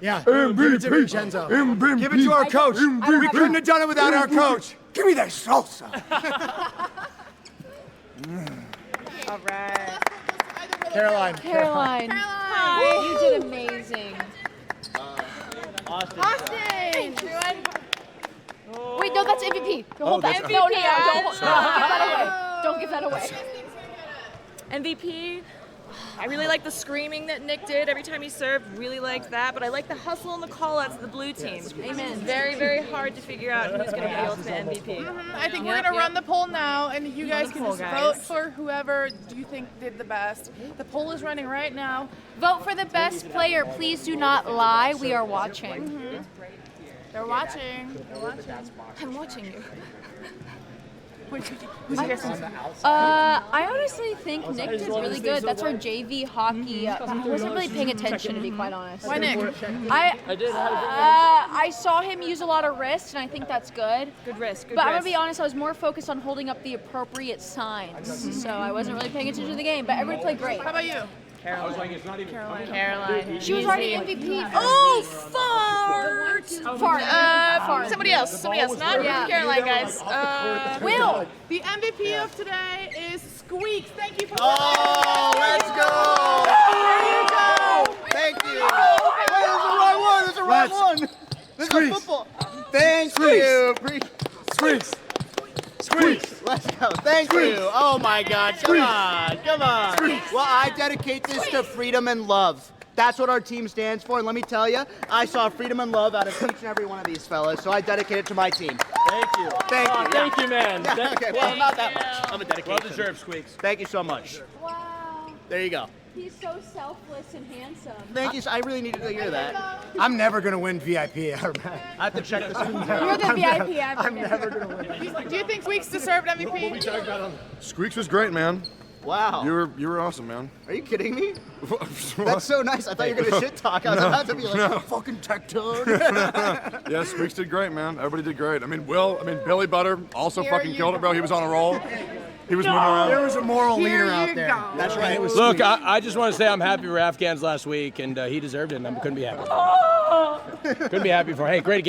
Yeah. Give it to Vincenzo. Give it to our coach. We couldn't have done it without our coach. Give me that salsa. All right. Caroline. Hi. You did amazing. Austin. Wait, no, that's MVP. Hold that. that's- No, don't give that away. MVP. I really like the screaming that Nick did every time he served. Really liked that, but I like the hustle and the call-outs of the blue team. Amen. It's very, very hard to figure out who's going to be the ultimate MVP. I think we're going to run the poll now, and you guys the can poll, just guys. vote for whoever you think did the best. The poll is running right now. Vote for the best player. Please do not lie. We are watching. They're watching. I'm watching you. Who's you guys think? I honestly think Nick did really good. That's our JV hockey. I wasn't really paying attention, to be quite honest. Why Nick? I saw him use a lot of wrist, and I think that's good. Good risk. But I'm gonna be honest, I was more focused on holding up the appropriate signs, so I wasn't really paying attention to the game. But everybody played great. How about you? Caroline. She was already MVP. Oh, fart! Fart. Somebody else. Not Caroline, guys. Will. The MVP of today is Squeaks. Thank you for Let's go! Thank you. Wait, there's a right one. This is football. Thank you. Squeaks. Let's go. Thank you. Oh my God. Come on. Well, I dedicate this to freedom and love. That's what our team stands for. And let me tell you, I saw freedom and love out of each and every one of these fellas, so I dedicate it to my team. Thank you. Thank you. Thank you, man. Yeah, okay, well, not that much. I'm a dedication. Well deserved, Squeaks. Thank you so much. Wow. There you go. He's so selfless and handsome. Thank you. I really needed to hear that. I'm never gonna win VIP. I have to check this one You're out. the VIP advocate. I'm never gonna win. Do you think Squeaks deserved MVP? Squeaks was great, man. Wow. You were awesome, man. Are you kidding me? That's so nice. I thought you were gonna shit talk. I was about to be like, fucking tectone. Yeah, Squeaks did great, man. Everybody did great. I mean, Billy Butter also fucking killed it, bro. He was on a roll. He was moving around. There was a moral leader out there. That's right. It was Look, I just want to say I'm happy for Afghans last week, and he deserved it, and I couldn't be happy. Couldn't be happy for him. Hey, great game.